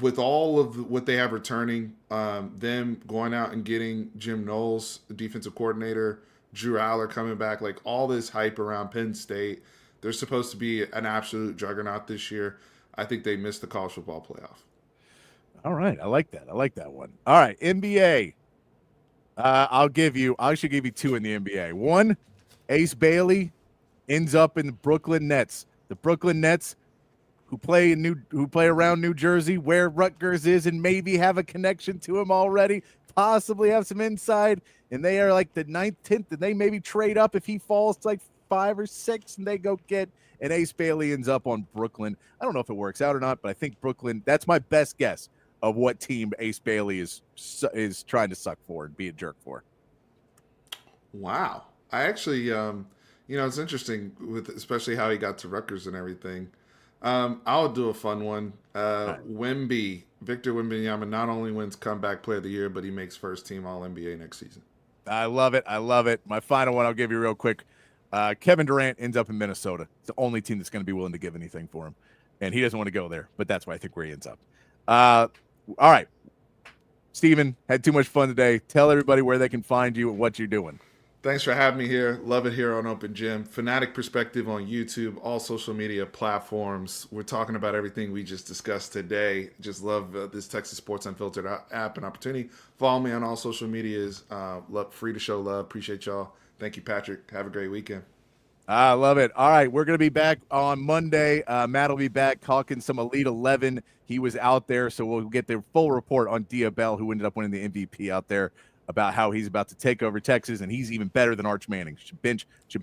with all of what they have returning, them going out and getting Jim Knowles, the defensive coordinator, Drew Aller coming back, like all this hype around Penn State. They're supposed to be an absolute juggernaut this year. I think they missed the college football playoff. All right. I like that one. All right. NBA. I'll actually give you 2 in the NBA. 1, Ace Bailey ends up in the Brooklyn Nets. The Brooklyn Nets who play around New Jersey, where Rutgers is, and maybe have a connection to him already, possibly have some inside, and they are like the 9th, 10th, and they maybe trade up if he falls to like 5 or 6, and they go get and Ace Bailey ends up on Brooklyn. I don't know if it works out or not, but I think Brooklyn, that's my best guess. of what team Ace Bailey is trying to suck for and be a jerk for. Wow. I actually, it's interesting with especially how he got to Rutgers and everything. I'll do a fun one. Wemby, Victor Wembanyama not only wins comeback player of the year, but he makes first team All-NBA next season. I love it. I love it. My final one I'll give you real quick. Kevin Durant ends up in Minnesota. It's the only team that's going to be willing to give anything for him. And he doesn't want to go there, but that's why I think where he ends up. All right. Steven, had too much fun today. Tell everybody where they can find you and what you're doing. Thanks for having me here. Love it here on Open Gym. Fanatic Perspective on YouTube, all social media platforms. We're talking about everything we just discussed today. Just love this Texas Sports Unfiltered app and opportunity. Follow me on all social medias. Free to show love. Appreciate y'all. Thank you, Patrick. Have a great weekend. I love it. All right, we're going to be back on Monday. Matt will be back talking some Elite 11. He was out there, so we'll get the full report on Diabell, who ended up winning the MVP out there, about how he's about to take over Texas, and he's even better than Arch Manning. Should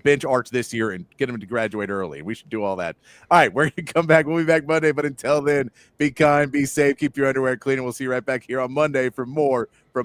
bench Arch this year and get him to graduate early. We should do all that. All right, we're going to come back. We'll be back Monday, but until then, be kind, be safe, keep your underwear clean, and we'll see you right back here on Monday for more from